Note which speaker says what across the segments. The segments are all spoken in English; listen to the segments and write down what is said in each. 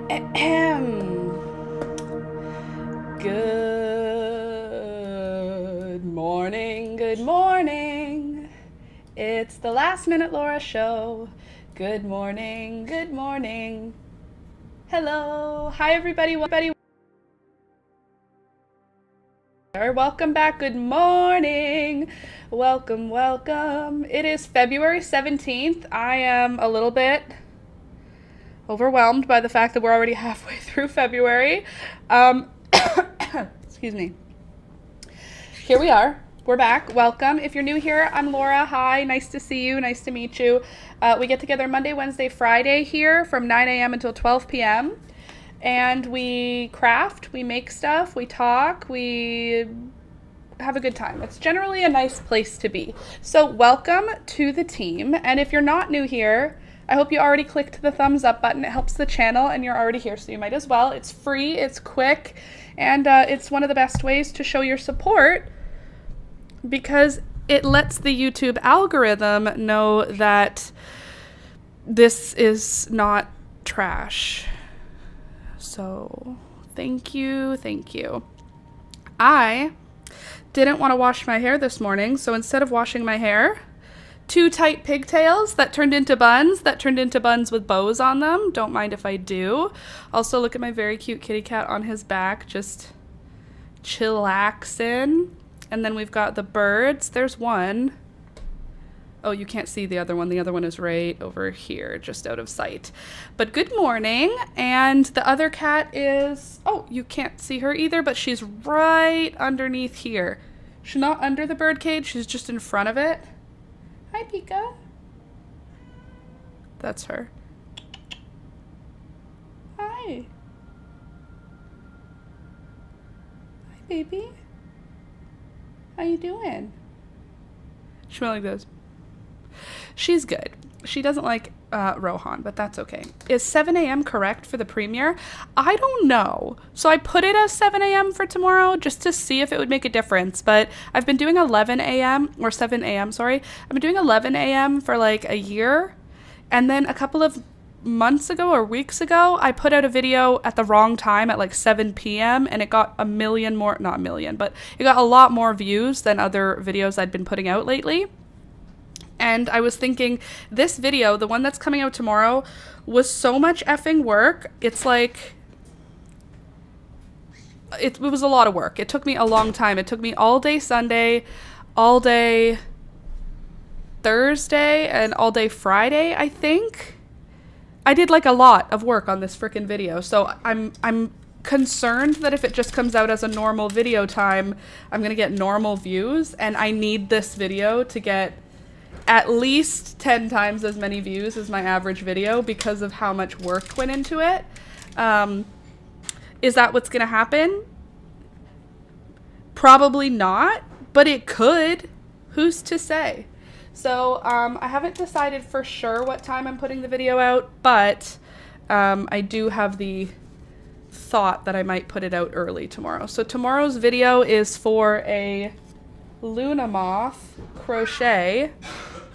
Speaker 1: Good morning, good morning. It's the Last Minute Laura show. Good morning, good morning. Hello, hi everybody. Welcome back, good morning. Welcome. It is February 17th. I am a little bit overwhelmed by the fact that we're already halfway through February. Excuse me. Here we are. We're back. Welcome. If you're new here, I'm Laura. Hi. Nice to see you. Nice to meet you. We get together Monday, Wednesday, Friday here from 9 a.m. until 12 p.m. And we craft, we make stuff, we talk, we have a good time. It's generally a nice place to be. So welcome to the team. And if you're not new here, I hope you already clicked the thumbs up button. It helps the channel and you're already here, so you might as well. It's free, it's quick, and it's one of the best ways to show your support because it lets the YouTube algorithm know that this is not trash. So thank you. I didn't want to wash my hair this morning, so instead of washing my hair, two tight pigtails that turned into buns with bows on them. Don't mind if I do. Also, look at my very cute kitty cat on his back, just chillaxing. And then we've got the birds. There's one. Oh, you can't see the other one. The other one is right over here, just out of sight. But good morning. And the other cat is, oh, you can't see her either, but she's right underneath here. She's not under the bird cage. She's just in front of it. Hi, Pika. That's her. Hi. Hi, baby. How you doing? She went like this. She's good. She doesn't like Rohan, but that's okay. Is 7 a.m. correct for the premiere? I don't know. So I put it as 7 a.m. for tomorrow just to see if it would make a difference. But I've been doing 11 a.m. or 7 a.m. Sorry. I've been doing 11 a.m. for like a year. And then a couple of months ago or weeks ago, I put out a video at the wrong time at like 7 p.m. and it got not a million, but it got a lot more views than other videos I'd been putting out lately. And I was thinking, this video, the one that's coming out tomorrow, was so much effing work. It's like, it was a lot of work. It took me a long time. It took me all day Sunday, all day Thursday, and all day Friday, I think. I did like a lot of work on this frickin' video. So I'm concerned that if it just comes out as a normal video time, I'm going to get normal views. And I need this video to get at least 10 times as many views as my average video because of how much work went into it. Is that what's going to happen? Probably not, but it could. Who's to say? So I haven't decided for sure what time I'm putting the video out, but I do have the thought that I might put it out early tomorrow. So tomorrow's video is for a Luna moth crochet.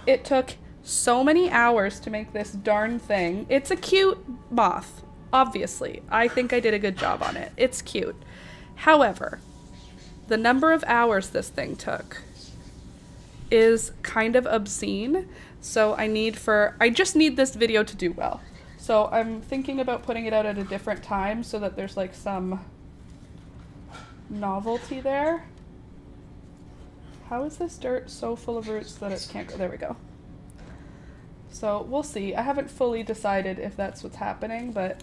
Speaker 1: It took so many hours to make this darn thing. It's a cute moth, obviously. I think I did a good job on it. It's cute. However, the number of hours this thing took is kind of obscene. So I just need this video to do well. So I'm thinking about putting it out at a different time so that there's like some novelty there. How is this dirt so full of roots that it can't go? There we go. So we'll see. I haven't fully decided if that's what's happening, but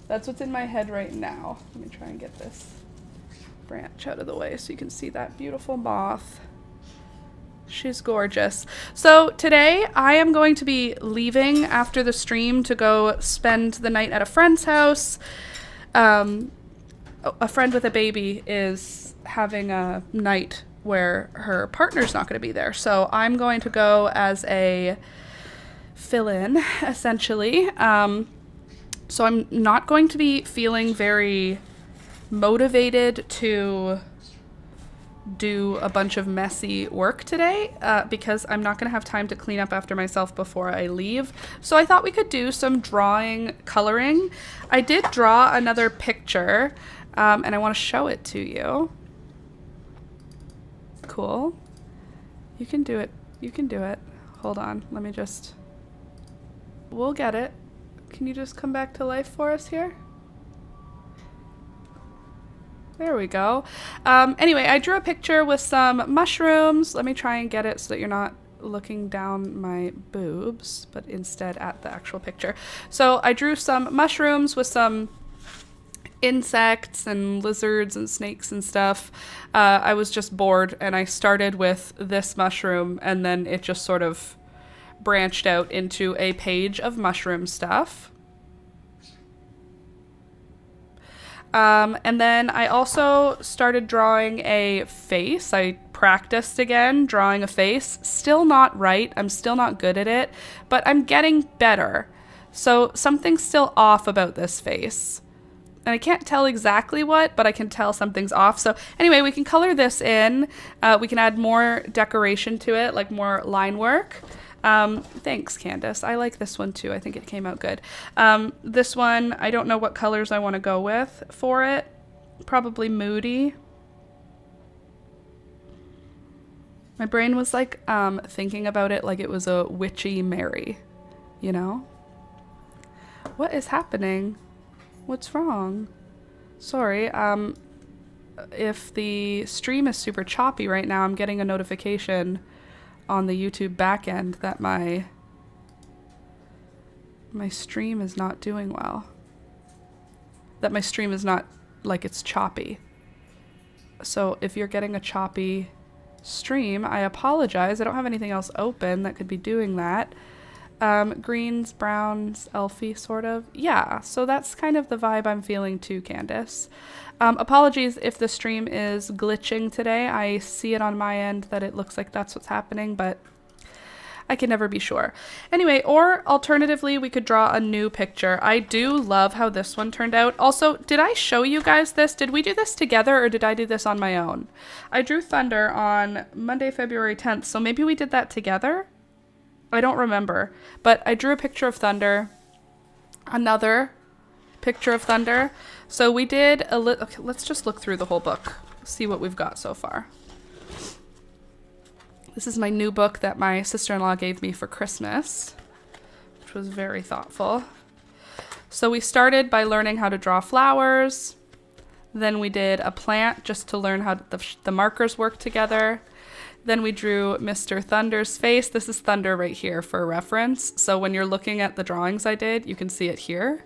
Speaker 1: that's what's in my head right now. Let me try and get this branch out of the way so you can see that beautiful moth. She's gorgeous. So today I am going to be leaving after the stream to go spend the night at a friend's house. A friend with a baby is having a night where her partner's not going to be there. So I'm going to go as a fill-in, essentially. So I'm not going to be feeling very motivated to do a bunch of messy work today because I'm not going to have time to clean up after myself before I leave. So I thought we could do some drawing, coloring. I did draw another picture and I want to show it to you. Cool. You can do it. You can do it. Hold on. Let me just... We'll get it. Can you just come back to life for us here? There we go. Anyway, I drew a picture with some mushrooms. Let me try and get it so that you're not looking down my boobs, but instead at the actual picture. So I drew some mushrooms with some insects and lizards and snakes and stuff. I was just bored and I started with this mushroom and then it just sort of branched out into a page of mushroom stuff. And then I also started drawing a face. I practiced again drawing a face. Still not right. I'm still not good at it, but I'm getting better. So something's still off about this face. And I can't tell exactly what, but I can tell something's off. So anyway, we can color this in. We can add more decoration to it, like more line work. Thanks, Candace. I like this one too. I think it came out good. This one, I don't know what colors I want to go with for it. Probably moody. My brain was like thinking about it like it was a witchy Mary, you know? What is happening? What's wrong? Sorry. If the stream is super choppy right now, I'm getting a notification on the YouTube backend that my stream is not doing well. That my stream is not, like, it's choppy. So if you're getting a choppy stream, I apologize. I don't have anything else open that could be doing that. Greens, browns, elfy, sort of. Yeah, so that's kind of the vibe I'm feeling too, Candace. Apologies if the stream is glitching today. I see it on my end that it looks like that's what's happening, but I can never be sure. Anyway, or alternatively, we could draw a new picture. I do love how this one turned out. Also, did I show you guys this? Did we do this together or did I do this on my own? I drew thunder on Monday, February 10th, so maybe we did that together? I don't remember, but I drew a picture of thunder, another picture of thunder. So we did okay, let's just look through the whole book, see what we've got so far. This is my new book that my sister-in-law gave me for Christmas, which was very thoughtful. So we started by learning how to draw flowers. Then we did a plant just to learn how the markers work together. Then we drew Mr. Thunder's face. This is Thunder right here for reference. So when you're looking at the drawings I did, you can see it here.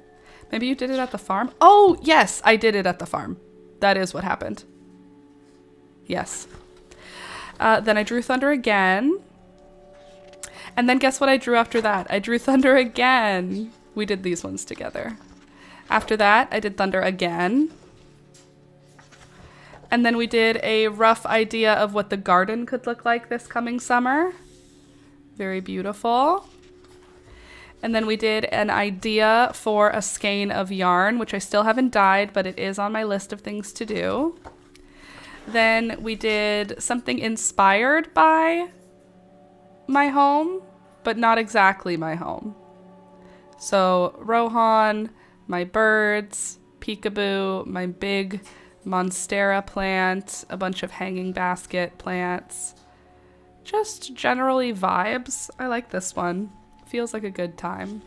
Speaker 1: Maybe you did it at the farm. Oh, yes, I did it at the farm. That is what happened. Yes. Then I drew Thunder again. And then guess what I drew after that? I drew Thunder again. We did these ones together. After that, I did Thunder again. And then we did a rough idea of what the garden could look like this coming summer. Very beautiful. And then we did an idea for a skein of yarn, which I still haven't dyed, but it is on my list of things to do. Then we did something inspired by my home, but not exactly my home. So Rohan, my birds, peekaboo, my big monstera plant, a bunch of hanging basket plants. Just generally vibes. I like this one. Feels like a good time.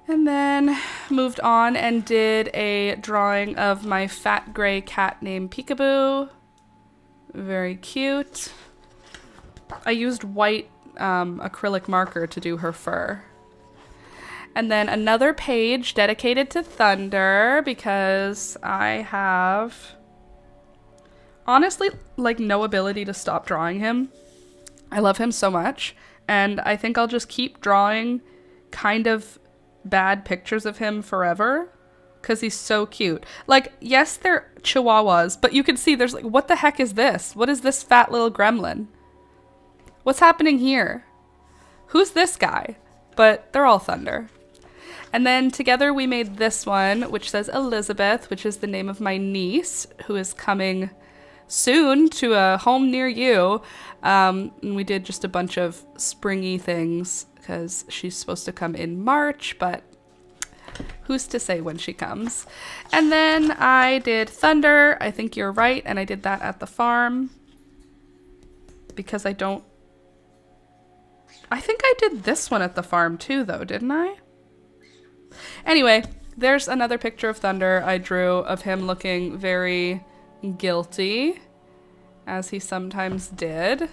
Speaker 1: And then moved on and did a drawing of my fat gray cat named Peekaboo. Very cute. I used white acrylic marker to do her fur. And then another page dedicated to Thunder because I have honestly like no ability to stop drawing him. I love him so much. And I think I'll just keep drawing kind of bad pictures of him forever because he's so cute. Like, yes, they're chihuahuas, but you can see there's like, what the heck is this? What is this fat little gremlin? What's happening here? Who's this guy? But they're all Thunder. And then together we made this one, which says Elizabeth, which is the name of my niece, who is coming soon to a home near you. And we did just a bunch of springy things because she's supposed to come in March, but who's to say when she comes? And then I did Thunder. I think you're right. And I did that at the farm because I think I did this one at the farm too, though, didn't I? Anyway, there's another picture of Thunder I drew of him looking very guilty, as he sometimes did.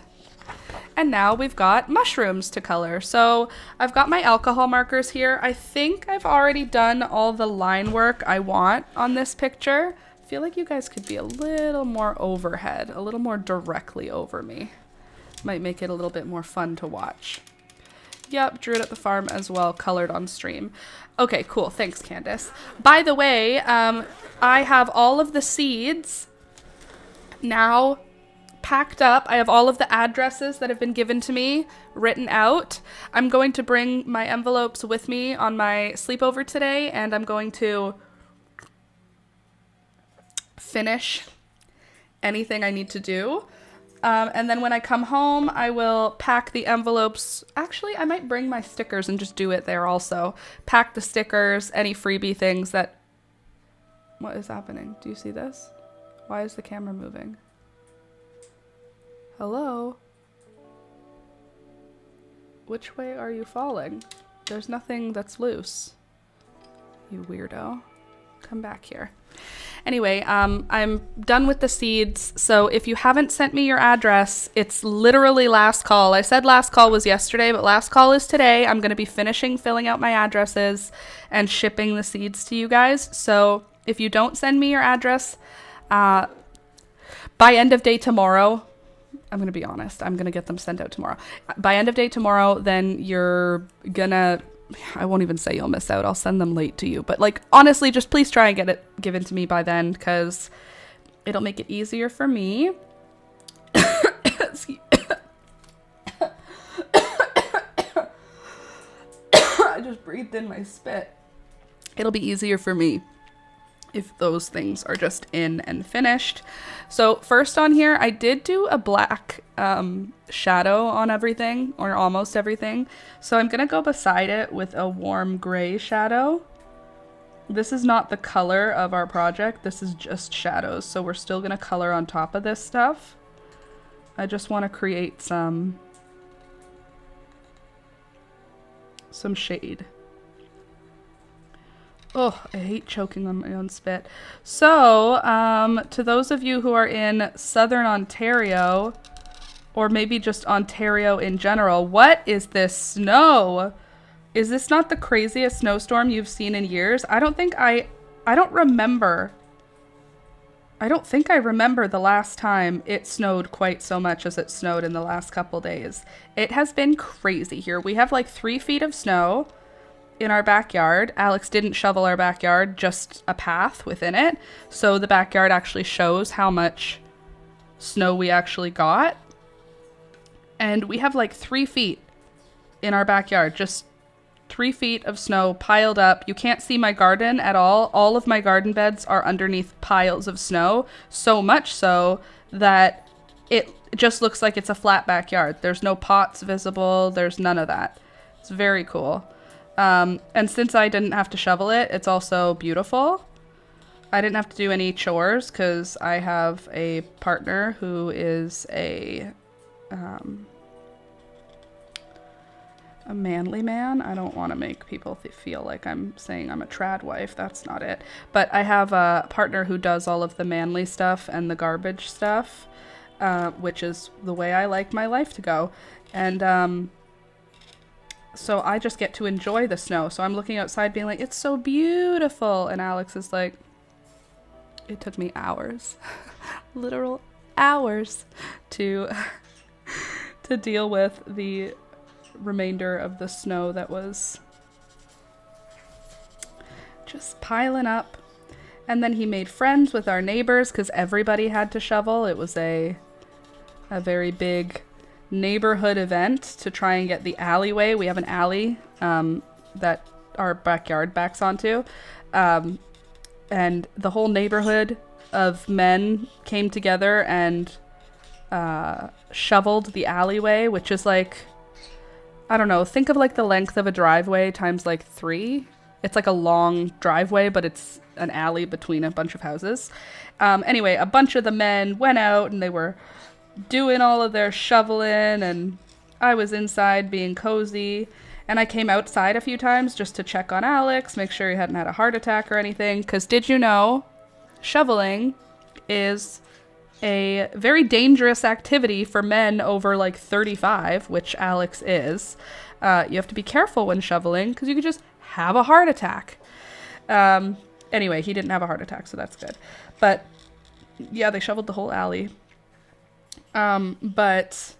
Speaker 1: And now we've got mushrooms to color. So I've got my alcohol markers here. I think I've already done all the line work I want on this picture. I feel like you guys could be a little more overhead, a little more directly over me. Might make it a little bit more fun to watch. Yep, drew it at the farm as well, colored on stream. Okay, cool. Thanks, Candace. By the way, I have all of the seeds now packed up. I have all of the addresses that have been given to me written out. I'm going to bring my envelopes with me on my sleepover today, and I'm going to finish anything I need to do. And then when I come home, I will pack the envelopes. Actually, I might bring my stickers and just do it there also. Pack the stickers, any freebie things that... What is happening? Do you see this? Why is the camera moving? Hello? Which way are you falling? There's nothing that's loose. You weirdo. Come back here. Anyway, I'm done with the seeds. So if you haven't sent me your address, it's literally last call. I said last call was yesterday, but last call is today. I'm going to be finishing filling out my addresses and shipping the seeds to you guys. So if you don't send me your address by end of day tomorrow, I'm going to be honest, I'm going to get them sent out tomorrow. By end of day tomorrow, then you're gonna... I won't even say you'll miss out. I'll send them late to you. But like, honestly, just please try and get it given to me by then, because it'll make it easier for me. I just breathed in my spit. It'll be easier for me if those things are just in and finished. So first on here, I did do a black shadow on everything, or almost everything. So I'm gonna go beside it with a warm gray shadow. This is not the color of our project, this is just shadows. So we're still gonna color on top of this stuff. I just want to create some shade. Oh, I hate choking on my own spit. So, to those of you who are in Southern Ontario, or maybe just Ontario in general, what is this snow? Is this not the craziest snowstorm you've seen in years? I don't think I remember the last time it snowed quite so much as it snowed in the last couple days. It has been crazy here. We have like 3 feet of snow in our backyard. Alex didn't shovel our backyard, just a path within it. So the backyard actually shows how much snow we actually got. And we have like 3 feet in our backyard, just 3 feet of snow piled up. You can't see my garden at all. All of my garden beds are underneath piles of snow, so much so that it just looks like it's a flat backyard. There's no pots visible. There's none of that. It's very cool. And since I didn't have to shovel it, it's also beautiful. I didn't have to do any chores because I have a partner who is a manly man. I don't want to make people feel like I'm saying I'm a trad wife. That's not it. But I have a partner who does all of the manly stuff and the garbage stuff, which is the way I like my life to go. And so I just get to enjoy the snow. So I'm looking outside being like, it's so beautiful. And Alex is like, it took me hours, literal hours to deal with the remainder of the snow that was just piling up. And then he made friends with our neighbors because everybody had to shovel. It was a very big neighborhood event to try and get the alleyway. We have an alley that our backyard backs onto. And the whole neighborhood of men came together and shoveled the alleyway, which is like, I don't know, think of like the length of a driveway times like 3. It's like a long driveway, but it's an alley between a bunch of houses. Anyway, a bunch of the men went out and they were doing all of their shoveling, and I was inside being cozy. And I came outside a few times just to check on Alex, make sure he hadn't had a heart attack or anything. Because did you know, shoveling is a very dangerous activity for men over like 35, which Alex is. You have to be careful when shoveling because you could just have a heart attack. Anyway, he didn't have a heart attack, so that's good. But yeah, they shoveled the whole alley. But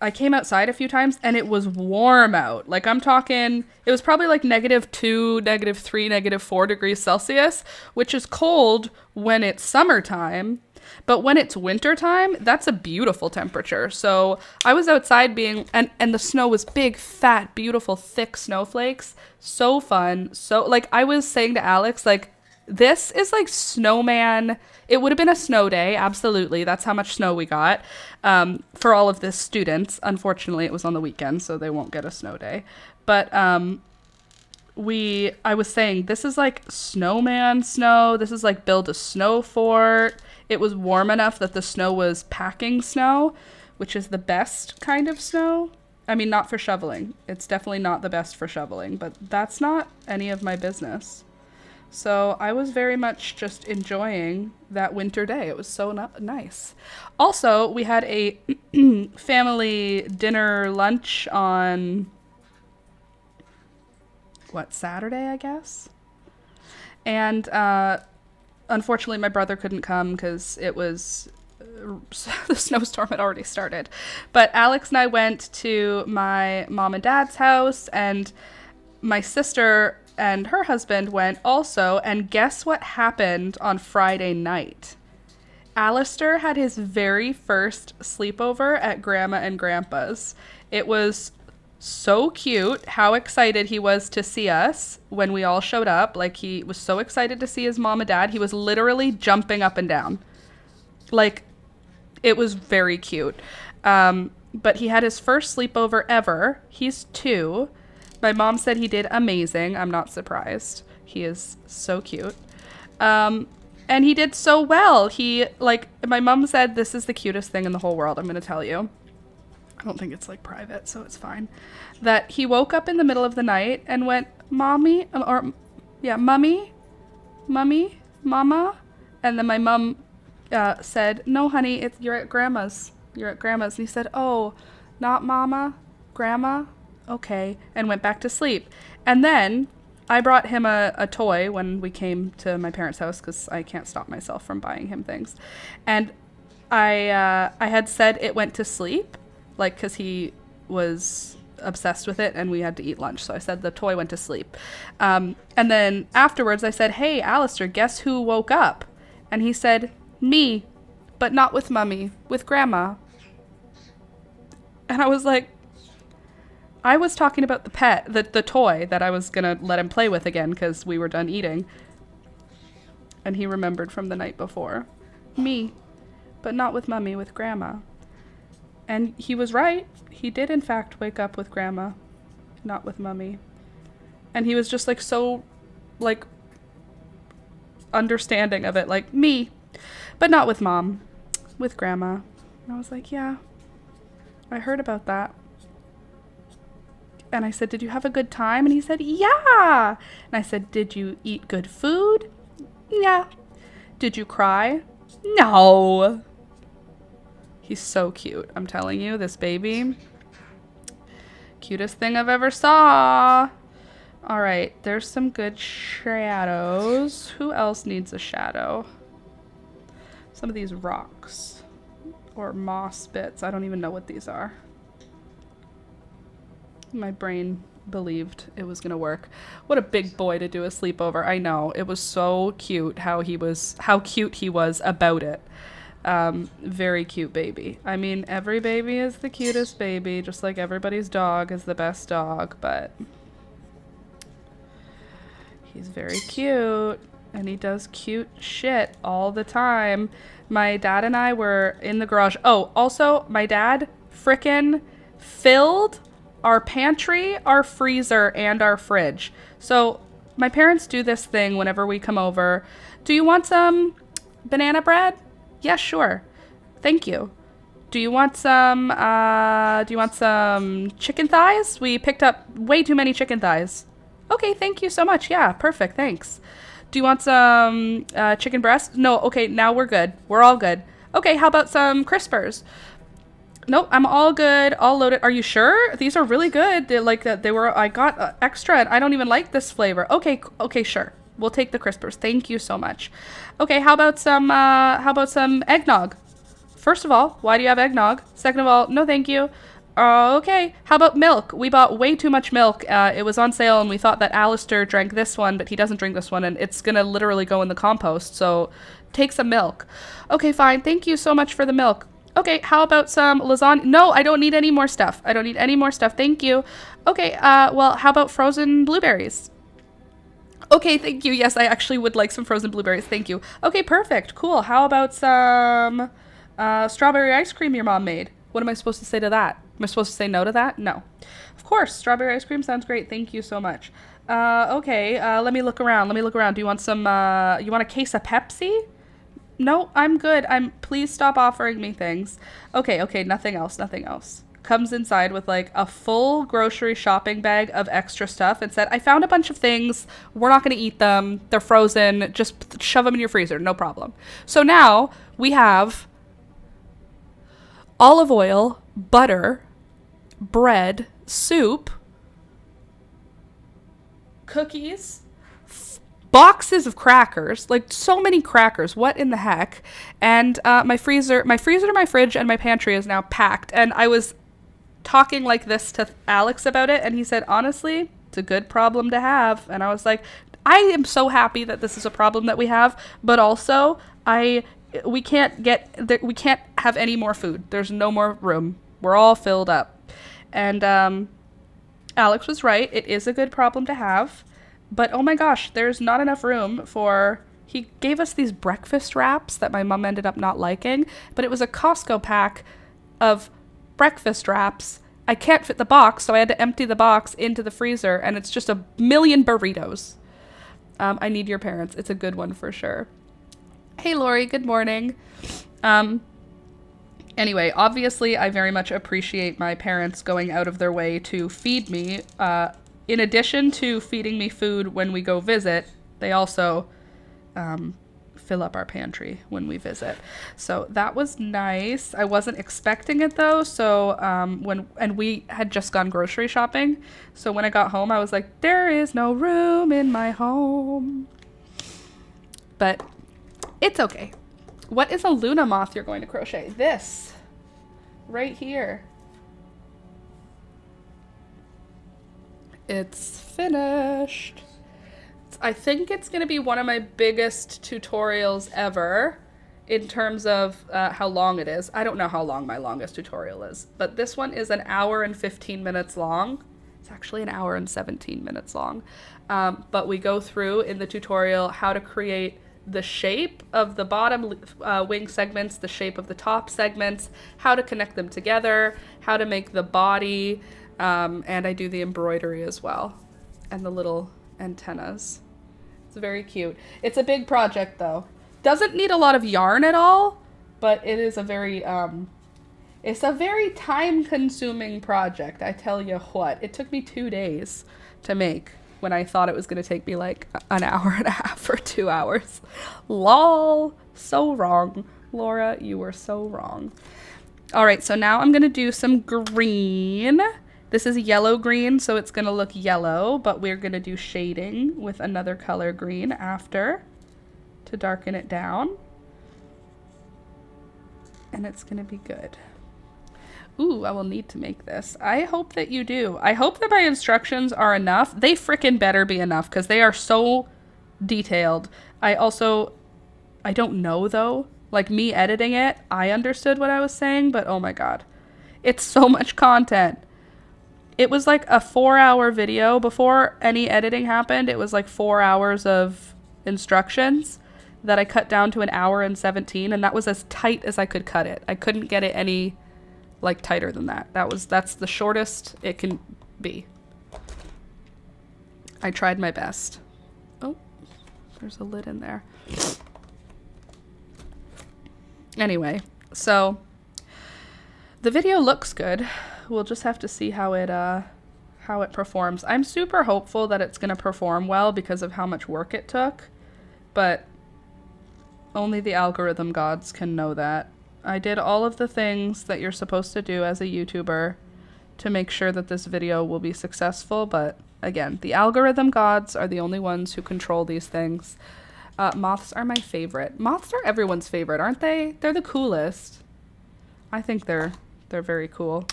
Speaker 1: I came outside a few times and it was warm out. Like I'm talking, it was probably like -2, -3, -4 degrees Celsius, which is cold when it's summertime. But when it's wintertime, that's a beautiful temperature. So I was outside and the snow was big, fat, beautiful, thick snowflakes. So fun. So like I was saying to Alex, like, this is like snowman. It would have been a snow day. Absolutely. That's how much snow we got for all of the students. Unfortunately, it was on the weekend, so they won't get a snow day. But I was saying, this is like snowman snow. This is like build a snow fort. It was warm enough that the snow was packing snow, which is the best kind of snow. I mean, not for shoveling. It's definitely not the best for shoveling, but that's not any of my business. So I was very much just enjoying that winter day. It was so nice. Also, we had a family dinner lunch on, Saturday, I guess? And unfortunately, my brother couldn't come because it was the snowstorm had already started. But Alex and I went to my mom and dad's house, and my sister and her husband went also, and guess what happened on Friday night? Alistair had his very first sleepover at Grandma and Grandpa's. It was so cute how excited he was to see us when we all showed up. Like, he was so excited to see his mom and dad. He was literally jumping up and down. Like, it was very cute. But he had his first sleepover ever. He's 2. My mom said he did amazing. I'm not surprised. He is so cute. And he did so well. My mom said, this is the cutest thing in the whole world. I'm going to tell you. I don't think it's like private, so it's fine. That he woke up in the middle of the night and went, Mummy, Mama. And then my mom said, no, honey, you're at Grandma's. You're at Grandma's. And he said, oh, not Mama, Grandma. Okay, and went back to sleep. And then I brought him a toy when we came to my parents' house because I can't stop myself from buying him things. And I had said it went to sleep, like, because he was obsessed with it and we had to eat lunch. So I said the toy went to sleep. And then afterwards I said, hey, Alistair, guess who woke up? And he said, me, but not with Mummy, with Grandma. And I was like, I was talking about the pet, the toy that I was going to let him play with again because we were done eating. And he remembered from the night before. Me, but not with Mummy, with Grandma. And he was right. He did, in fact, wake up with Grandma, not with Mummy. And he was just, like, so, like, understanding of it. Like, me, but not with Mom, with Grandma. And I was like, yeah, I heard about that. And I said, did you have a good time? And he said, yeah. And I said, did you eat good food? Yeah. Did you cry? No. He's so cute. I'm telling you, this baby. Cutest thing I've ever saw. All right, there's some good shadows. Who else needs a shadow? Some of these rocks or moss bits. I don't even know what these are. My brain believed it was gonna work. What a big boy to do a sleepover. I know. It was so cute how cute he was about it. Very cute baby. I mean, every baby is the cutest baby, just like everybody's dog is the best dog, but he's very cute. And he does cute shit all the time. My dad and I were in the garage. Oh, also, my dad frickin' filled our pantry, our freezer, and our fridge. So my parents do this thing whenever we come over. Do you want some banana bread? Yeah, sure. Thank you. Do you want some chicken thighs? We picked up way too many chicken thighs. Okay, thank you so much. Yeah, perfect. Thanks. Do you want some chicken breast? No, okay, now we're good. We're all good. Okay, how about some crispers? Nope, I'm all good, all loaded. Are you sure? These are really good. I got extra and I don't even like this flavor. Okay, sure. We'll take the crispers. Thank you so much. Okay, how about some eggnog? First of all, why do you have eggnog? Second of all, no thank you. Okay, how about milk? We bought way too much milk. It was on sale and we thought that Alistair drank this one, but he doesn't drink this one and it's gonna literally go in the compost, so take some milk. Okay, fine, thank you so much for the milk. Okay, how about some lasagna? No, I don't need any more stuff. Thank you. Okay, well, how about frozen blueberries? Okay, thank you. Yes, I actually would like some frozen blueberries. Thank you. Okay, perfect. Cool. How about some strawberry ice cream your mom made? What am I supposed to say to that? Am I supposed to say no to that? No. Of course, strawberry ice cream sounds great. Thank you so much. Okay, let me look around. Do you want you want a case of Pepsi? No, I'm good. Please stop offering me things. Okay, nothing else. Comes inside with like a full grocery shopping bag of extra stuff and said, I found a bunch of things. We're not going to eat them. They're frozen. Just shove them in your freezer. No problem. So now we have olive oil, butter, bread, soup, cookies, boxes of crackers, like so many crackers. What in the heck? And my fridge, and my pantry is now packed. And I was talking like this to Alex about it, and he said, honestly, it's a good problem to have. And I was like, I am so happy that this is a problem that we have, but also we can't have any more food. There's no more room. We're all filled up. And Alex was right. It is a good problem to have. But oh my gosh, there's not enough room for... He gave us these breakfast wraps that my mom ended up not liking, but it was a Costco pack of breakfast wraps. I can't fit the box, so I had to empty the box into the freezer, and it's just a million burritos. I need your parents. It's a good one for sure. Hey, Lori, good morning. Anyway, obviously, I very much appreciate my parents going out of their way to feed me. In addition to feeding me food when we go visit, they also fill up our pantry when we visit. So that was nice. I wasn't expecting it though. So we had just gone grocery shopping. So when I got home, I was like, there is no room in my home. But it's okay. What is a Luna moth you're going to crochet? This right here. It's finished. I think it's going to be one of my biggest tutorials ever in terms of how long it is. I don't know how long my longest tutorial is, but this one is an hour and 15 minutes long. It's actually an hour and 17 minutes long. But we go through in the tutorial how to create the shape of the bottom wing segments, the shape of the top segments, how to connect them together, how to make the body, and I do the embroidery as well, and the little antennas. It's very cute. It's a big project though. Doesn't need a lot of yarn at all, but it is a very time-consuming project. I tell you what, it took me 2 days to make when I thought it was going to take me like an hour and a half or 2 hours. Lol, so wrong. Laura, you were so wrong. All right, so now I'm going to do some green. This is yellow green, so it's going to look yellow, but we're going to do shading with another color green after to darken it down. And it's going to be good. Ooh, I will need to make this. I hope that you do. I hope that my instructions are enough. They frickin' better be enough because they are so detailed. I don't know though. Like me editing it, I understood what I was saying, but oh my God. It's so much content. It was like a 4-hour video before any editing happened. It was like 4 hours of instructions that I cut down to 1 hour and 17, and that was as tight as I could cut it. I couldn't get it any like tighter than that. That's the shortest it can be. I tried my best. Oh, there's a lid in there. Anyway, so the video looks good. We'll just have to see how it performs. I'm super hopeful that it's going to perform well because of how much work it took, but only the algorithm gods can know that. I did all of the things that you're supposed to do as a YouTuber to make sure that this video will be successful, but again, the algorithm gods are the only ones who control these things. Moths are my favorite. Moths are everyone's favorite, aren't they? They're the coolest. I think they're very cool.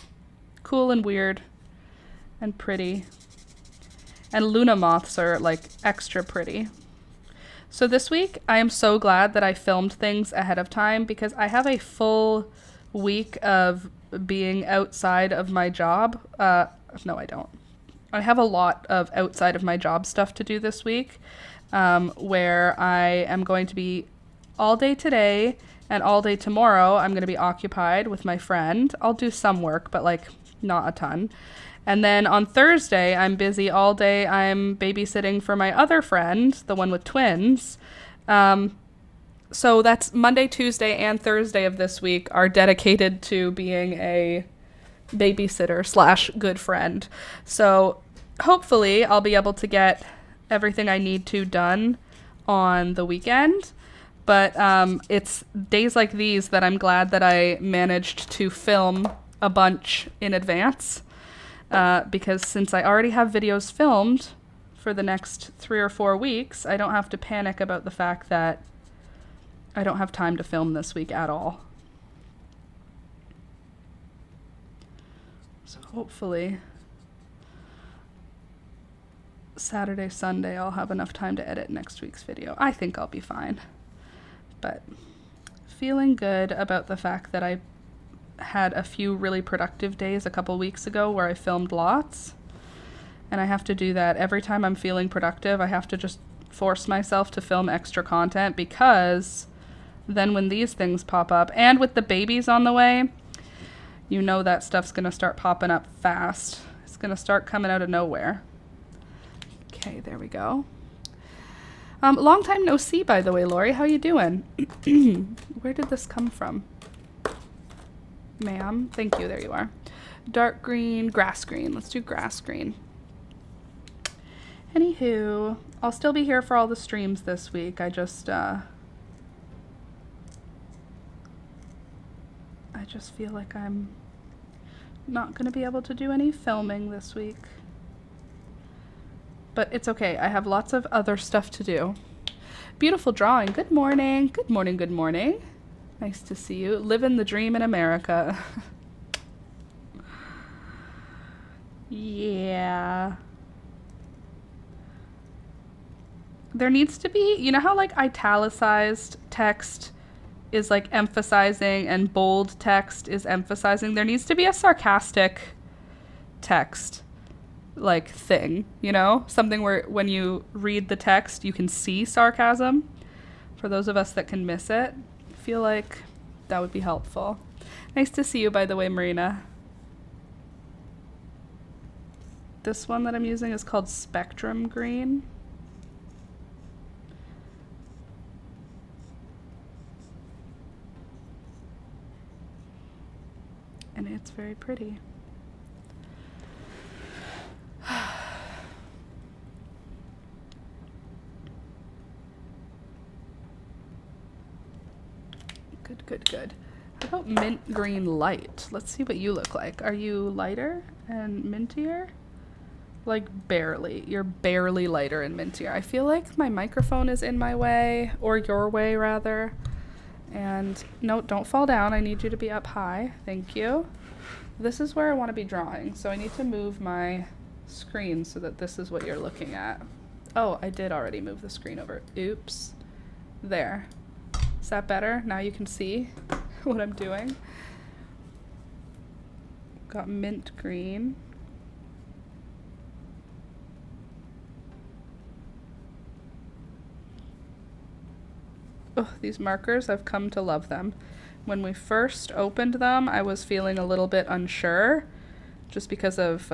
Speaker 1: Cool and weird and pretty. And Luna moths are like extra pretty. So this week, I am so glad that I filmed things ahead of time because I have a full week of being outside of my job. No, I don't. I have a lot of outside of my job stuff to do this week, where I am going to be all day today and all day tomorrow. I'm going to be occupied with my friend. I'll do some work, but like not a ton. And then on Thursday, I'm busy all day. I'm babysitting for my other friend, the one with twins. So that's Monday, Tuesday, and Thursday of this week are dedicated to being a babysitter / good friend. So hopefully I'll be able to get everything I need to done on the weekend. But it's days like these that I'm glad that I managed to film a bunch in advance. Because since I already have videos filmed for the next 3 or 4 weeks, I don't have to panic about the fact that I don't have time to film this week at all. So hopefully Saturday, Sunday, I'll have enough time to edit next week's video. I think I'll be fine. But feeling good about the fact that I had a few really productive days a couple weeks ago where I filmed lots. And I have to do that every time I'm feeling productive. I have to just force myself to film extra content because then when these things pop up, and with the babies on the way, you know that stuff's going to start popping up fast. It's going to start coming out of nowhere. Okay, there we go. Long time no see, by the way, Lori. How you doing? Where did this come from? Ma'am, thank you. There you are. Dark green, grass green. Let's do grass green. Anywho, I'll still be here for all the streams this week. I just feel like I'm not going to be able to do any filming this week. But it's okay. I have lots of other stuff to do. Beautiful drawing. Good morning. Good morning. Good morning. Nice to see you. Living the dream in America. Yeah. There needs to be, you know how like italicized text is like emphasizing and bold text is emphasizing? There needs to be a sarcastic text like thing, you know? Something where when you read the text, you can see sarcasm. For those of us that can miss it, I feel like that would be helpful. Nice to see you, by the way, Marina. This one that I'm using is called Spectrum Green. And it's very pretty. Good, good, good. How about mint green light? Let's see what you look like. Are you lighter and mintier? Like barely. You're barely lighter and mintier. I feel like my microphone is in my way, or your way rather. And no, don't fall down. I need you to be up high. Thank you. This is where I want to be drawing, so I need to move my screen so that this is what you're looking at. Oh, I did already move the screen over. Oops. There. Is that better? Now you can see what I'm doing. Got mint green. Oh, these markers, I've come to love them. When we first opened them, I was feeling a little bit unsure just because of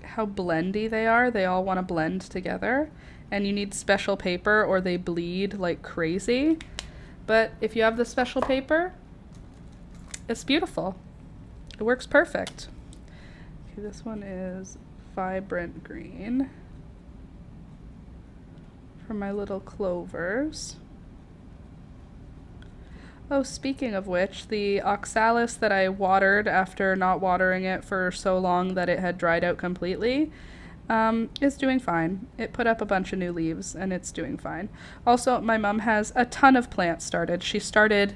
Speaker 1: how blendy they are. They all want to blend together, and you need special paper or they bleed like crazy. But if you have the special paper, it's beautiful. It works perfect. Okay, this one is vibrant green for my little clovers. Oh, speaking of which, the oxalis that I watered after not watering it for so long that it had dried out completely is doing fine. It put up a bunch of new leaves and it's doing fine. Also, my mom has a ton of plants started. She started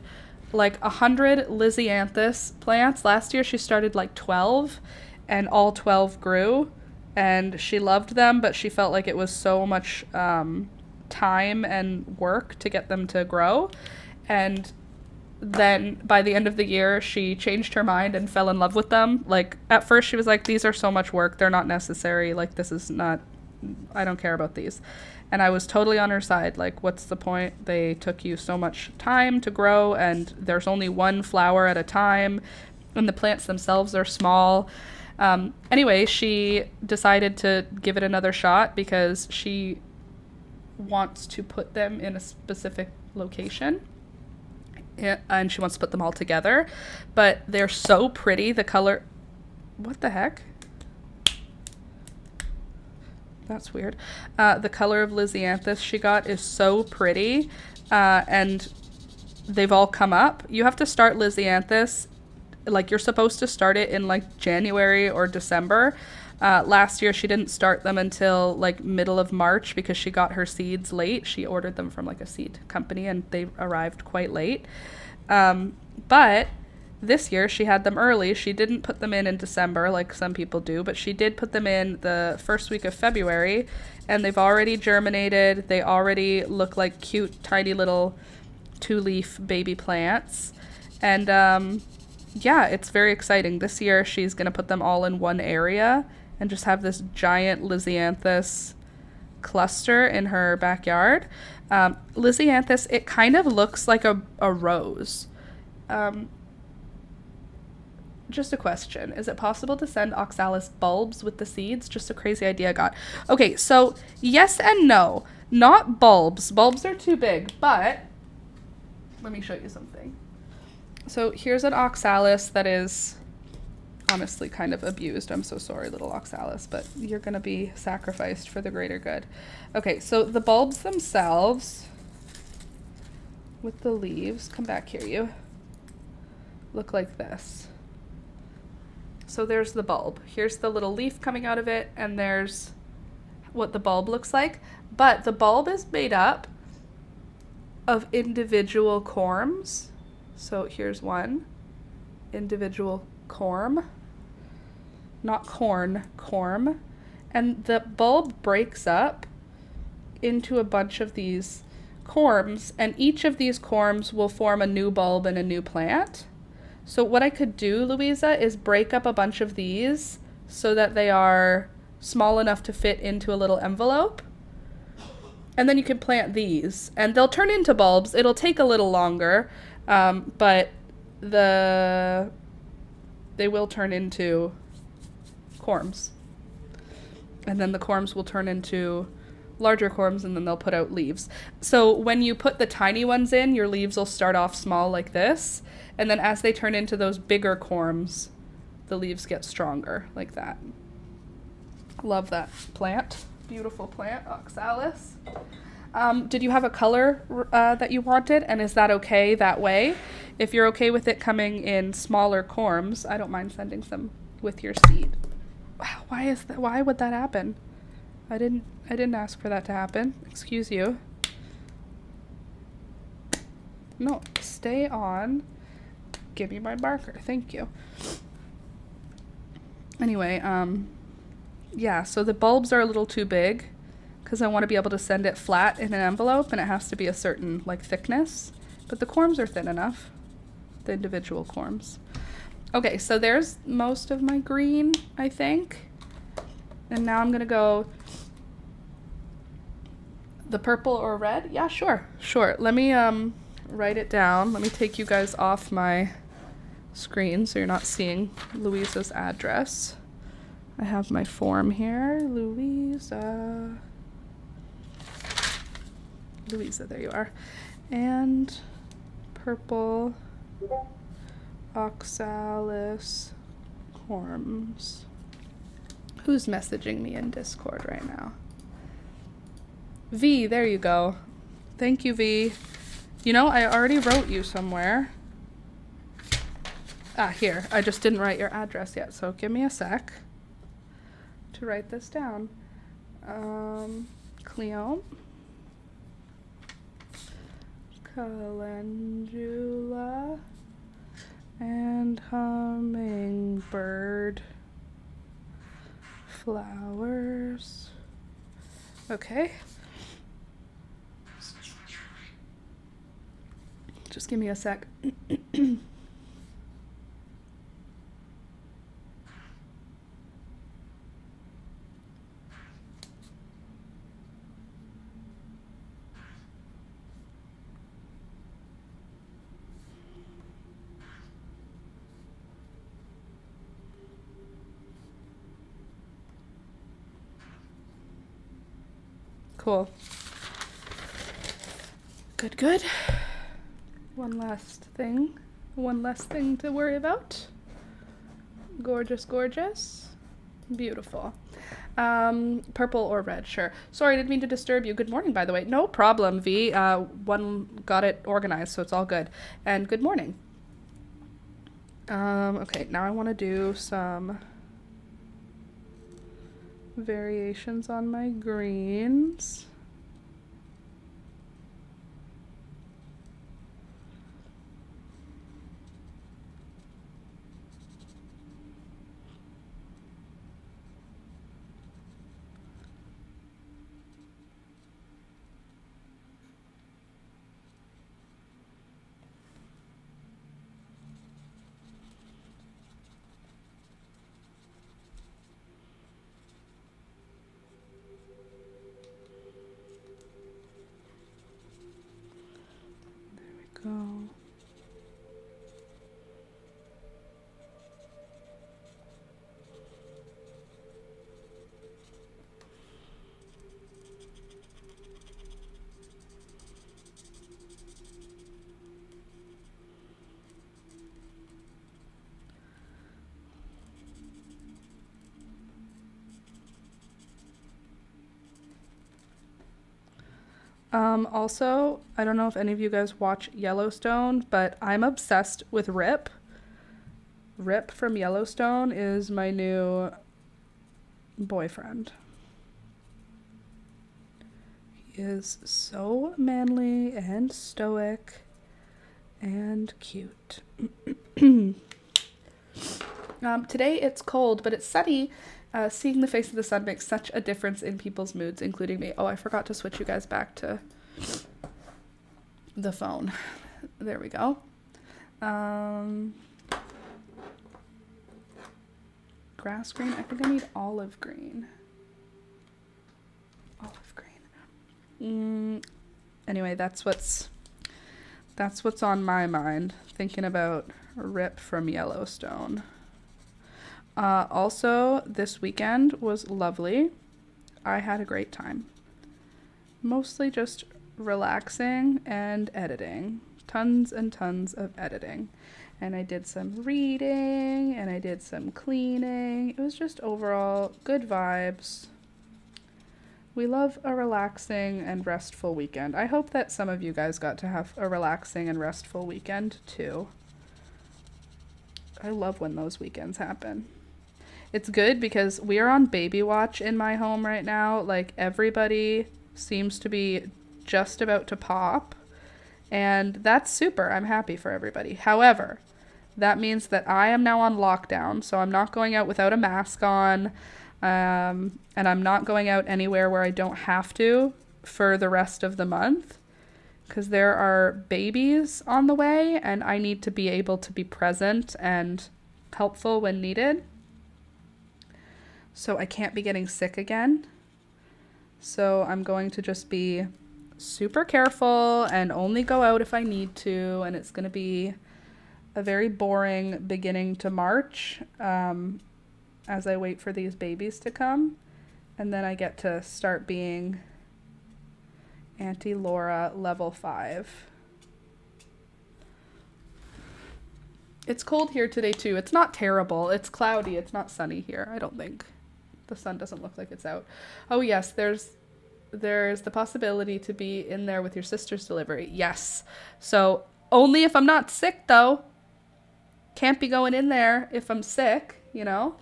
Speaker 1: like 100 Lisianthus plants. Last year she started like 12 and all 12 grew and she loved them, but she felt like it was so much time and work to get them to grow. And then by the end of the year, she changed her mind and fell in love with them. Like, at first she was like, these are so much work. They're not necessary. Like, this is not, I don't care about these. And I was totally on her side. Like, what's the point? They took you so much time to grow and there's only one flower at a time. And the plants themselves are small. Anyway, she decided to give it another shot because she wants to put them in a specific location. And she wants to put them all together, but they're so pretty. The color, what the heck? That's weird. The color of Lisianthus she got is so pretty, and they've all come up. You have to start Lisianthus, like you're supposed to start it in like January or December. Last year she didn't start them until like middle of March because she got her seeds late. She ordered them from like a seed company and they arrived quite late. But this year she had them early. She didn't put them in December like some people do, but she did put them in the first week of February and they've already germinated. They already look like cute, tiny little 2-leaf baby plants. And yeah, it's very exciting. This year she's going to put them all in one area and just have this giant Lisianthus cluster in her backyard. Lisianthus, it kind of looks like a rose. Just a question. Is it possible to send oxalis bulbs with the seeds? Just a crazy idea I got. Okay, so yes and no. Not bulbs. Bulbs are too big, but let me show you something. So here's an oxalis that is honestly kind of abused. I'm so sorry, little oxalis, but you're going to be sacrificed for the greater good. Okay, so the bulbs themselves with the leaves, come back here, you, look like this. So there's the bulb. Here's the little leaf coming out of it, and there's what the bulb looks like. But the bulb is made up of individual corms. So here's one individual corm. Not corn, corm. And the bulb breaks up into a bunch of these corms, and each of these corms will form a new bulb and a new plant. So what I could do, Louisa, is break up a bunch of these so that they are small enough to fit into a little envelope. And then you can plant these, and they'll turn into bulbs. It'll take a little longer, but they will turn into corms. And then the corms will turn into larger corms, and then they'll put out leaves. So when you put the tiny ones in, your leaves will start off small like this, and then as they turn into those bigger corms, the leaves get stronger like that. Love that plant. Beautiful plant, oxalis. Did you have a color that you wanted, and is that okay that way? If you're okay with it coming in smaller corms, I don't mind sending some with your seed. Wow, why is that? Why would that happen? I didn't ask for that to happen. Excuse you. No, stay on. Give me my marker. Thank you. Anyway, yeah, so the bulbs are a little too big because I want to be able to send it flat in an envelope, and it has to be a certain like thickness. But the corms are thin enough, the individual corms. Okay, so there's most of my green, I think. And now I'm going to go The purple or red? Yeah, sure. Sure. Let me write it down. Let me take you guys off my screen so you're not seeing Louisa's address. I have my form here. Louisa, there you are. And purple oxalis corms. Who's messaging me in Discord right now? V, there you go. Thank you, V. You know, I already wrote you somewhere. Here. I just didn't write your address yet, so give me a sec to write this down. Cleo. Calendula. And hummingbird. Flowers. Okay. Just give me a sec. Cool. Good. One last thing to worry about. Gorgeous. Beautiful. Purple or red, sure. Sorry, I didn't mean to disturb you. Good morning, by the way. No problem, V. One got it organized, so it's all good. And good morning. Okay, now I want to do some variations on my greens. Go. Also, I don't know if any of you guys watch Yellowstone, but I'm obsessed with Rip. Rip from Yellowstone is my new boyfriend. He is so manly and stoic and cute. Today it's cold, but it's sunny. Seeing the face of the sun makes such a difference in people's moods, including me. Oh, I forgot to switch you guys back to the phone. There we go. Grass green. I think I need olive green. Anyway, that's what's on my mind, thinking about Rip from Yellowstone. Also, this weekend was lovely. I had a great time. Mostly just relaxing and editing. Tons and tons of editing. And I did some reading and I did some cleaning. It was just overall good vibes. We love a relaxing and restful weekend. I hope that some of you guys got to have a relaxing and restful weekend too. I love when those weekends happen. It's good because we are on baby watch in my home right now. Like, everybody seems to be just about to pop, and that's super. I'm happy for everybody. However, that means that I am now on lockdown, so I'm not going out without a mask on, and I'm not going out anywhere where I don't have to for the rest of the month, because there are babies on the way, and I need to be able to be present and helpful when needed. So I can't be getting sick again. So I'm going to just be super careful and only go out if I need to. And it's going to be a very boring beginning to March as I wait for these babies to come. And then I get to start being Auntie Laura level 5. It's cold here today too. It's not terrible. It's cloudy. It's not sunny here, I don't think. The sun doesn't look like it's out. Oh yes, there's the possibility to be in there with your sister's delivery. Yes. So only if I'm not sick though. Can't be going in there if I'm sick, you know?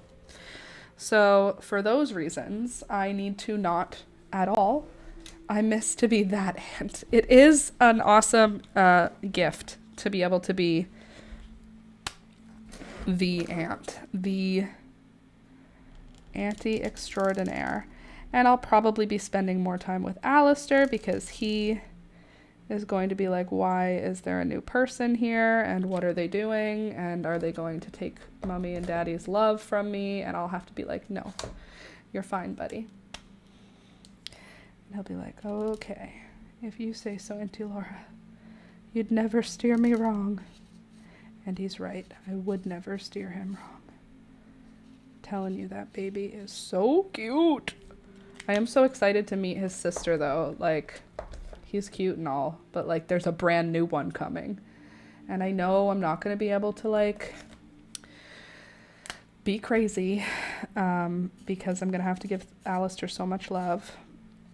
Speaker 1: So for those reasons, I need to not at all. I miss to be that aunt. It is an awesome gift to be able to be the aunt, the auntie extraordinaire. And I'll probably be spending more time with Alistair because he is going to be like, why is there a new person here? And what are they doing? And are they going to take mommy and daddy's love from me? And I'll have to be like, no, you're fine, buddy. And he'll be like, okay, if you say so, Auntie Laura, you'd never steer me wrong. And he's right. I would never steer him wrong. Telling you, that baby is so cute. I am so excited to meet his sister though. Like, he's cute and all, but like there's a brand new one coming. And I know I'm not going to be able to like be crazy because I'm going to have to give Alistair so much love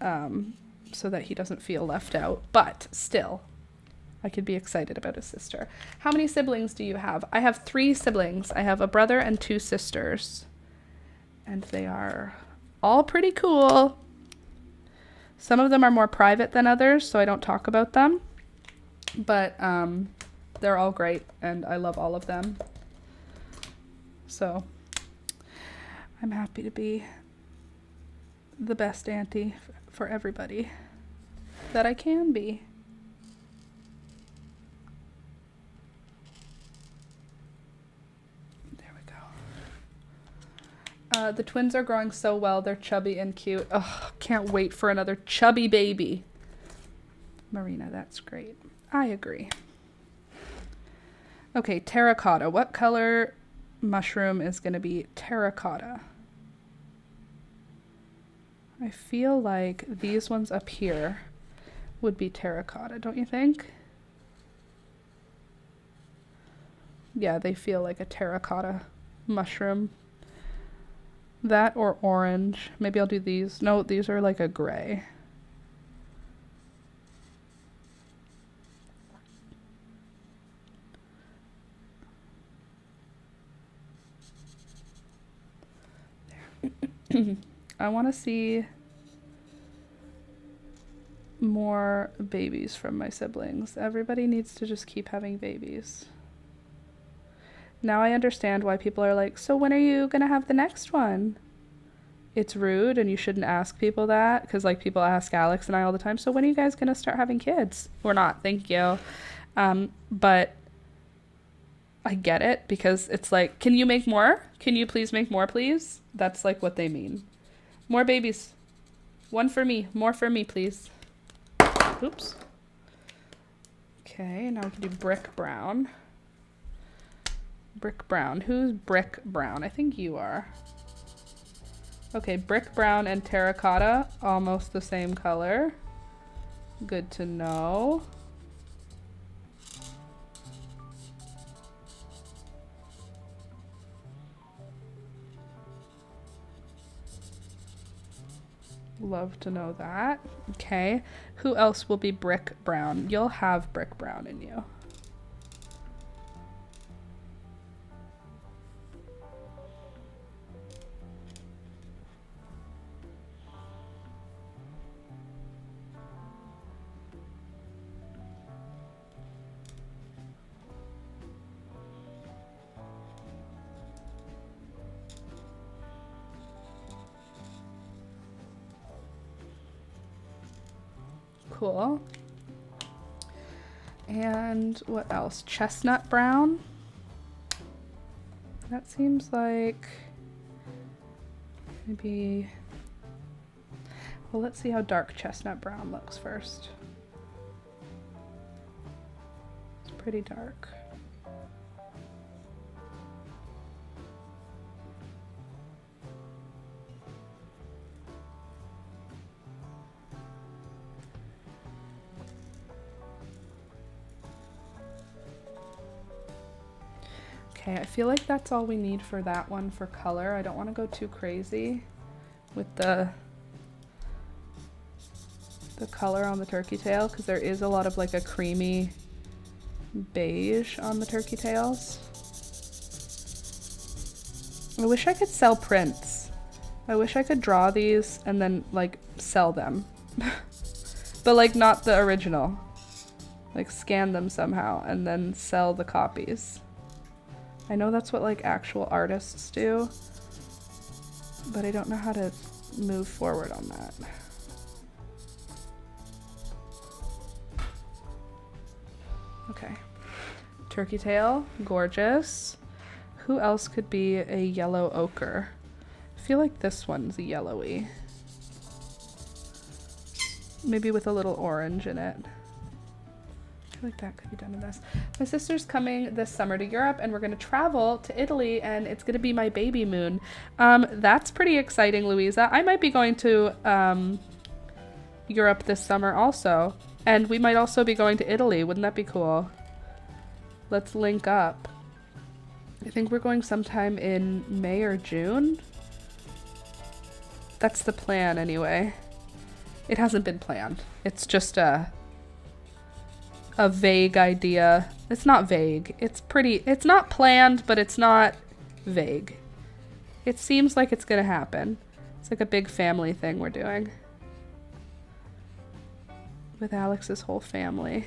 Speaker 1: so that he doesn't feel left out. But still, I could be excited about his sister. How many siblings do you have? I have 3 siblings. I have a brother and 2 sisters. And they are all pretty cool. Some of them are more private than others, so I don't talk about them. But they're all great, and I love all of them. So I'm happy to be the best auntie for everybody that I can be. The twins are growing so well. They're chubby and cute. Oh, can't wait for another chubby baby. Marina, that's great. I agree. Okay, terracotta. What color mushroom is going to be terracotta? I feel like these ones up here would be terracotta, don't you think? Yeah, they feel like a terracotta mushroom. That or orange. Maybe I'll do these. No, these are like a gray. There. I want to see more babies from my siblings. Everybody needs to just keep having babies. Now I understand why people are like, so when are you going to have the next one? It's rude and you shouldn't ask people that because like people ask Alex and I all the time, so when are you guys going to start having kids? We're not, thank you. But I get it because it's like, can you make more? Can you please make more, please? That's like what they mean. More babies. One for me. More for me, please. Oops. Okay, now we can do brick brown. Brick brown. Who's brick brown? I think you are. Okay, brick brown and terracotta, almost the same color. Good to know. Love to know that. Okay, who else will be brick brown? You'll have brick brown in you. Cool. And what else? Chestnut brown. That seems like maybe Well, let's see how dark chestnut brown looks first. It's pretty dark. Okay, I feel like that's all we need for that one for color. I don't want to go too crazy with the color on the turkey tail, because there is a lot of like a creamy beige on the turkey tails. I wish I could sell prints. I wish I could draw these and then like sell them. But like not the original. Like scan them somehow and then sell the copies. I know that's what like actual artists do, but I don't know how to move forward on that. Okay. Turkey tail, gorgeous. Who else could be a yellow ochre? I feel like this one's yellowy. Maybe with a little orange in it. I feel like that could be done in this. My sister's coming this summer to Europe, and we're going to travel to Italy, and it's going to be my baby moon. That's pretty exciting, Louisa. I might be going to Europe this summer also. And we might also be going to Italy. Wouldn't that be cool? Let's link up. I think we're going sometime in May or June. That's the plan anyway. It hasn't been planned. It's just a vague idea. It's not vague. It's not planned, but it's not vague. It seems like it's gonna happen. It's like a big family thing we're doing. With Alex's whole family,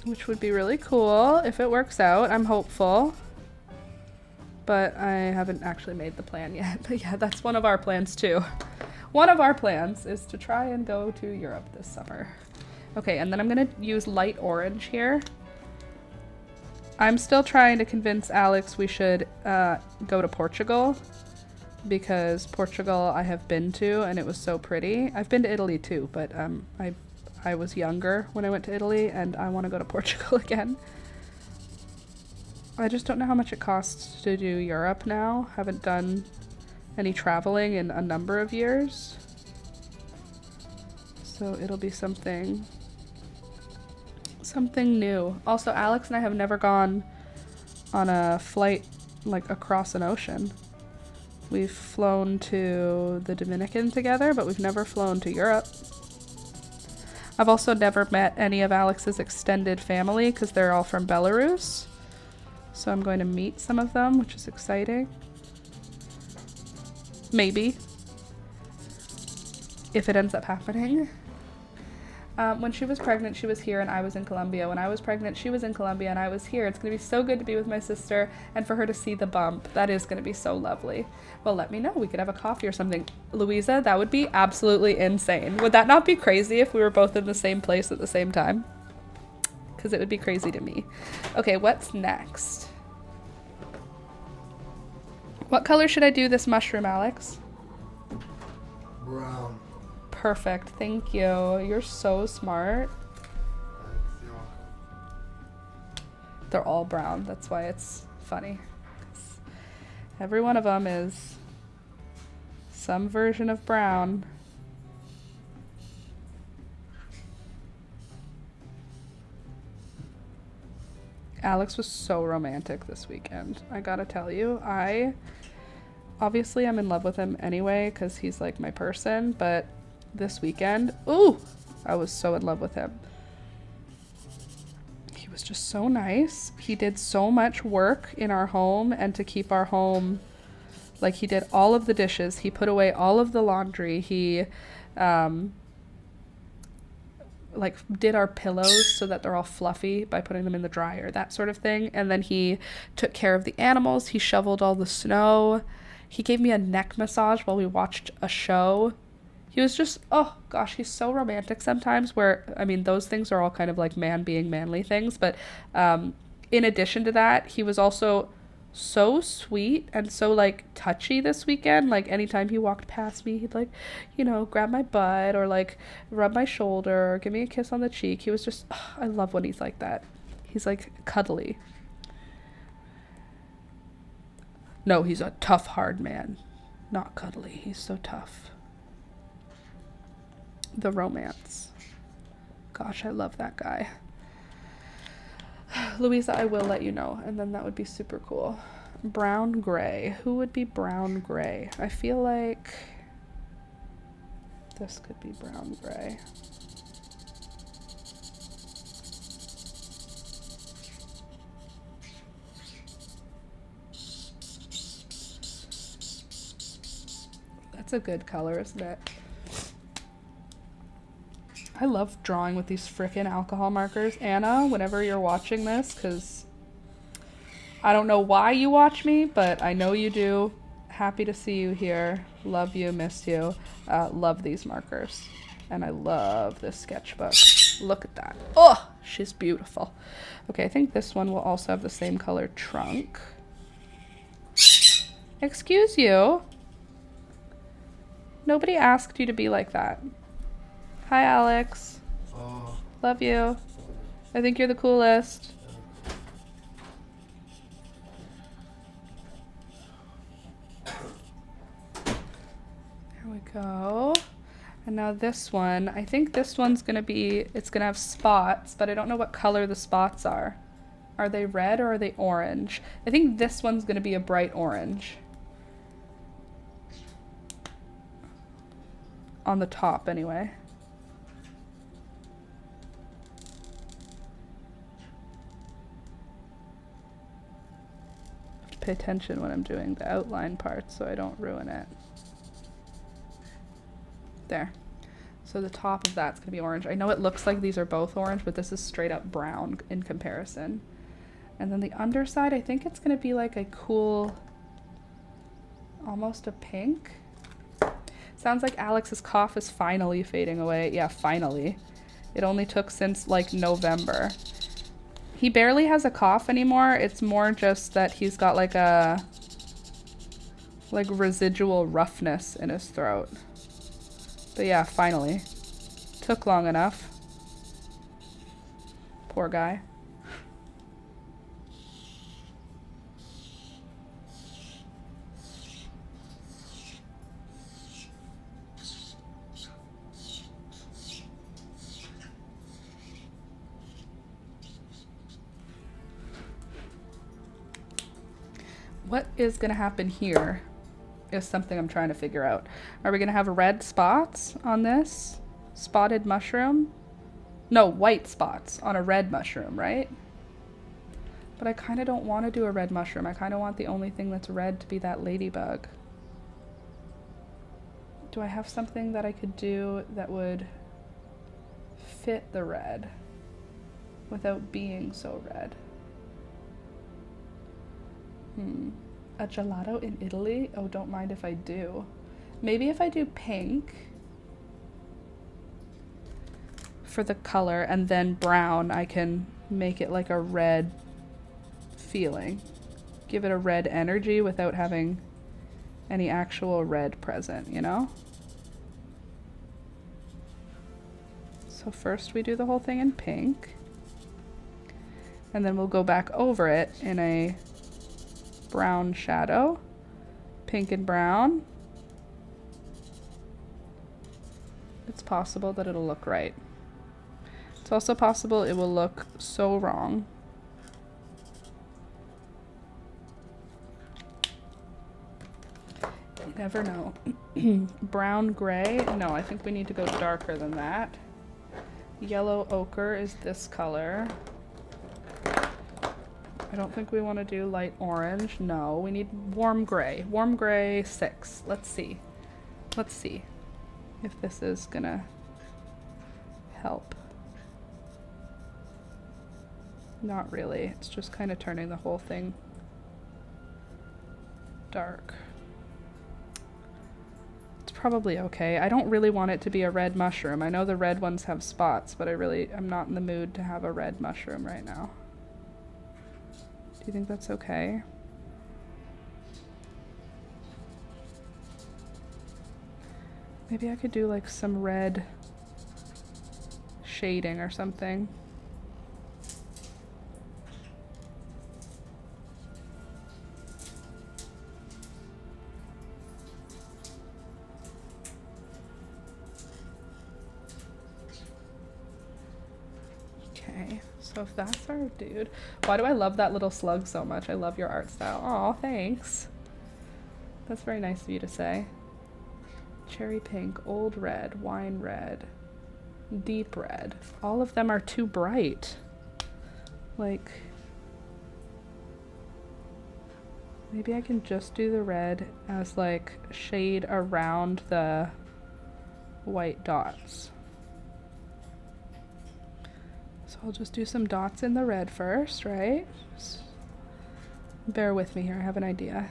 Speaker 1: which would be really cool if it works out. I'm hopeful, but I haven't actually made the plan yet. But yeah, that's one of our plans too. One of our plans is to try and go to Europe this summer. Okay, and then I'm gonna use light orange here. I'm still trying to convince Alex we should go to Portugal, because Portugal I have been to and it was so pretty. I've been to Italy too, but I was younger when I went to Italy and I want to go to Portugal again. I just don't know how much it costs to do Europe now. Haven't done any traveling in a number of years. So it'll be something new. Also, Alex and I have never gone on a flight like across an ocean. We've flown to the Dominican together, but we've never flown to Europe. I've also never met any of Alex's extended family because they're all from Belarus. So I'm going to meet some of them, which is exciting. Maybe. If it ends up happening. When she was pregnant, she was here and I was in Colombia. When I was pregnant, she was in Colombia and I was here. It's going to be so good to be with my sister and for her to see the bump. That is going to be so lovely. Well, let me know. We could have a coffee or something. Louisa, that would be absolutely insane. Would that not be crazy if we were both in the same place at the same time? Because it would be crazy to me. Okay, what's next? What color should I do this mushroom, Alex?
Speaker 2: Brown.
Speaker 1: Perfect. Thank you. You're so smart. They're all brown. That's why it's funny. Every one of them is some version of brown. Alex was so romantic this weekend. I gotta tell you, obviously I'm in love with him anyway because he's like my person, but this weekend, I was so in love with him. He was just so nice. He did so much work in our home and to keep our home, like he did all of the dishes. He put away all of the laundry. He like did our pillows so that they're all fluffy by putting them in the dryer, that sort of thing. And then he took care of the animals. He shoveled all the snow. He gave me a neck massage while we watched a show. He was just, oh gosh, he's so romantic sometimes where, I mean, those things are all kind of like man being manly things. But in addition to that, he was also so sweet and so like touchy this weekend. Like anytime he walked past me, he'd like, you know, grab my butt or like rub my shoulder or give me a kiss on the cheek. He was just, I love when he's like that. He's like cuddly. No, he's a tough, hard man. Not cuddly. He's so tough. The romance. Gosh, I love that guy. Louisa, I will let you know, and then that would be super cool. Brown gray. Who would be brown gray? I feel like this could be brown gray. That's a good color, isn't it? I love drawing with these frickin' alcohol markers. Anna, whenever you're watching this, because I don't know why you watch me, but I know you do. Happy to see you here. Love you, miss you. Love these markers. And I love this sketchbook. Look at that. Oh, she's beautiful. Okay, I think this one will also have the same color trunk. Excuse you. Nobody asked you to be like that. Hi, Alex.
Speaker 2: Oh.
Speaker 1: Love you. I think you're the coolest. There we go. And now this one, I think this one's gonna be, it's gonna have spots, but I don't know what color the spots are. Are they red or are they orange? I think this one's gonna be a bright orange. On the top, anyway. Pay attention when I'm doing the outline part so I don't ruin it. There. So the top of that's gonna be orange. I know it looks like these are both orange, but this is straight up brown in comparison. And then the underside, I think it's gonna be like a cool, almost a pink. Sounds like Alex's cough is finally fading away. Yeah, finally. It only took since like November. He barely has a cough anymore. It's more just that he's got like a residual roughness in his throat. But yeah, finally. Took long enough. Poor guy. What is going to happen here is something I'm trying to figure out. Are we going to have red spots on this spotted mushroom? No, white spots on a red mushroom, right? But I kind of don't want to do a red mushroom. I kind of want the only thing that's red to be that ladybug. Do I have something that I could do that would fit the red without being so red? A gelato in Italy? Oh, don't mind if I do. Maybe if I do pink for the color and then brown, I can make it like a red feeling. Give it a red energy without having any actual red present, you know? So first we do the whole thing in pink. And then we'll go back over it in a brown shadow, pink and brown. It's possible that it'll look right. It's also possible it will look so wrong. You never know. Brown gray? No, I think we need to go darker than that. Yellow ochre is this color. I don't think we want to do light orange. No, we need warm gray. Warm gray 6. Let's see. Let's see if this is gonna help. Not really. It's just kind of turning the whole thing dark. It's probably okay. I don't really want it to be a red mushroom. I know the red ones have spots, but I'm not in the mood to have a red mushroom right now. Do you think that's okay? Maybe I could do like some red shading or something. Okay, so if that's our dude, why do I love that little slug so much? I love your art style. Aw, thanks. That's very nice of you to say. Cherry pink, old red, wine red, deep red. All of them are too bright. Like, maybe I can just do the red as like shade around the white dots. So I'll just do some dots in the red first, right? Just bear with me here, I have an idea.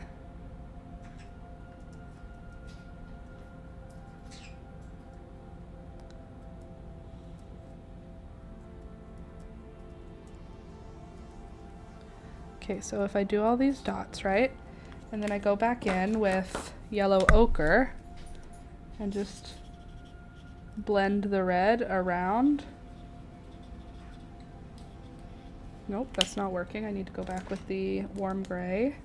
Speaker 1: Okay, so if I do all these dots, right? And then I go back in with yellow ochre and just blend the red around. Nope, that's not working. I need to go back with the warm gray.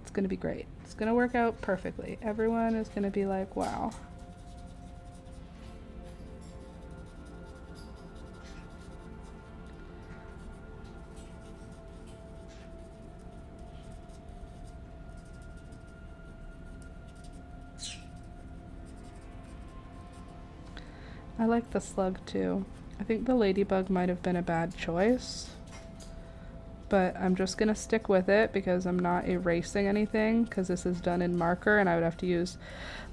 Speaker 1: It's gonna be great. It's gonna work out perfectly. Everyone is gonna be like, wow. I like the slug too. I think the ladybug might have been a bad choice, but I'm just gonna stick with it because I'm not erasing anything, because this is done in marker and I would have to use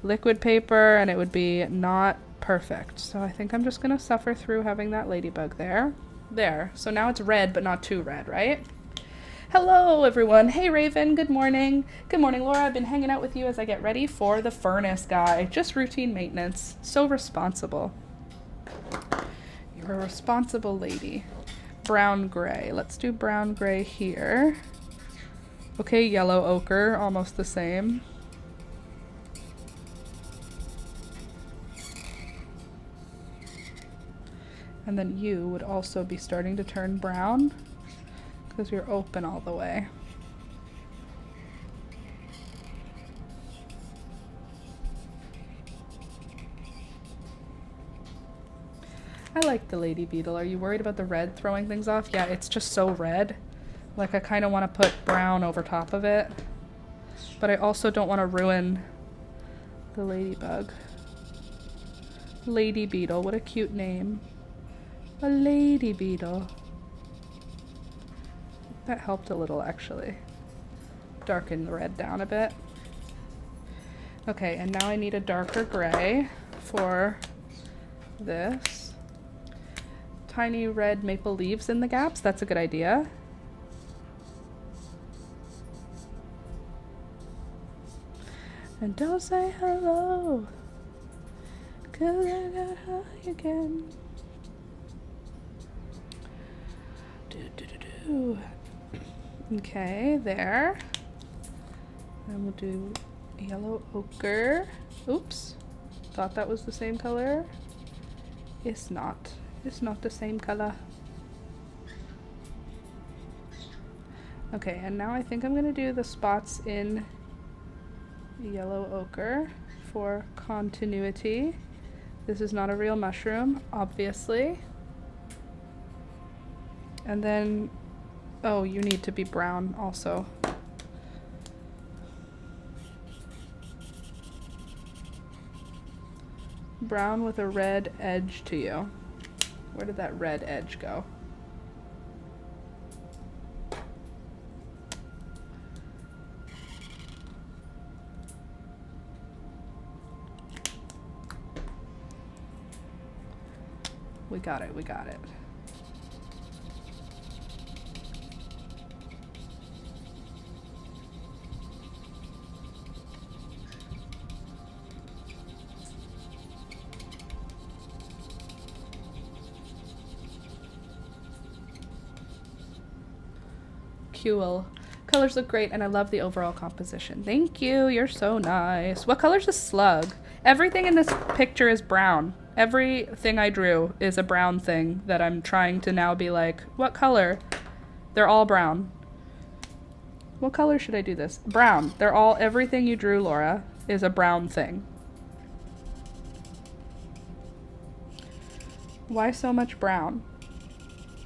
Speaker 1: liquid paper and it would be not perfect. So I think I'm just gonna suffer through having that ladybug there. There, so now it's red but not too red, right? Hello everyone. Hey Raven, good morning. Good morning Laura, I've been hanging out with you as I get ready for the furnace guy. Just routine maintenance. So responsible. You're a responsible lady. Brown gray. Let's do brown gray here. Okay, yellow ochre, almost the same. And then you would also be starting to turn brown because you're open all the way. I like the lady beetle. Are you worried about the red throwing things off? Yeah, it's just so red. Like, I kind of want to put brown over top of it. But I also don't want to ruin the ladybug. Lady beetle, what a cute name. A lady beetle. That helped a little, actually. Darken the red down a bit. Okay, and now I need a darker gray for this. Tiny red maple leaves in the gaps. That's a good idea. And don't say hello, 'cause I got high again. Okay, there. Then we'll do yellow ochre. Oops, thought that was the same color. It's not. It's not the same color. Okay, and now I think I'm gonna do the spots in yellow ochre for continuity. This is not a real mushroom, obviously. And then, oh, you need to be brown also. Brown with a red edge to you. Where did that red edge go? We got it, we got it. Cool. Colors look great, and I love the overall composition. Thank you. You're so nice. What color's a slug? Everything in this picture is brown. Everything I drew is a brown thing that I'm trying to now be like, what color? They're all brown. What color should I do this? Brown. They're all, everything you drew, Laura, is a brown thing. Why so much brown?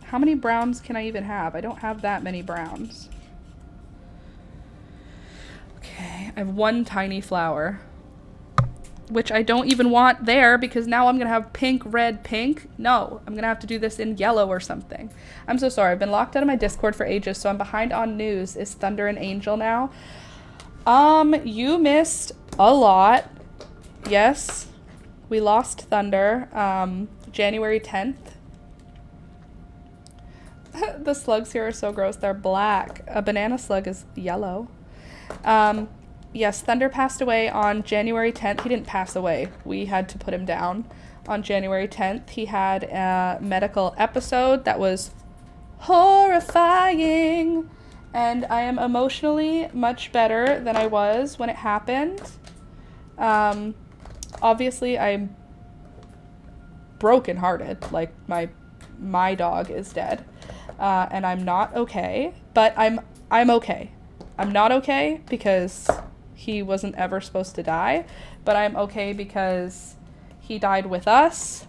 Speaker 1: How many browns can I even have? I don't have that many browns. Okay, I have one tiny flower, which I don't even want there because now I'm gonna have pink, red, pink. No, I'm gonna have to do this in yellow or something. I'm so sorry. I've been locked out of my Discord for ages, so I'm behind on news. Is Thunder an angel now? You missed a lot. Yes, we lost Thunder, January 10th. The slugs here are so gross. They're black. A banana slug is yellow. Yes, Thunder passed away on January 10th. He didn't pass away. We had to put him down on January 10th. He had a medical episode that was horrifying. And I am emotionally much better than I was when it happened. Obviously, I'm brokenhearted. Like, my dog is dead. And I'm not okay. But I'm okay. I'm not okay because he wasn't ever supposed to die, but I'm okay because he died with us.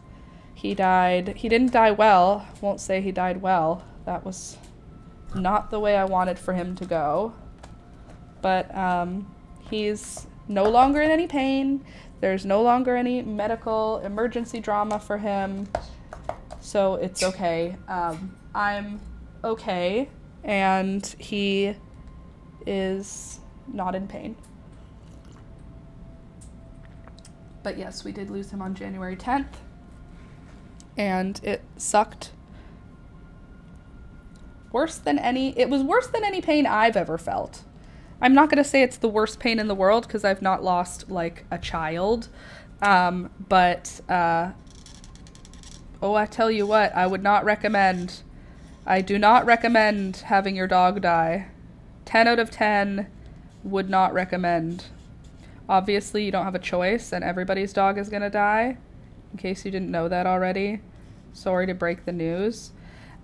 Speaker 1: He didn't die well. Won't say he died well. That was not the way I wanted for him to go. But he's no longer in any pain. There's no longer any medical emergency drama for him. So it's okay. I'm okay, and he is not in pain. But yes, we did lose him on January 10th, and it sucked. It was worse than any pain I've ever felt. I'm not going to say it's the worst pain in the world because I've not lost like a child. I tell you what, I do not recommend having your dog die. 10 out of 10 would not recommend. Obviously, you don't have a choice, and everybody's dog is going to die. In case you didn't know that already. Sorry to break the news.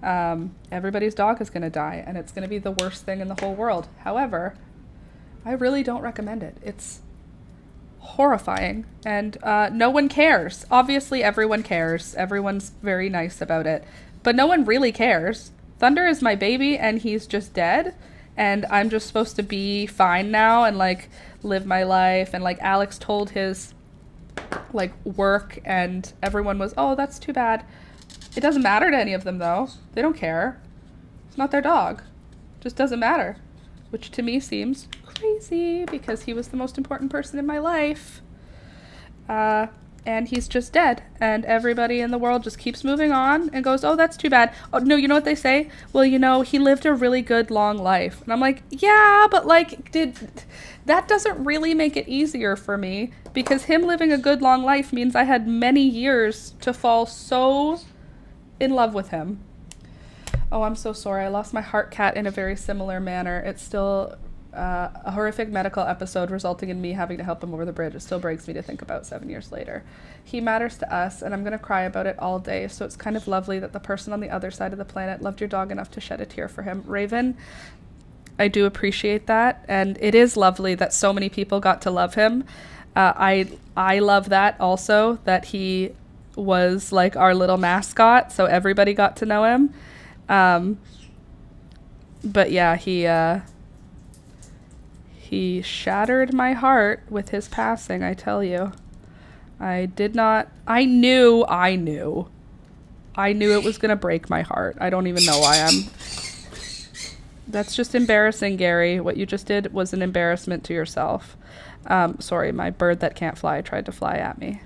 Speaker 1: Everybody's dog is going to die, and it's going to be the worst thing in the whole world. However, I really don't recommend it. It's horrifying, and no one cares. Obviously, everyone cares. Everyone's very nice about it. But no one really cares. Thunder is my baby, and he's just dead. And I'm just supposed to be fine now and, like, live my life. And, like, Alex told his, like, work, and everyone was, oh, that's too bad. It doesn't matter to any of them, though. They don't care. It's not their dog. It just doesn't matter. Which to me seems crazy because he was the most important person in my life. And he's just dead. And everybody in the world just keeps moving on and goes, oh, that's too bad. Oh, no, you know what they say? Well, you know, he lived a really good, long life. And I'm like, yeah, but, like, that doesn't really make it easier for me because him living a good, long life means I had many years to fall so in love with him. Oh, I'm so sorry. I lost my heart cat in a very similar manner. It's still a horrific medical episode resulting in me having to help him over the bridge. It still breaks me to think about 7 years later. He matters to us, and I'm going to cry about it all day, so it's kind of lovely that the person on the other side of the planet loved your dog enough to shed a tear for him. Raven, I do appreciate that, and it is lovely that so many people got to love him. I love that also, that he was like our little mascot, so everybody got to know him. But yeah, he shattered my heart with his passing, I tell you. I knew it was gonna break my heart. I don't even know why that's just embarrassing, Gary. What you just did was an embarrassment to yourself. Sorry, my bird that can't fly tried to fly at me.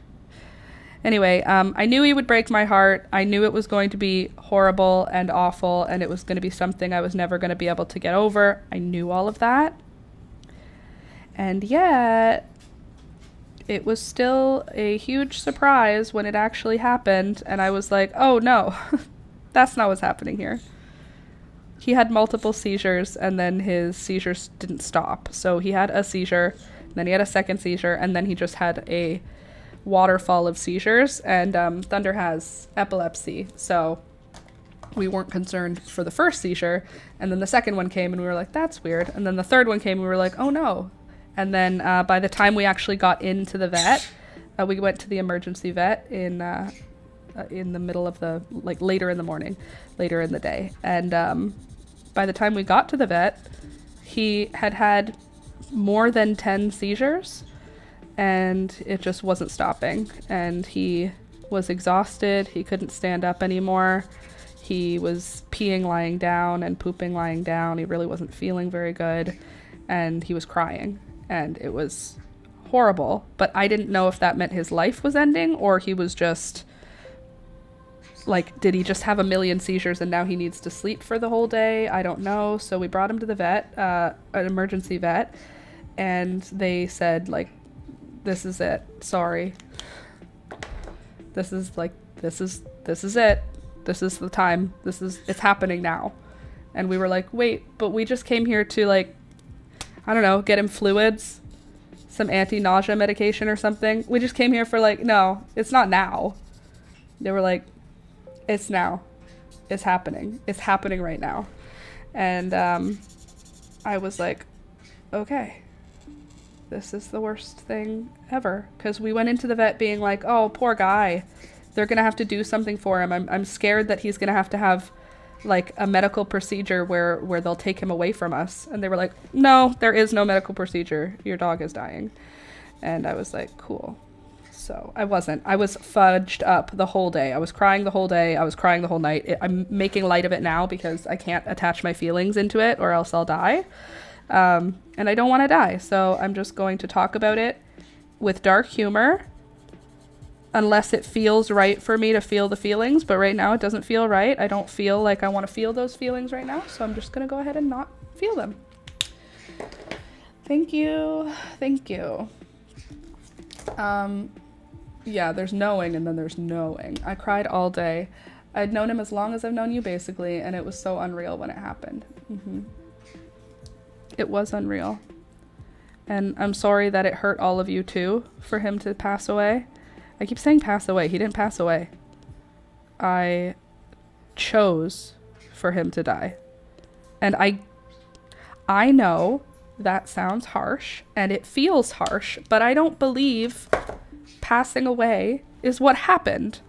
Speaker 1: Anyway, I knew he would break my heart. I knew it was going to be horrible and awful, and it was going to be something I was never going to be able to get over. I knew all of that. And yet, it was still a huge surprise when it actually happened, and I was like, oh no, that's not what's happening here. he had multiple seizures, and then his seizures didn't stop. So he had a seizure, then he had a second seizure, and then he just had a waterfall of seizures. And Thunder has epilepsy, so we weren't concerned for the first seizure. And then the second one came, and we were like, that's weird. And then the third one came, and we were like, oh no. And then by the time we actually got into the vet, we went to the emergency vet in the middle of the, like, later in the morning, later in the day. And by the time we got to the vet, he had more than 10 seizures, and it just wasn't stopping. And he was exhausted. He couldn't stand up anymore. He was peeing lying down and pooping lying down. He really wasn't feeling very good, and he was crying, and it was horrible. But I didn't know if that meant his life was ending, or he was just, like, did he just have a million seizures and now he needs to sleep for the whole day? I don't know. So we brought him to the vet, an emergency vet, and they said, like, this is it. Sorry. This is it. This is the time. It's happening now. And we were like, wait, but we just came here to, like, I don't know, get him fluids, some anti-nausea medication or something. We just came here for, like, no, it's not now. They were like, it's now. It's happening. It's happening right now. And I was like, okay, this is the worst thing ever. Because we went into the vet being like, oh, poor guy. They're going to have to do something for him. I'm scared that he's going to have like a medical procedure where they'll take him away from us. And they were like, no, there is no medical procedure. Your dog is dying. And I was like, cool. So I was fudged up the whole day. I was crying the whole day. I was crying the whole night. I'm making light of it now because I can't attach my feelings into it or else I'll die. And I don't want to die. So I'm just going to talk about it with dark humor, unless it feels right for me to feel the feelings. But right now it doesn't feel right. I don't feel like I want to feel those feelings right now. So I'm just going to go ahead and not feel them. Thank you. Thank you. Yeah, there's knowing and then there's knowing. I cried all day. I'd known him as long as I've known you, basically, and it was so unreal when it happened. It was unreal. And I'm sorry that it hurt all of you too, for him to pass away. I keep saying pass away. He didn't pass away. I chose for him to die. And I know that sounds harsh and it feels harsh, but I don't believe passing away is what happened.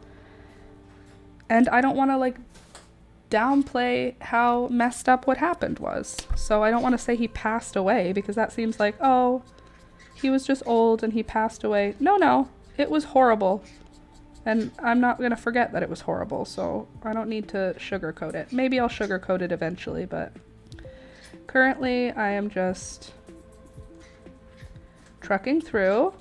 Speaker 1: And I don't want to, like, downplay how messed up what happened was. So I don't want to say he passed away, because that seems like, oh, he was just old and he passed away. No, it was horrible. And I'm not going to forget that it was horrible, so I don't need to sugarcoat it. Maybe I'll sugarcoat it eventually, but currently I am just trucking through.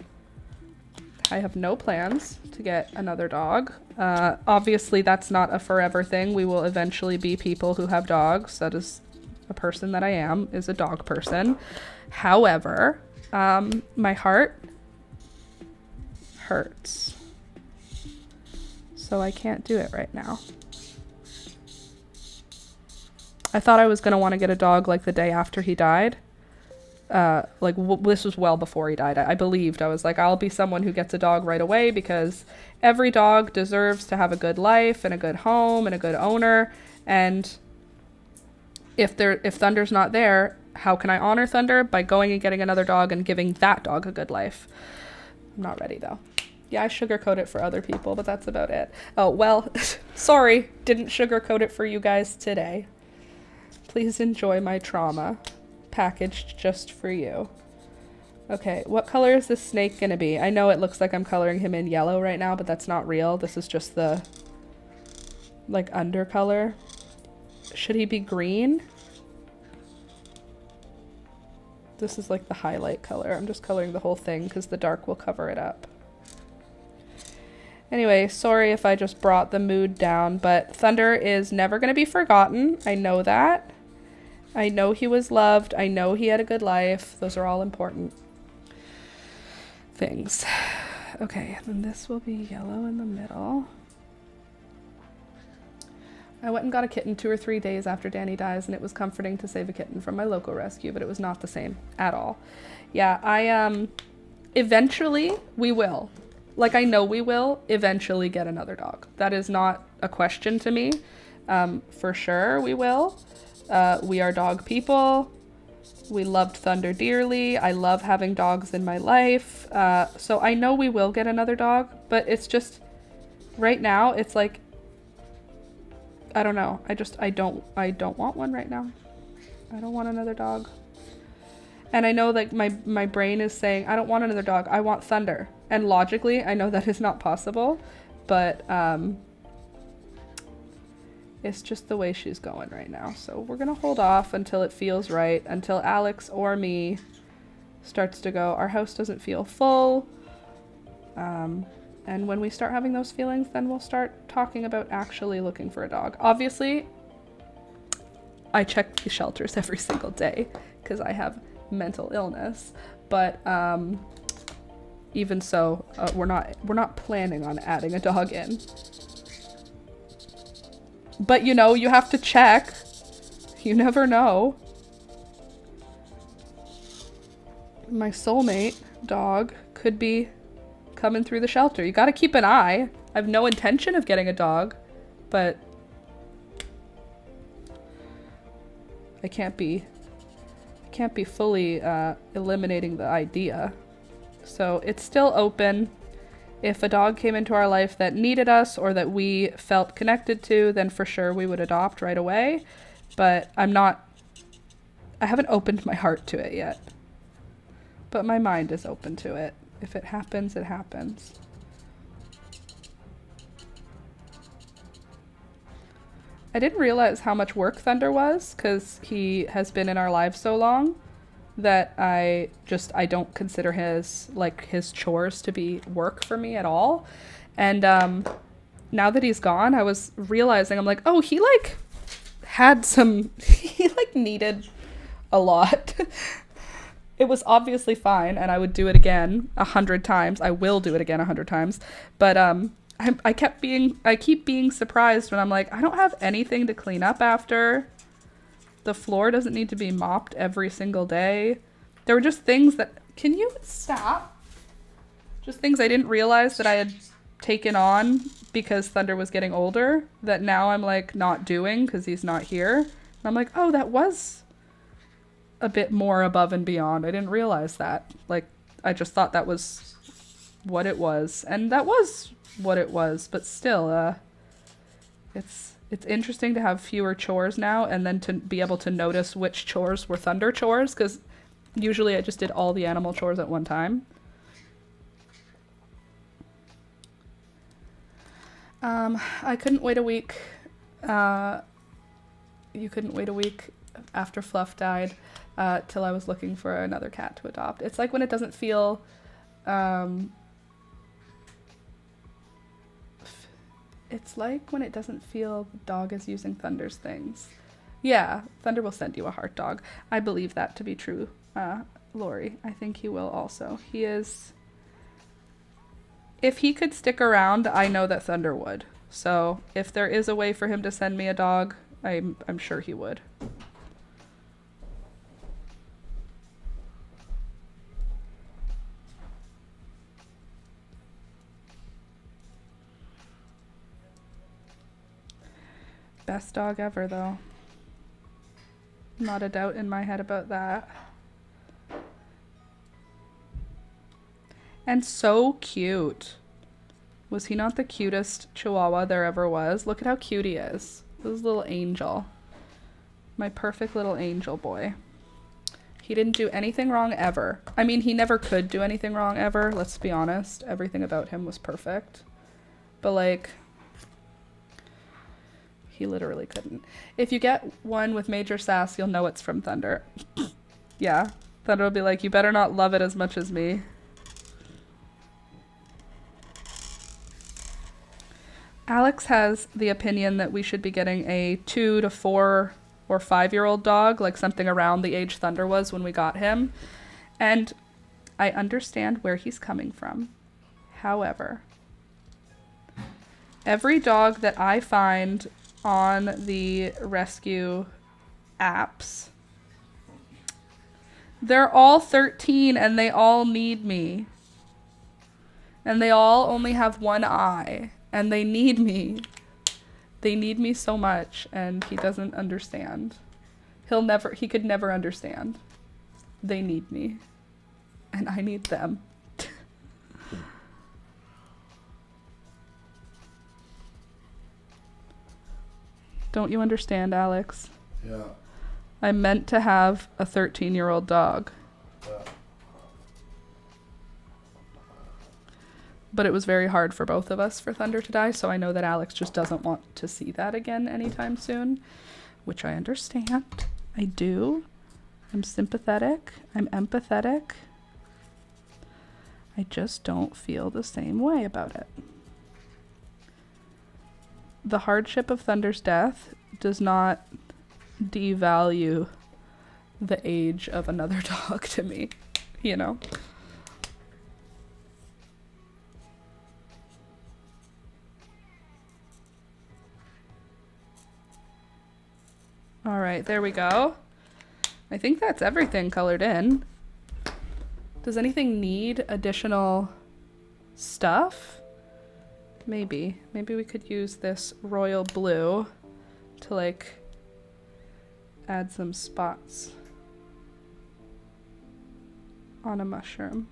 Speaker 1: I have no plans to get another dog. Obviously, that's not a forever thing. We will eventually be people who have dogs. That is a person that I am, is a dog person. However, my heart hurts. So I can't do it right now. I thought I was going to want to get a dog like the day after he died. This was well before he died. I believed. I was like, I'll be someone who gets a dog right away, because every dog deserves to have a good life and a good home and a good owner. And if Thunder's not there, how can I honor Thunder? By going and getting another dog and giving that dog a good life. I'm not ready though. Yeah, I sugarcoat it for other people, but that's about it. Oh, well, sorry, didn't sugarcoat it for you guys today. Please enjoy my trauma, packaged just for you. Okay, what color is this snake gonna be? I know it looks like I'm coloring him in yellow right now, but that's not real. This is just the, like, undercolor. Should he be green? This is like the highlight color. I'm just coloring the whole thing because the dark will cover it up. Anyway, sorry if I just brought the mood down, but Thunder is never going to be forgotten. I know that. I know he was loved. I know he had a good life. Those are all important things. Okay, then this will be yellow in the middle. I went and got a kitten 2 or 3 days after Danny dies, and it was comforting to save a kitten from my local rescue, but it was not the same at all. Yeah, eventually we will. Like, I know we will eventually get another dog. That is not a question to me. For sure we will. We are dog people. We loved Thunder dearly. I love having dogs in my life. So I know we will get another dog, but it's just, right now, it's like, I don't know. I don't want one right now. I don't want another dog. And I know, like, my brain is saying, I don't want another dog. I want Thunder. And logically, I know that is not possible, but it's just the way she's going right now. So we're going to hold off until it feels right, until Alex or me starts to go, our house doesn't feel full. And when we start having those feelings, then we'll start talking about actually looking for a dog. Obviously, I check the shelters every single day because I have mental illness, but even so, we're not planning on adding a dog in. But, you know, you have to check. You never know. My soulmate dog could be coming through the shelter. You got to keep an eye. I have no intention of getting a dog, but I can't be fully eliminating the idea. So it's still open. If a dog came into our life that needed us or that we felt connected to, then for sure we would adopt right away. But I haven't opened my heart to it yet. But my mind is open to it. If it happens, it happens. I didn't realize how much work Thunder was because he has been in our lives so long that I don't consider his chores to be work for me at all. And now that he's gone, I was realizing, I'm like, oh, he needed a lot. It was obviously fine, and I would do it again 100 times. I will do it again 100 times. But I keep being surprised when I'm like, I don't have anything to clean up after. The floor doesn't need to be mopped every single day. There were just things that... Can you stop? Just things I didn't realize that I had taken on because Thunder was getting older that now I'm like not doing because he's not here. And I'm like, oh, that was a bit more above and beyond. I didn't realize that. Like, I just thought that was what it was. And that was what it was. But still, it's interesting to have fewer chores now and then to be able to notice which chores were Thunder chores, because usually I just did all the animal chores at one time. I couldn't wait a week. You couldn't wait a week after Fluff died till I was looking for another cat to adopt. It's like when it doesn't feel... It's like when it doesn't feel the dog is using Thunder's things. Yeah, Thunder will send you a heart dog. I believe that to be true, Lori. I think he will also. He is... If he could stick around, I know that Thunder would. So if there is a way for him to send me a dog, I'm sure he would. Best dog ever, though. Not a doubt in my head about that. And so cute. Was he not the cutest Chihuahua there ever was? Look at how cute he is. This little angel. My perfect little angel boy. He didn't do anything wrong ever. I mean, he never could do anything wrong ever. Let's be honest. Everything about him was perfect. But like... He literally couldn't. If you get one with major sass, you'll know it's from Thunder. Yeah. Thunder will be like, you better not love it as much as me. Alex has the opinion that we should be getting a 2 to 4 or 5-year-old dog, like something around the age Thunder was when we got him. And I understand where he's coming from. However, every dog that I find on the rescue apps. They're all 13 and they all need me. And they all only have one eye. And they need me. They need me so much, and he doesn't understand. He could never understand. They need me. And I need them. Don't you understand, Alex?
Speaker 2: Yeah.
Speaker 1: I meant to have a 13-year-old dog.
Speaker 2: Yeah.
Speaker 1: But it was very hard for both of us for Thunder to die, so I know that Alex just doesn't want to see that again anytime soon, which I understand. I do. I'm sympathetic. I'm empathetic. I just don't feel the same way about it. The hardship of Thunder's death does not devalue the age of another dog to me, you know? All right, there we go. I think that's everything colored in. Does anything need additional stuff? Maybe we could use this royal blue to like add some spots on a mushroom.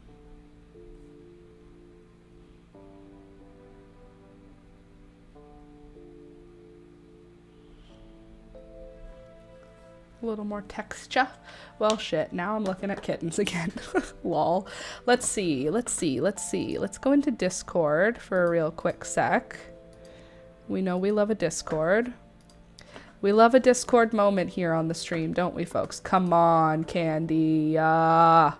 Speaker 1: A little more texture. Well, shit, now I'm looking at kittens again. Lol. Let's see. Let's go into Discord for a real quick sec. We know we love a Discord. We love a Discord moment here on the stream, don't we, folks? Come on, Candy. I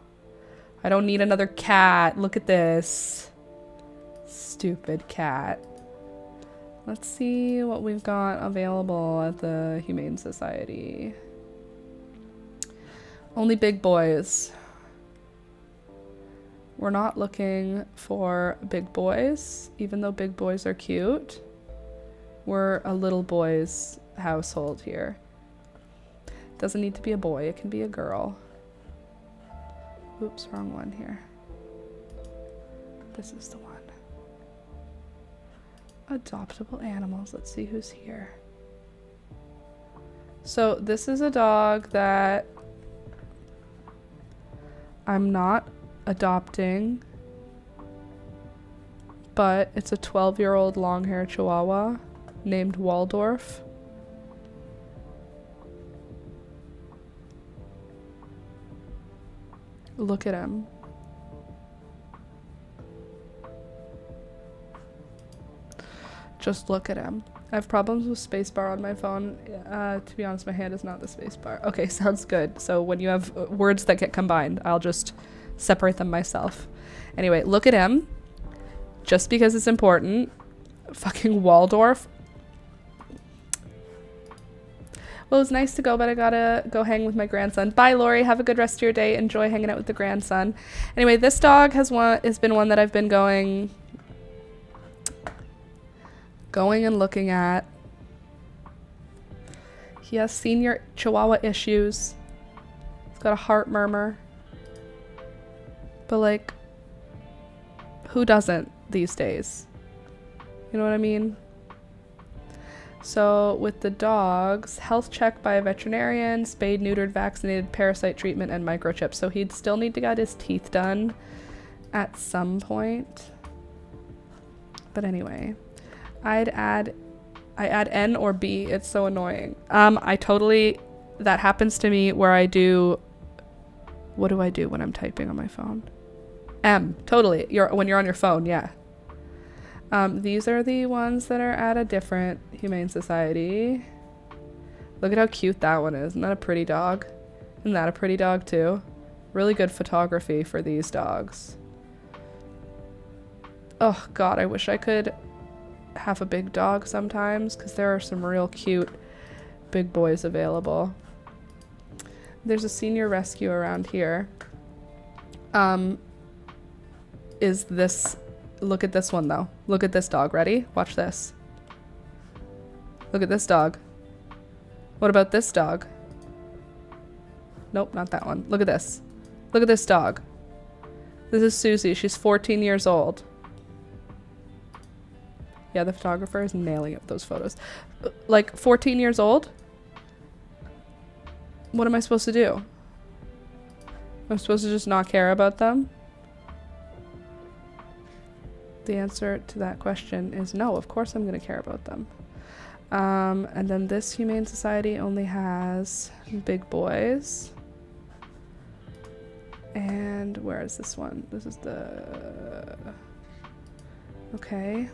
Speaker 1: don't need another cat. Look at this. Stupid cat. Let's see what we've got available at the Humane Society. Only big boys. We're not looking for big boys, even though big boys are cute. We're a little boys household here. Doesn't need to be a boy, it can be a girl. Oops, wrong one here. This is the one. Adoptable animals. Let's see who's here. So this is a dog that I'm not adopting, but it's a 12-year-old long-haired Chihuahua named Waldorf. Look at him. Just look at him. I have problems with spacebar on my phone. To be honest, my hand is not the spacebar. Okay, sounds good. So when you have words that get combined, I'll just separate them myself. Anyway, look at him. Just because it's important. Fucking Waldorf. Well, it was nice to go, but I gotta go hang with my grandson. Bye, Lori. Have a good rest of your day. Enjoy hanging out with the grandson. Anyway, this dog has been one that I've been going and looking at. He has senior Chihuahua issues. He's got a heart murmur. But like, who doesn't these days? You know what I mean? So with the dogs, health check by a veterinarian, spayed, neutered, vaccinated, parasite treatment, and microchip. So he'd still need to get his teeth done at some point. But anyway, I add N or B. It's so annoying. That happens to me where I do, what do I do when I'm typing on my phone? M, totally. When you're on your phone, yeah. These are the ones that are at a different Humane Society. Look at how cute that one is. Isn't that a pretty dog? Isn't that a pretty dog too? Really good photography for these dogs. Oh God, I wish I could have a big dog sometimes, because there are some real cute big boys available. There's a senior rescue around here. Look at this one though. Look at this dog. Ready? Watch this. Look at this dog. What about this dog? Nope, not that one. Look at this. Look at this dog. This is Susie. She's 14 years old. Yeah, the photographer is nailing it with those photos. Like, 14 years old? What am I supposed to do? I'm supposed to just not care about them? The answer to that question is no, of course I'm going to care about them. And then this Humane Society only has big boys. And where is this one? This is the... Okay.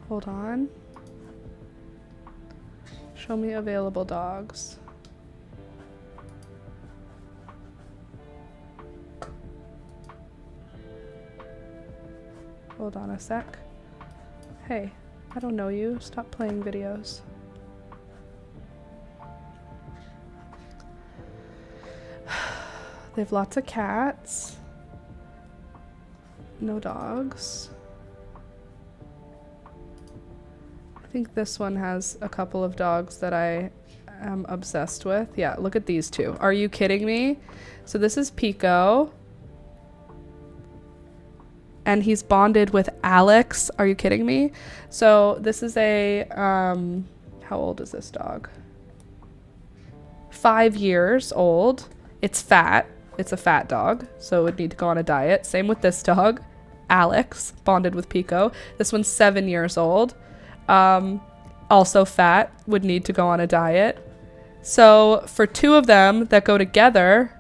Speaker 1: Hold on. Show me available dogs. Hold on a sec. Hey, I don't know you. Stop playing videos. They have lots of cats. No dogs. I think this one has a couple of dogs that I am obsessed with. Yeah, look at these two. Are you kidding me? So this is Pico. And he's bonded with Alex. Are you kidding me? So this is a, how old is this dog? 5 years old. It's fat. It's a fat dog, so it would need to go on a diet. Same with this dog, Alex, bonded with Pico. This one's 7 years old. Also fat, would need to go on a diet. So for two of them that go together,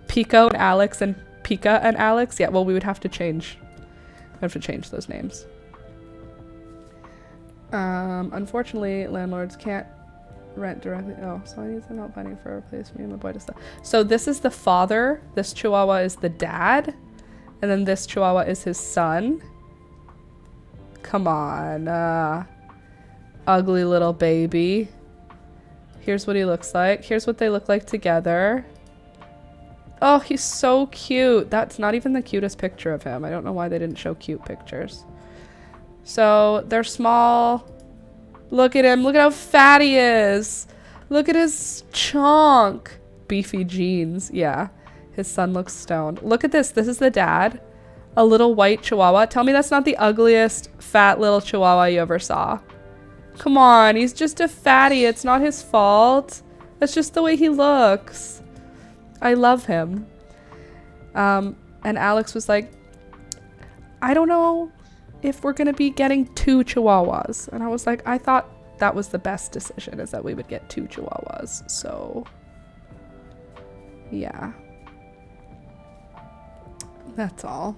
Speaker 1: Pico and Alex and Pika and Alex, yeah, well, we would have to change. We have to change those names. Unfortunately, landlords can't rent directly. Oh, so I need some help finding for a place for me and my boy to stay. So this is the father. This Chihuahua is the dad. And then this Chihuahua is his son. Come on. Ugly little baby. Here's what he looks like. Here's what they look like together. Oh, he's so cute. That's not even the cutest picture of him. I don't know why they didn't show cute pictures. So they're small. Look at him. Look at how fat he is. Look at his chunk. Beefy jeans. Yeah. His son looks stoned. Look at this. This is the dad. A little white Chihuahua. Tell me that's not the ugliest fat little Chihuahua you ever saw. Come on. He's just a fatty. It's not his fault. That's just the way he looks. I love him. And Alex was like, I don't know if we're going to be getting 2 Chihuahuas. And I was like, I thought that was the best decision, is that we would get 2 Chihuahuas. So, yeah. That's all.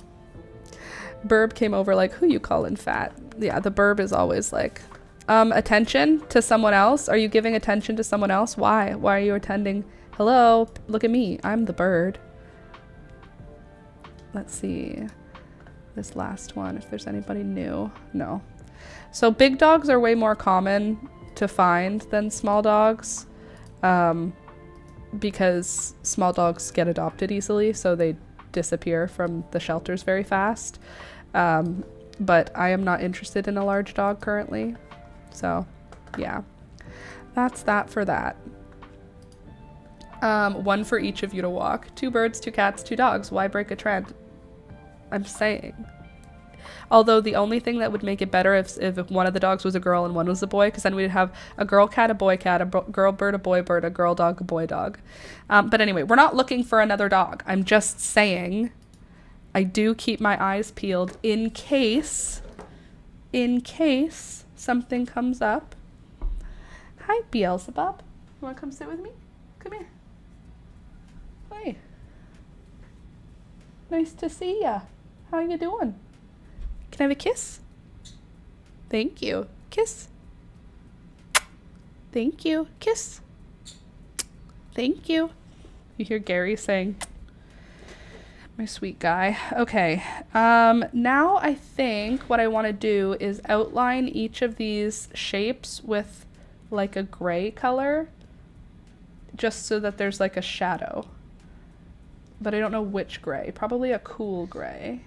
Speaker 1: Burb came over like, who you calling fat? Yeah, the Burb is always like, attention to someone else? Are you giving attention to someone else? Why? Why are you attending? Hello, look at me. I'm the bird. Let's see. This last one, if there's anybody new. No. So big dogs are way more common to find than small dogs, because small dogs get adopted easily, so they disappear from the shelters very fast. But I am not interested in a large dog currently. So yeah, that's that for that. 1 for each of you to walk. 2 birds, 2 cats, 2 dogs. Why break a trend? I'm saying. Although the only thing that would make it better if one of the dogs was a girl and one was a boy, because then we'd have a girl cat, a boy cat, a girl bird, a boy bird, a girl dog, a boy dog. But anyway, we're not looking for another dog. I'm just saying I do keep my eyes peeled in case something comes up. Hi, Beelzebub. You want to come sit with me? Come here. Hi. Nice to see ya. How you doing? Can I have a kiss? Thank you. Kiss. Thank you. Kiss. Thank you. You hear Gary saying, my sweet guy. Okay. Now I think what I want to do is outline each of these shapes with like a gray color, just so that there's like a shadow. But I don't know which gray. Probably a cool gray.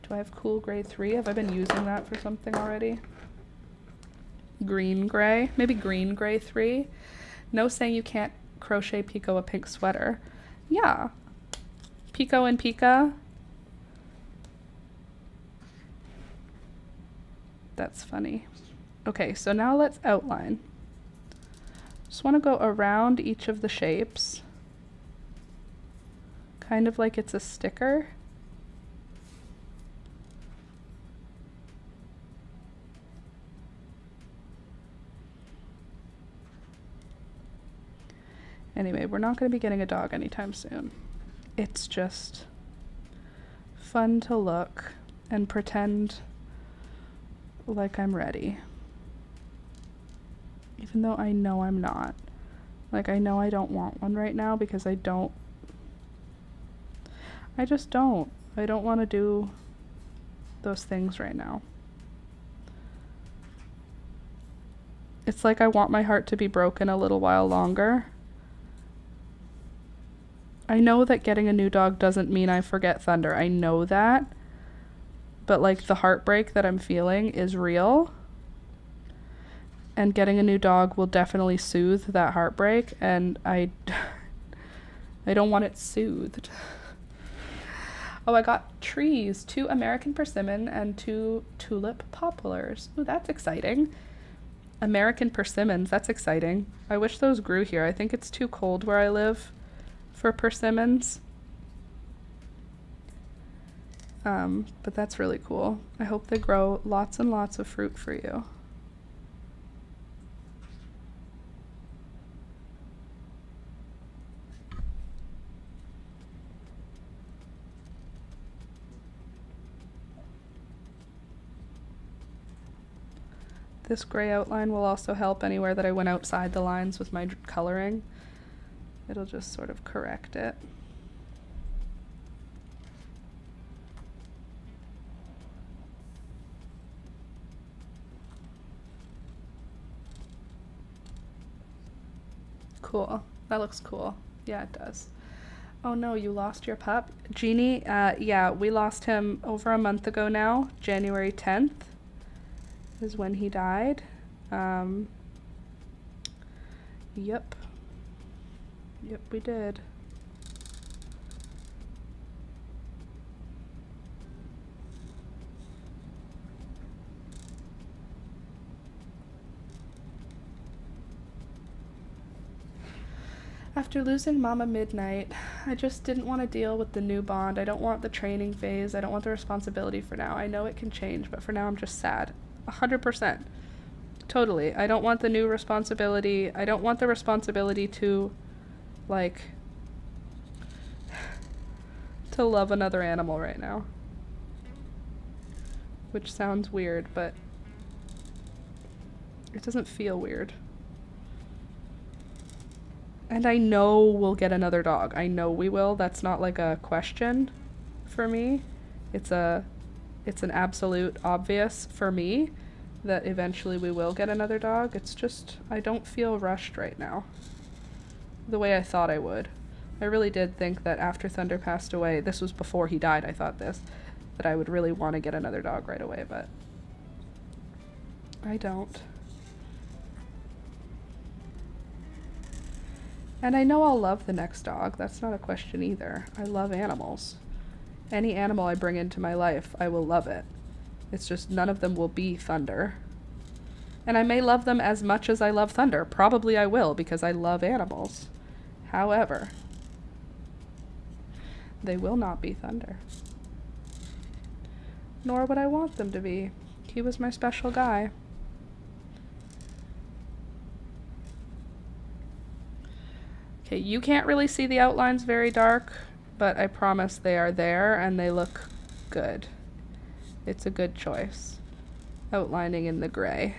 Speaker 1: Do I have cool gray 3? Have I been using that for something already? Green gray, maybe green gray 3. No saying you can't crochet Pico a pink sweater. Yeah. Pico and Pika. That's funny. Okay, so now let's outline. Just want to go around each of the shapes. Kind of like it's a sticker. Anyway, we're not going to be getting a dog anytime soon. It's just fun to look and pretend like I'm ready. Even though I know I'm not. Like, I know I don't want one right now because I just don't. I don't want to do those things right now. It's like I want my heart to be broken a little while longer. I know that getting a new dog doesn't mean I forget Thunder. I know that. But like the heartbreak that I'm feeling is real. And getting a new dog will definitely soothe that heartbreak. And I don't want it soothed. Oh, I got trees. 2 American persimmon and 2 tulip poplars. Ooh, that's exciting. American persimmons, that's exciting. I wish those grew here. I think it's too cold where I live for persimmons. But that's really cool. I hope they grow lots and lots of fruit for you. This gray outline will also help anywhere that I went outside the lines with my coloring. It'll just sort of correct it. Cool. That looks cool. Yeah, it does. Oh no, you lost your pup? Jeannie, yeah, we lost him over a month ago now. January 10th is when he died. Yep. Yep, we did. After losing Mama Midnight, I just didn't want to deal with the new bond. I don't want the training phase. I don't want the responsibility for now. I know it can change, but for now I'm just sad. 100%. Totally. I don't want the new responsibility. I don't want the responsibility to, like, to love another animal right now. Which sounds weird, but it doesn't feel weird. And I know we'll get another dog. I know we will. That's not like a question for me. It's an absolute obvious for me that eventually we will get another dog. It's just, I don't feel rushed right now the way I thought I would. I really did think that after Thunder passed away, this was before he died, I thought this, that I would really want to get another dog right away, but I don't. And I know I'll love the next dog. That's not a question either. I love animals. Any animal I bring into my life, I will love it. It's just none of them will be Thunder. And I may love them as much as I love Thunder. Probably I will, because I love animals. However, they will not be Thunder. Nor would I want them to be. He was my special guy. Okay, you can't really see the outlines very dark, but I promise they are there and they look good. It's a good choice. Outlining in the gray.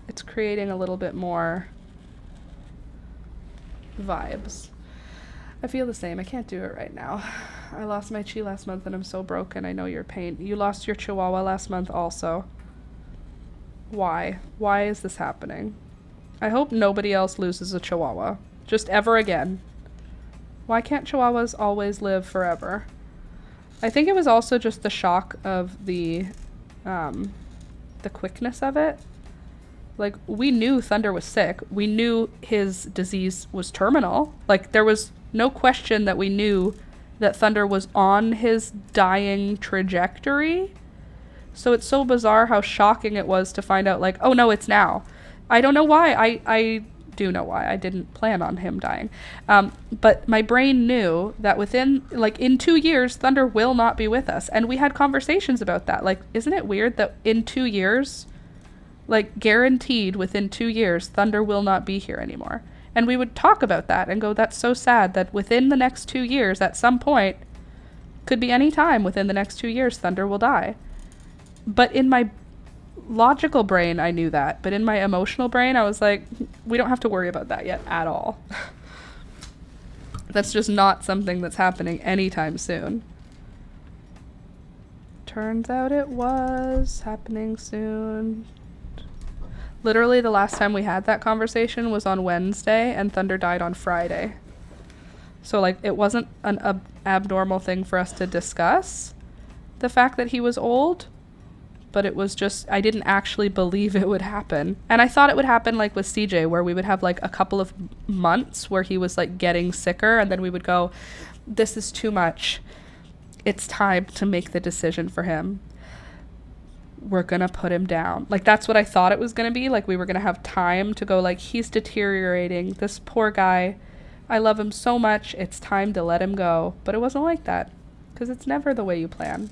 Speaker 1: It's creating a little bit more vibes. I feel the same. I can't do it right now. I lost my Chi last month and I'm so broken. I know your pain. You lost your Chihuahua last month also. Why? Why is this happening? I hope nobody else loses a Chihuahua. Just ever again. Why can't Chihuahuas always live forever? I think it was also just the shock of the quickness of it. Like, we knew Thunder was sick. We knew his disease was terminal. Like, there was no question that we knew that Thunder was on his dying trajectory. So it's so bizarre how shocking it was to find out, like, oh no, it's now. I don't know why. I do know why. I didn't plan on him dying. But my brain knew that in 2 years, Thunder will not be with us. And we had conversations about that. Like, isn't it weird that in 2 years, like, guaranteed within 2 years, Thunder will not be here anymore? And we would talk about that and go, that's so sad that within the next 2 years, at some point, could be any time within the next 2 years, Thunder will die. But in my logical brain, I knew that. But in my emotional brain, I was like, we don't have to worry about that yet at all. That's just not something that's happening anytime soon. Turns out it was happening soon. Literally, the last time we had that conversation was on Wednesday, and Thunder died on Friday. So, like, it wasn't an abnormal thing for us to discuss, the fact that he was old, but it was just, I didn't actually believe it would happen. And I thought it would happen, like, with CJ, where we would have, like, a couple of months where he was, like, getting sicker, and then we would go, this is too much. It's time to make the decision for him. We're gonna put him down. Like, that's what I thought it was gonna be. Like, we were gonna have time to go, like, he's deteriorating. This poor guy. I love him so much. It's time to let him go. But it wasn't like that, because it's never the way you plan.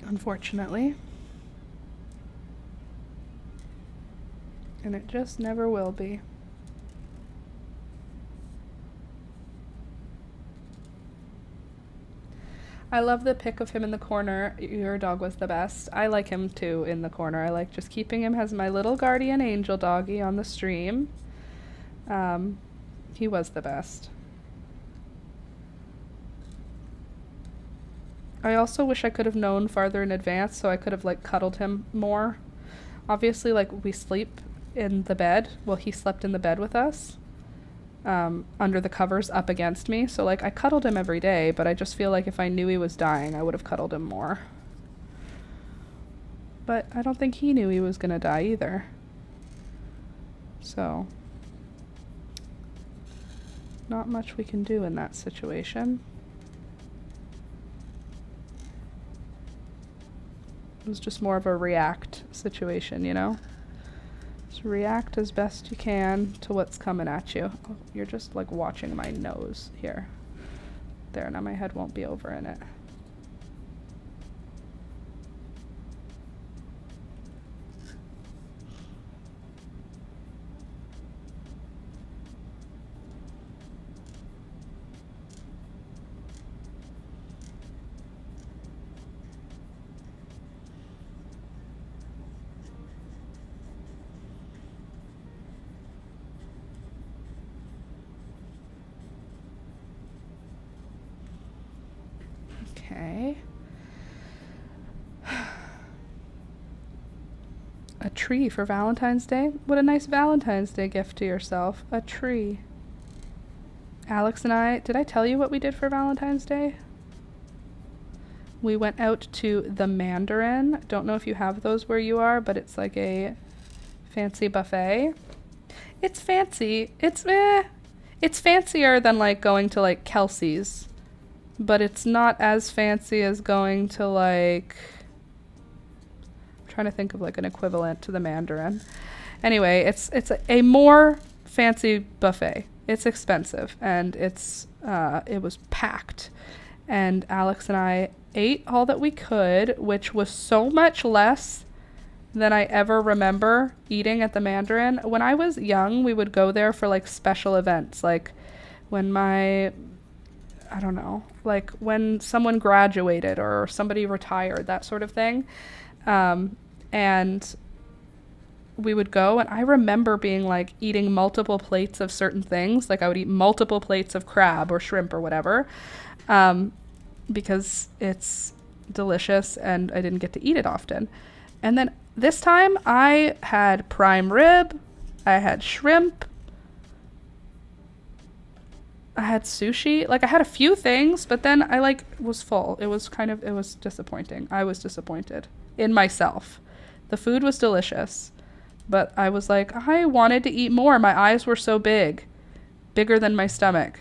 Speaker 1: Unfortunately. And it just never will be. I love the pic of him in the corner. Your dog was the best. I like him too in the corner. I like just keeping him as my little guardian angel doggy on the stream. He was the best. I also wish I could have known farther in advance so I could have, like, cuddled him more. Obviously, like, we sleep in the bed. Well, he slept in the bed with us. Under the covers up against me. So, like, I cuddled him every day, but I just feel like if I knew he was dying, I would have cuddled him more. But I don't think he knew he was gonna die either. So, not much we can do in that situation. It was just more of a react situation, you know? Just react as best you can to what's coming at you. Oh, you're just, like, watching my nose here. There, now my head won't be over in it. Okay. A tree for Valentine's Day? What a nice Valentine's Day gift to yourself. A tree. Alex and I, did I tell you what we did for Valentine's Day? We went out to the Mandarin. Don't know if you have those where you are, but it's like a fancy buffet. It's fancy. It's fancier than, like, going to, like, Kelsey's. But it's not as fancy as going to, like, I'm trying to think of, like, an equivalent to the Mandarin. Anyway, it's a more fancy buffet. It's expensive, and it was packed. And Alex and I ate all that we could, which was so much less than I ever remember eating at the Mandarin. When I was young, we would go there for, like, special events, like when I don't know, like when someone graduated or somebody retired, that sort of thing. And we would go, and I remember being, like, eating multiple plates of certain things. Like, I would eat multiple plates of crab or shrimp or whatever, because it's delicious and I didn't get to eat it often. And then this time I had prime rib, I had shrimp, I had sushi. Like, I had a few things, but then I, like, was full. It was disappointing. I was disappointed in myself. The food was delicious, but I was like, I wanted to eat more. My eyes were so big, bigger than my stomach.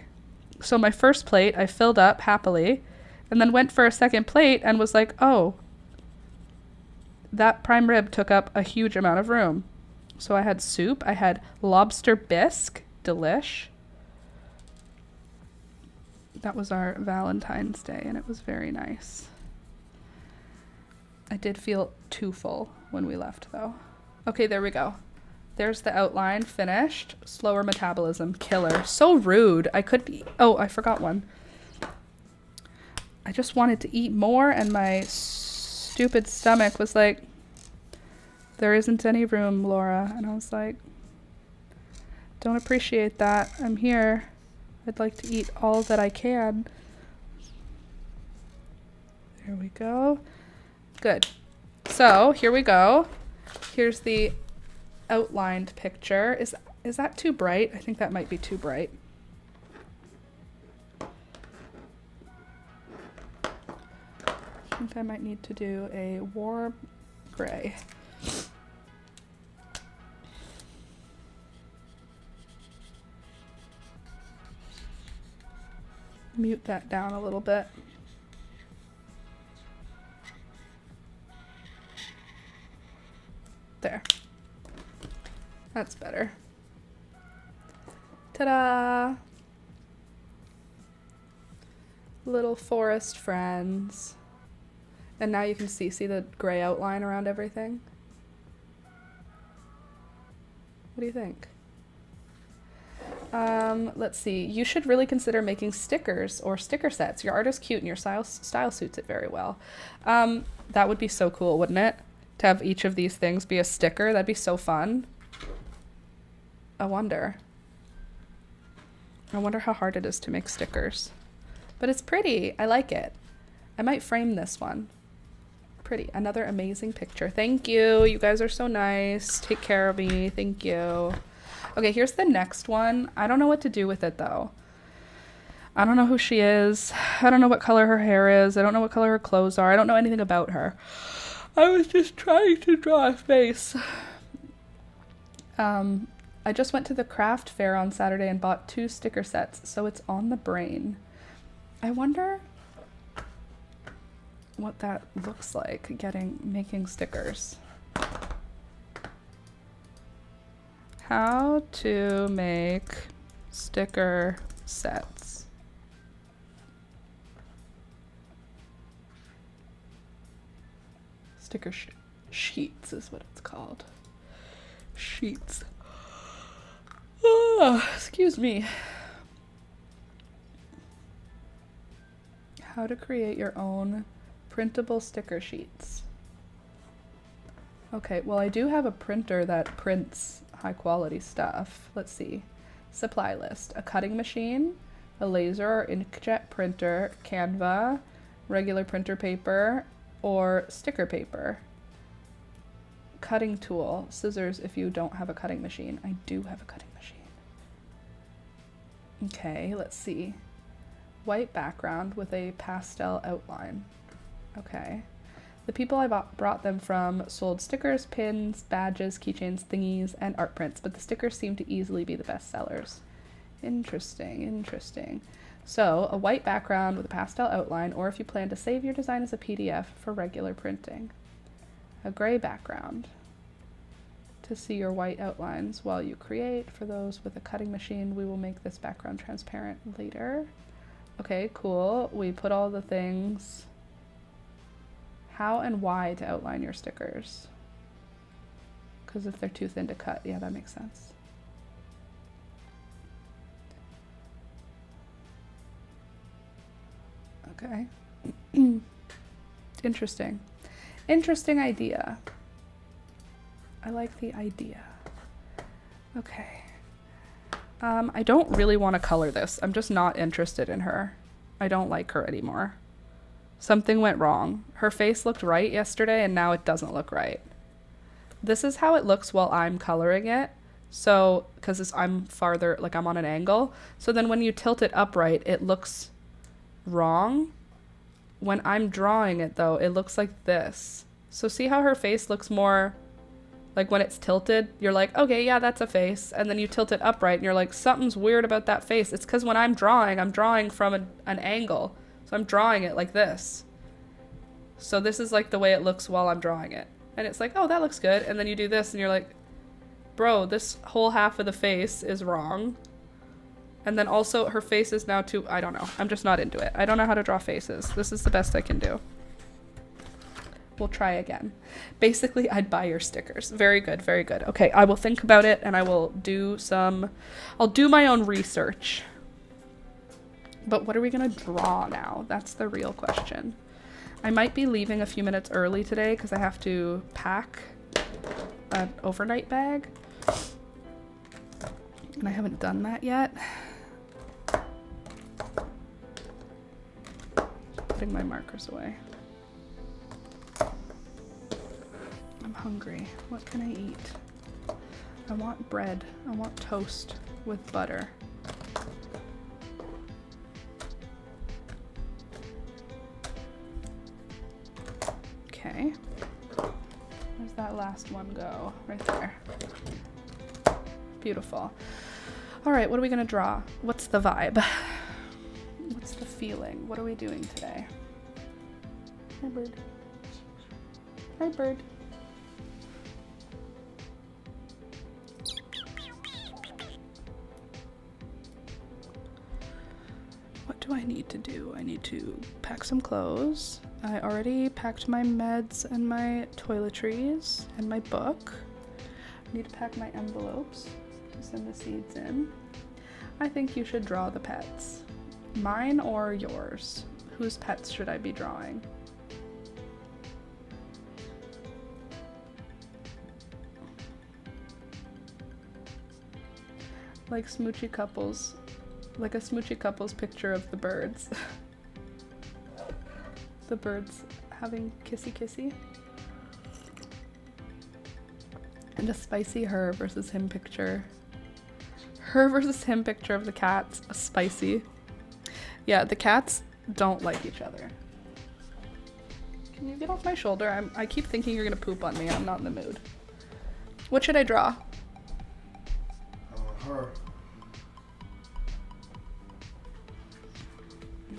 Speaker 1: So my first plate, I filled up happily, and then went for a second plate and was like, oh, that prime rib took up a huge amount of room. So I had soup. I had lobster bisque. Delish. That was our Valentine's Day, and it was very nice. I did feel too full when we left, though. Okay, there we go. There's the outline finished. Slower metabolism, killer. So rude. I could be... Oh, I forgot one. I just wanted to eat more, and my stupid stomach was like, there isn't any room, Laura. And I was like, don't appreciate that. I'm here. I'd like to eat all that I can. There we go. Good. So here we go. Here's the outlined picture. Is that too bright? I think that might be too bright. I think I might need to do a warm gray. Mute that down a little bit. There. That's better. Ta-da! Little forest friends. And now you can see the gray outline around everything. What do you think? Let's see. You should really consider making stickers or sticker sets. Your art is cute and your style suits it very well. That would be so cool, wouldn't it? To have each of these things be a sticker. That'd be so fun. I wonder how hard it is to make stickers. But it's pretty. I like it. I might frame this one. Pretty. Another amazing picture. Thank you. You guys are so nice. Take care of me. Thank you. Okay, here's the next one. I don't know what to do with it, though. I don't know who she is. I don't know what color her hair is. I don't know what color her clothes are. I don't know anything about her. I was just trying to draw a face. I just went to the craft fair on Saturday and bought 2 sticker sets, so it's on the brain. I wonder what that looks like, making stickers. How to make sticker sets. Sticker sheets is what it's called. Sheets. Oh, excuse me. How to create your own printable sticker sheets. Okay, well, I do have a printer that prints high quality stuff. Let's see. Supply list. A cutting machine, a laser or inkjet printer, Canva, regular printer paper, or sticker paper. Cutting tool. Scissors if you don't have a cutting machine. I do have a cutting machine. Okay, let's see. White background with a pastel outline. Okay. The people I brought them from sold stickers, pins, badges, keychains, thingies, and art prints, but the stickers seem to easily be the best sellers. Interesting, interesting. So, a white background with a pastel outline, or if you plan to save your design as a PDF for regular printing. A gray background to see your white outlines while you create. For those with a cutting machine, we will make this background transparent later. Okay, cool. We put all the things. How and why to outline your stickers. Because if they're too thin to cut, yeah, that makes sense. Okay. Interesting. Interesting idea. I like the idea. Okay. I don't really want to color this. I'm just not interested in her. I don't like her anymore. Something went wrong. Her face looked right yesterday and now it doesn't look right. This is how it looks while I'm coloring it. So, because I'm farther, like I'm on an angle. So then when you tilt it upright, it looks wrong. When I'm drawing it though, it looks like this. So see how her face looks more, like when it's tilted, you're like, okay, yeah, that's a face. And then you tilt it upright and you're like, something's weird about that face. It's because when I'm drawing from an angle. So I'm drawing it like this. So this is like the way it looks while I'm drawing it. And it's like, oh, that looks good. And then you do this and you're like, bro, this whole half of the face is wrong. And then also her face is now too, I don't know. I'm just not into it. I don't know how to draw faces. This is the best I can do. We'll try again. Basically, I'd buy your stickers. Very good, very good. Okay, I will think about it and I will do I'll do my own research. But what are we gonna draw now? That's the real question. I might be leaving a few minutes early today because I have to pack an overnight bag. And I haven't done that yet. Putting my markers away. I'm hungry. What can I eat? I want bread. I want toast with butter. Okay. Where's that last one go? Right there. Beautiful. All right, what are we gonna draw? What's the vibe? What's the feeling? What are we doing today? Hi, bird. Hi, bird. What do I need to do? I need to pack some clothes. I already packed my meds and my toiletries and my book. I need to pack my envelopes to send the seeds in. I think you should draw the pets. Mine or yours? Whose pets should I be drawing? Like smoochy couples. Like a smoochy couples picture of the birds. The birds having kissy kissy. And a spicy her versus him picture. Her versus him picture of the cats. A spicy. Yeah, the cats don't like each other. Can you get off my shoulder? I keep thinking you're gonna poop on me and I'm not in the mood. What should I draw?
Speaker 2: Her.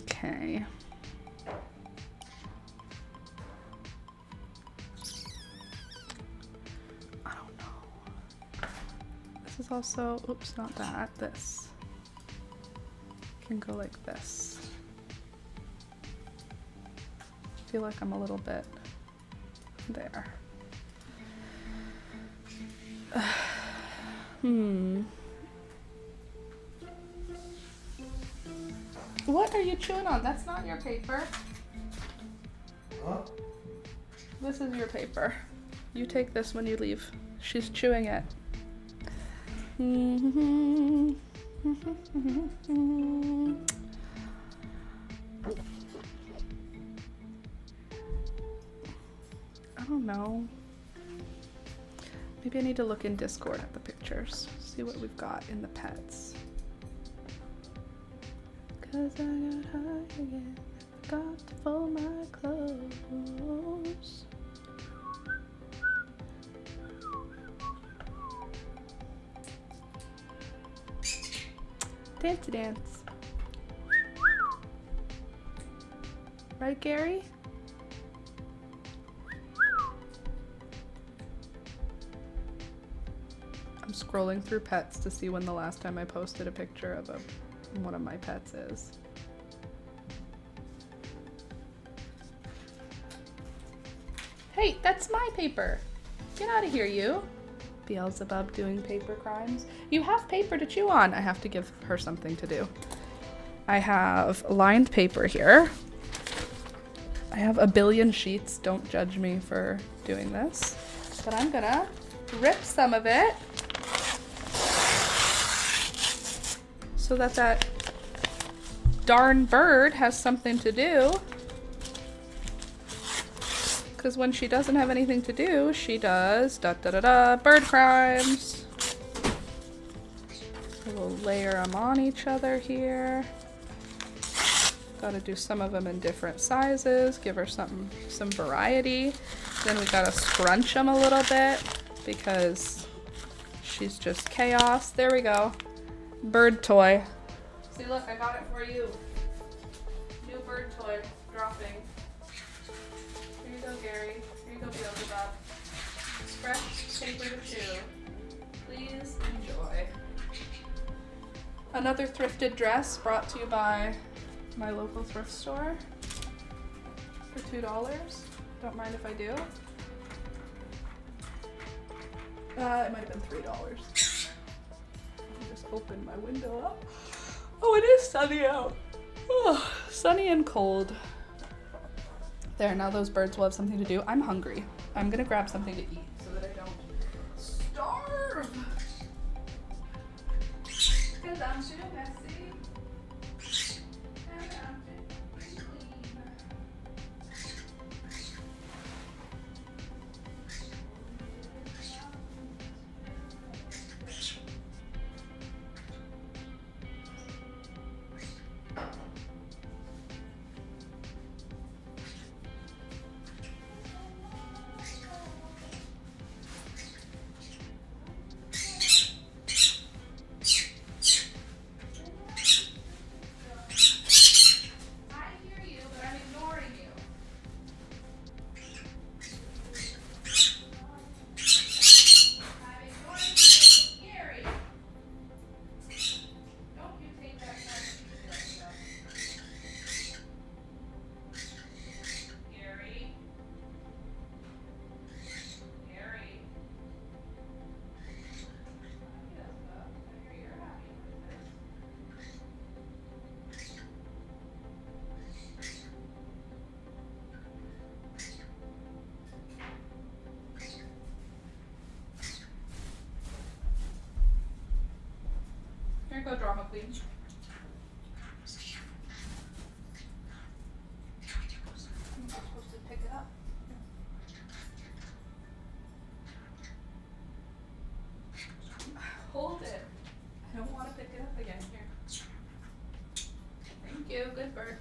Speaker 1: Okay. I don't know. This is also, oops, not that, this. Can go like this. I feel like I'm a little bit there. What are you chewing on? That's not your paper.
Speaker 2: Huh?
Speaker 1: This is your paper. You take this when you leave. She's chewing it. I don't know. Maybe I need to look in Discord at the pictures. See what we've got in the pets. Cause I got high again. Got to fold my clothes. Dance dance. Right, Gary? I'm scrolling through pets to see when the last time I posted a picture of one of my pets is. Hey, that's my paper. Get out of here, you. Beelzebub doing paper crimes. You have paper to chew on. I have to give her something to do. I have lined paper here. I have a billion sheets. Don't judge me for doing this. But I'm gonna rip some of it so that darn bird has something to do. Because when she doesn't have anything to do, she does bird crimes. We'll layer them on each other here. Gotta do some of them in different sizes, give her some variety. Then we gotta scrunch them a little bit because she's just chaos. There we go. Bird toy. See, look, I got it for you. New bird toy dropping. Here you go, Gary. Here you go, Beelzebub. Fresh paper to chew. Please enjoy. Another thrifted dress brought to you by my local thrift store for $2. Don't mind if I do. It might have been $3. Let me just open my window up. Oh, it is sunny out. Oh, sunny and cold. There, now those birds will have something to do. I'm hungry. I'm gonna grab something to eat so that I don't starve. Cause I'm too messy. And I'm too clean. Here you go, drama queen. I'm not supposed to pick it up. Hold it. I don't want to pick it up again. Here. Thank you. Good bird.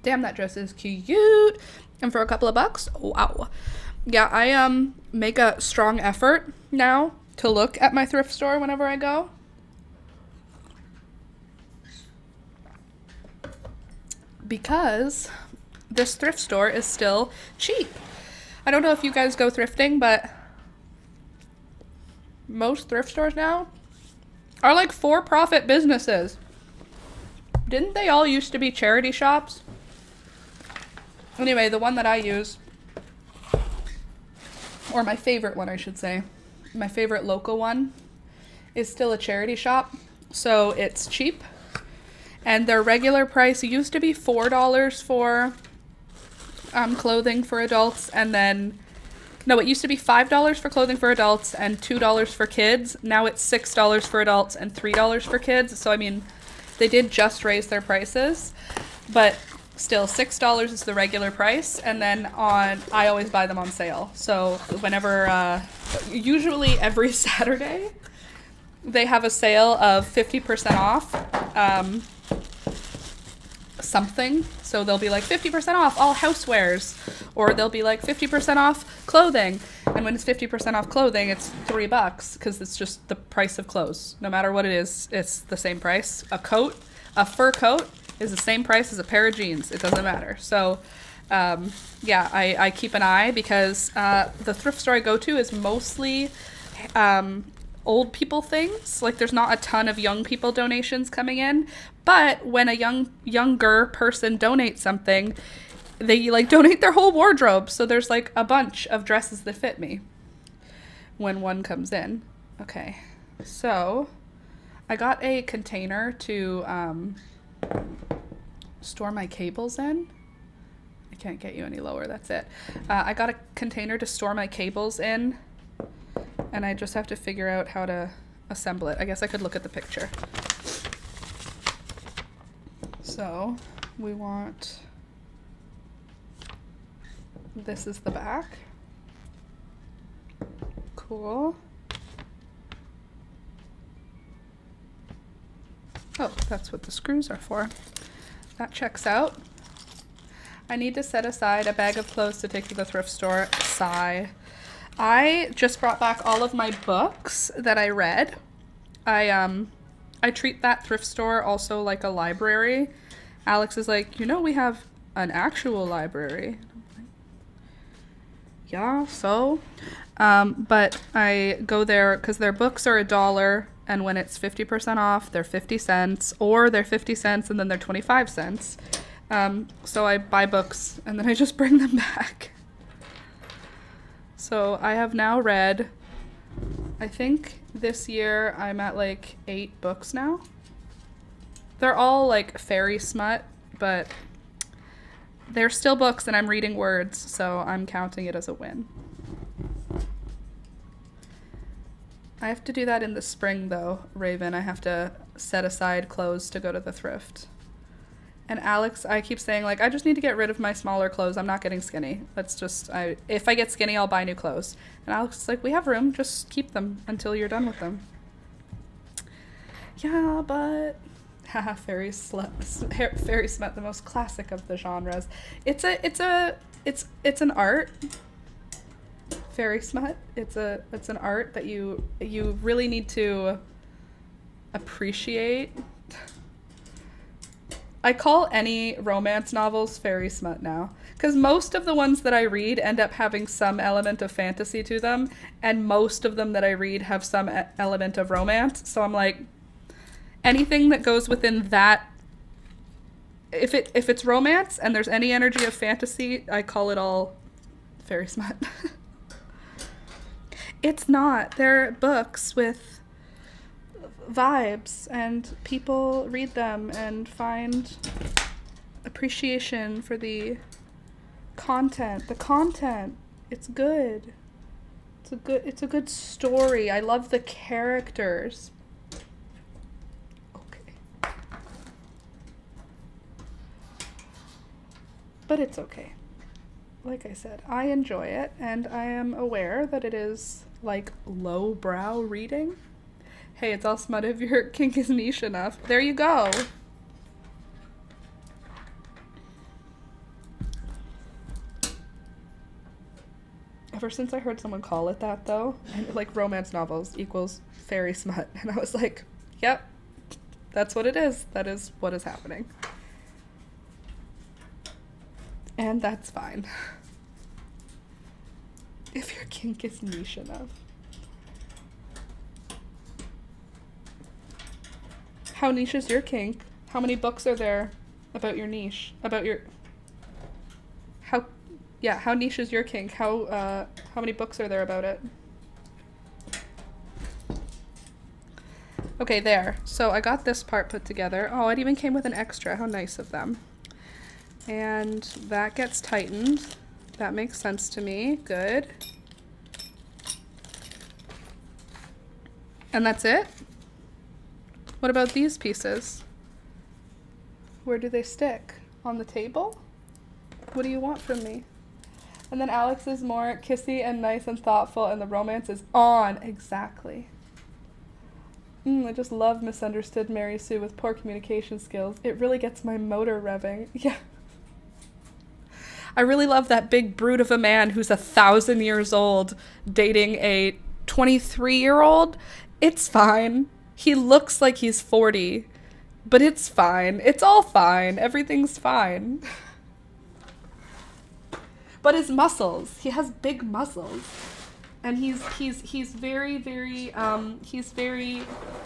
Speaker 1: Damn, that dress is cute. And for a couple of bucks, wow. Yeah, I make a strong effort now to look at my thrift store whenever I go. Because this thrift store is still cheap. I don't know if you guys go thrifting, but most thrift stores now are like for-profit businesses. Didn't they all used to be charity shops? Anyway, the one that I use, or my favorite one, I should say, my favorite local one, is still a charity shop. So it's cheap. And their regular price used to be $4 for clothing for adults. And then, no, it used to be $5 for clothing for adults and $2 for kids. Now it's $6 for adults and $3 for kids. So, I mean, they did just raise their prices. But still, $6 is the regular price, and then I always buy them on sale. So whenever, usually every Saturday, they have a sale of 50% off something. So they'll be like 50% off all housewares, or they'll be like 50% off clothing. And when it's 50% off clothing, it's $3 because it's just the price of clothes. No matter what it is, it's the same price. A fur coat is the same price as a pair of jeans. It doesn't matter. So, yeah, I keep an eye because the thrift store I go to is mostly old people things. Like, there's not a ton of young people donations coming in. But when a younger person donates something, they like donate their whole wardrobe. So there's like a bunch of dresses that fit me when one comes in. Okay, so I got a container to store my cables in. I can't get you any lower, that's it. I got a container to store my cables in, and I just have to figure out how to assemble it. I guess I could look at the picture. So we want, this is the back. Cool. Oh, that's what the screws are for. That checks out. I need to set aside a bag of clothes to take to the thrift store. Sigh. I just brought back all of my books that I read. I treat that thrift store also like a library. Alex is like, we have an actual library. Yeah, so? But I go there because their books are $1, and when it's 50% off, they're 50 cents, or they're 50 cents and then they're 25 cents. So I buy books and then I just bring them back. So I have now read, I think this year I'm at like 8 books now. They're all like fairy smut, but they're still books and I'm reading words, so I'm counting it as a win. I have to do that in the spring though, Raven. I have to set aside clothes to go to the thrift. And Alex, I keep saying, like, I just need to get rid of my smaller clothes. I'm not getting skinny. If I get skinny, I'll buy new clothes. And Alex is like, we have room. Just keep them until you're done with them. Yeah, but... Haha, fairy smut, the most classic of the genres. It's an art. Fairy smut. It's an art that you really need to appreciate. I call any romance novels fairy smut now, because most of the ones that I read end up having some element of fantasy to them, and most of them that I read have some element of romance. So I'm like, anything that goes within that, if it's romance and there's any energy of fantasy, I call it all fairy smut. It's not. They're books with vibes, and people read them and find appreciation for the content. The content, it's good. It's a good story. I love the characters. Okay. But it's okay. Like I said, I enjoy it, and I am aware that it is like lowbrow reading. Hey, it's all smut if your kink is niche enough. There you go. Ever since I heard someone call it that, though, and like romance novels equals fairy smut, and I was like, yep, that's what it is. That is what is happening. And that's fine. If your kink is niche enough. How niche is your kink? How many books are there about your niche? How niche is your kink? How many books are there about it? Okay, there. So I got this part put together. Oh, it even came with an extra. How nice of them. And that gets tightened. That makes sense to me. Good. And that's it? What about these pieces? Where do they stick? On the table? What do you want from me? And then Alex is more kissy and nice and thoughtful, and the romance is on. Exactly. I just love misunderstood Mary Sue with poor communication skills. It really gets my motor revving. Yeah. I really love that big brute of a man who's 1,000 years old dating a 23-year-old. It's fine. He looks like he's 40, but it's fine. It's all fine. Everything's fine. But his muscles, he has big muscles, and he's very, very he's very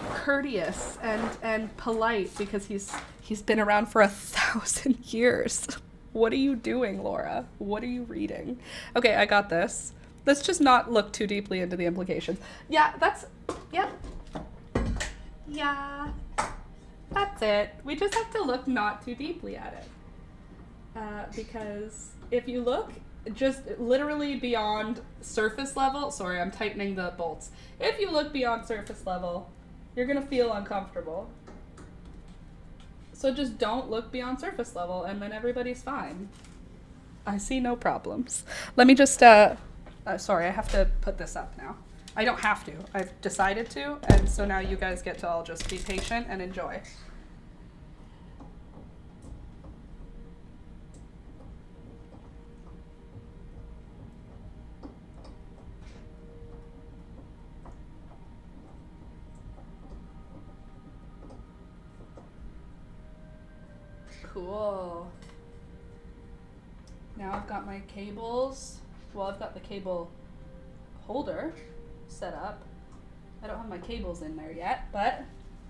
Speaker 1: courteous and polite because he's been around for 1,000 years. What are you doing, Laura? What are you reading? Okay, I got this. Let's just not look too deeply into the implications. Yeah, that's it. We just have to look not too deeply at it. Because if you look just literally beyond surface level, sorry, I'm tightening the bolts. If you look beyond surface level, you're gonna feel uncomfortable. So just don't look beyond surface level, and then everybody's fine. I see no problems. Let me just, sorry, I have to put this up now. I don't have to. I've decided to, and so now you guys get to all just be patient and enjoy. Cool. Now I've got my cables. Well, I've got the cable holder set up. I don't have my cables in there yet, but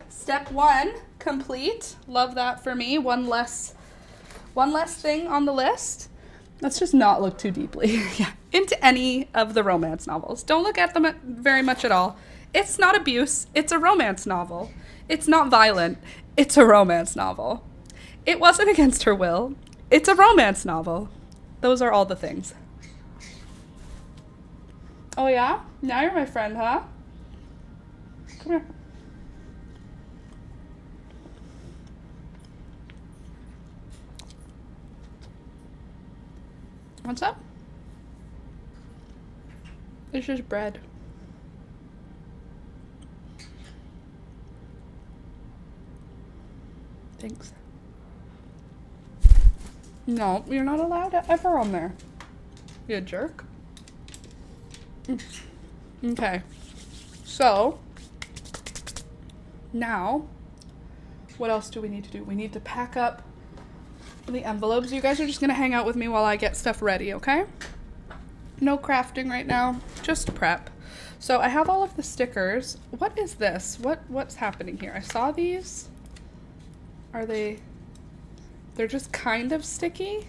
Speaker 1: step 1 complete. Love that for me. One less thing on the list. Let's just not look too deeply into any of the romance novels. Don't look at them very much at all. It's not abuse. It's a romance novel. It's not violent. It's a romance novel. It wasn't against her will. It's a romance novel. Those are all the things. Oh yeah? Now you're my friend, huh? Come here. What's up? It's just bread. Thanks. No, you're not allowed ever on there. You a jerk. Okay. So, now, what else do we need to do? We need to pack up the envelopes. You guys are just going to hang out with me while I get stuff ready, okay? No crafting right now, just prep. So I have all of the stickers. What is this? What's happening here? I saw these. Are they... They're just kind of sticky.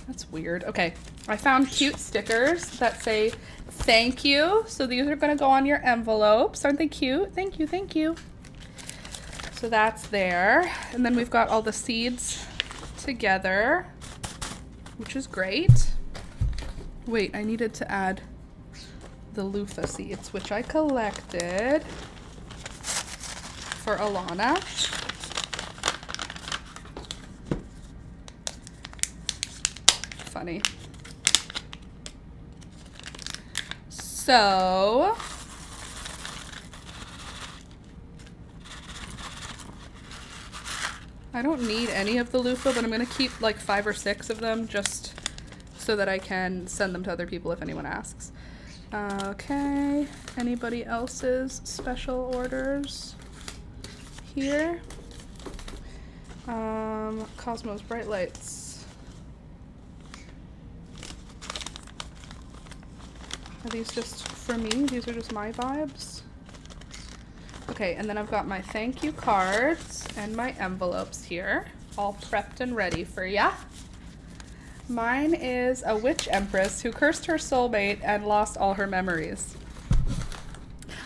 Speaker 1: That's weird. Okay, I found cute stickers that say thank you. So these are gonna go on your envelopes. Aren't they cute? Thank you, thank you. So that's there. And then we've got all the seeds together, which is great. Wait, I needed to add the loofah seeds, which I collected for Alana. Funny. So I don't need any of the loofah, but I'm gonna keep like 5 or 6 of them just so that I can send them to other people if anyone asks. Okay, anybody else's special orders here? Cosmos Bright Lights. Are these just for me? These are just my vibes. Okay, and then I've got my thank you cards and my envelopes here, all prepped and ready for ya. Mine is a witch empress who cursed her soulmate and lost all her memories.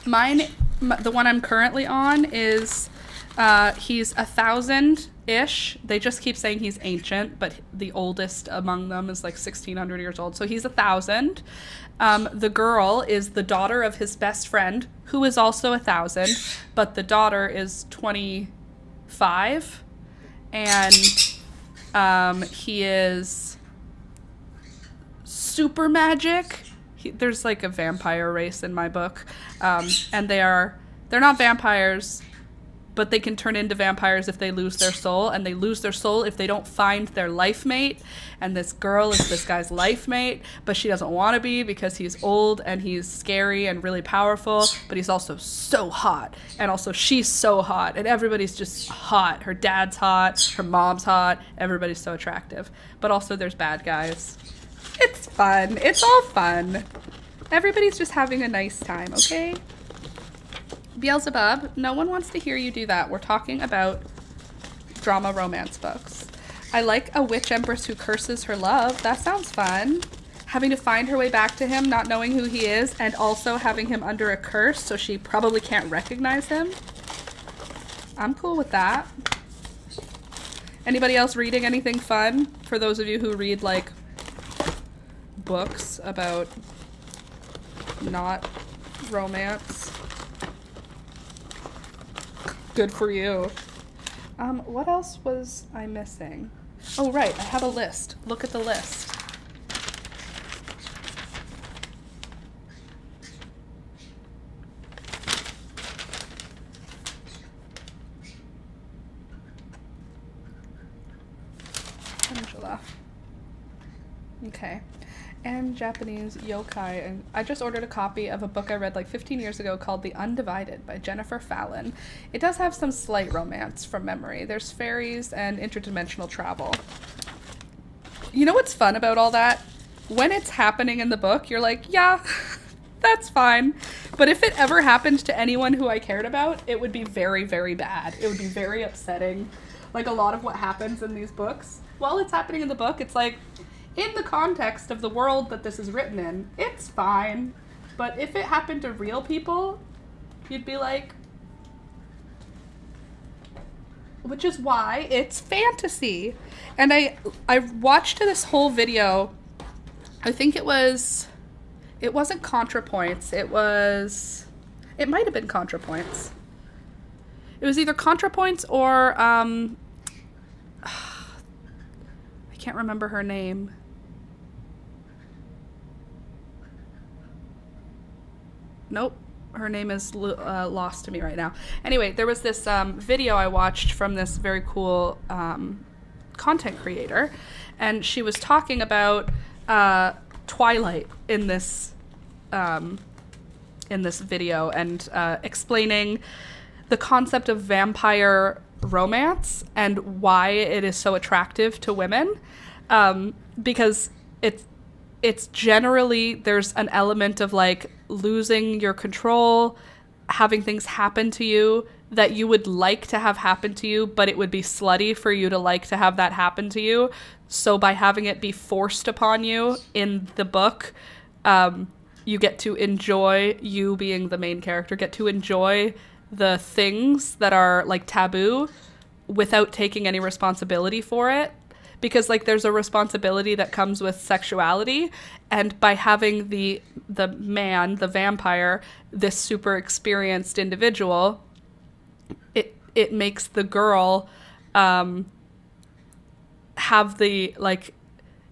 Speaker 1: Mine, the one I'm currently on is, he's 1,000-ish. They just keep saying he's ancient, but the oldest among them is like 1,600 years old. So he's 1,000. The girl is the daughter of his best friend, who is also 1,000, but the daughter is 25, and he is super magic. There's like a vampire race in my book, and they're not vampires, but they can turn into vampires if they lose their soul, and they lose their soul if they don't find their life mate. And this girl is this guy's life mate, but she doesn't want to be because he's old and he's scary and really powerful, but he's also so hot. And also she's so hot, and everybody's just hot. Her dad's hot, her mom's hot, everybody's so attractive. But also there's bad guys. It's fun. It's all fun. Everybody's just having a nice time, okay? Beelzebub, no one wants to hear you do that. We're talking about drama romance books. I like a witch empress who curses her love. That sounds fun. Having to find her way back to him, not knowing who he is, and also having him under a curse so she probably can't recognize him. I'm cool with that. Anybody else reading anything fun? For those of you who read like books about not romance. Good for you. What else was I missing? Oh, right. I have a list. Look at the list. Okay. And Japanese yokai. And I just ordered a copy of a book I read like 15 years ago called The Undivided by Jennifer Fallon. It does have some slight romance from memory. There's fairies and interdimensional travel. You know what's fun about all that? When it's happening in the book, you're like, yeah, that's fine. But if it ever happened to anyone who I cared about, it would be very, very bad. It would be very upsetting. Like a lot of what happens in these books, while it's happening in the book, it's like, in the context of the world that this is written in, it's fine. But if it happened to real people, you'd be like, which is why it's fantasy. And I watched this whole video. I think it wasn't ContraPoints. It might have been ContraPoints. It was either ContraPoints or, I can't remember her name. Nope. Her name is lost to me right now. Anyway, there was this video I watched from this very cool content creator, and she was talking about Twilight in this video and explaining the concept of vampire romance and why it is so attractive to women, because it's generally, there's an element of like losing your control, having things happen to you that you would like to have happen to you, but it would be slutty for you to like to have that happen to you. So by having it be forced upon you in the book, you get to enjoy, you being the main character, get to enjoy the things that are like taboo without taking any responsibility for it. Because like there's a responsibility that comes with sexuality, and by having the man, the vampire, this super experienced individual, it makes the girl have the like,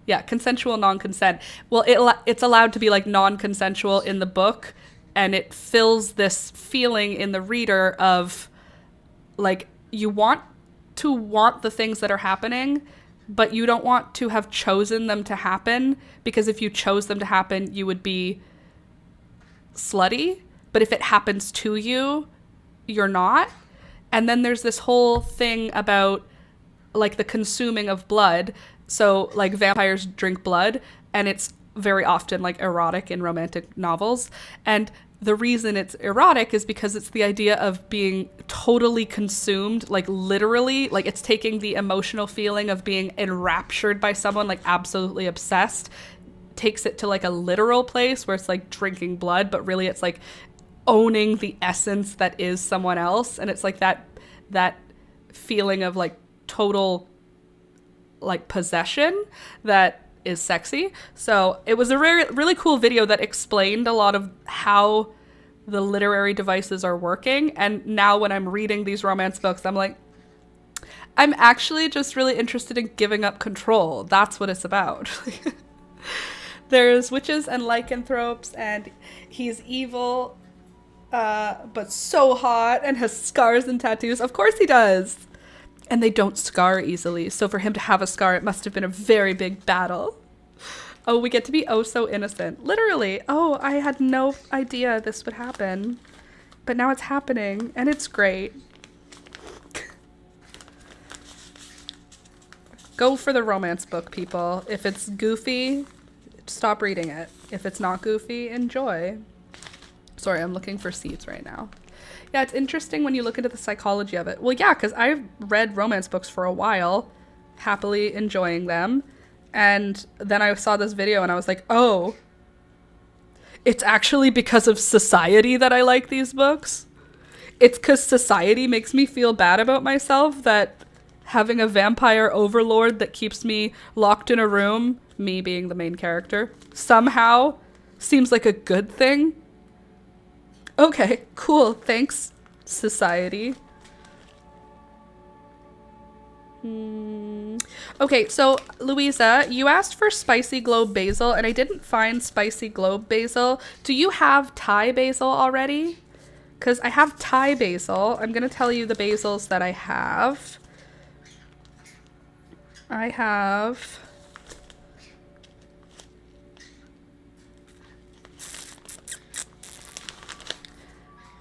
Speaker 1: yeah, consensual non-consent. Well, it's allowed to be like non-consensual in the book, and it fills this feeling in the reader of like you want the things that are happening, but you don't want to have chosen them to happen, because if you chose them to happen, you would be slutty. But if it happens to you, you're not. And then there's this whole thing about like the consuming of blood. So like vampires drink blood, and it's very often like erotic in romantic novels. And the reason it's erotic is because it's the idea of being totally consumed, like literally, like it's taking the emotional feeling of being enraptured by someone, like absolutely obsessed, takes it to like a literal place where it's like drinking blood, but really it's like owning the essence that is someone else. And it's like that feeling of like total like possession that is sexy. So it was a really cool video that explained a lot of how the literary devices are working. And now when I'm reading these romance books, I'm like, I'm actually just really interested in giving up control. That's what it's about. There's witches and lycanthropes, and he's evil, but so hot, and has scars and tattoos. Of course he does. And they don't scar easily. So for him to have a scar, it must have been a very big battle. Oh, we get to be oh so innocent. Literally. Oh, I had no idea this would happen. But now it's happening, and it's great. Go for the romance book, people. If it's goofy, stop reading it. If it's not goofy, enjoy. Sorry, I'm looking for seeds right now. Yeah, it's interesting when you look into the psychology of it. Well, yeah, because I've read romance books for a while, happily enjoying them. And then I saw this video and I was like, oh, it's actually because of society that I like these books. It's because society makes me feel bad about myself that having a vampire overlord that keeps me locked in a room, me being the main character, somehow seems like a good thing. Okay, cool. Thanks, society. Okay, so Louisa, you asked for spicy globe basil, and I didn't find spicy globe basil. Do you have Thai basil already? Because I have Thai basil. I'm going to tell you the basils that I have. I have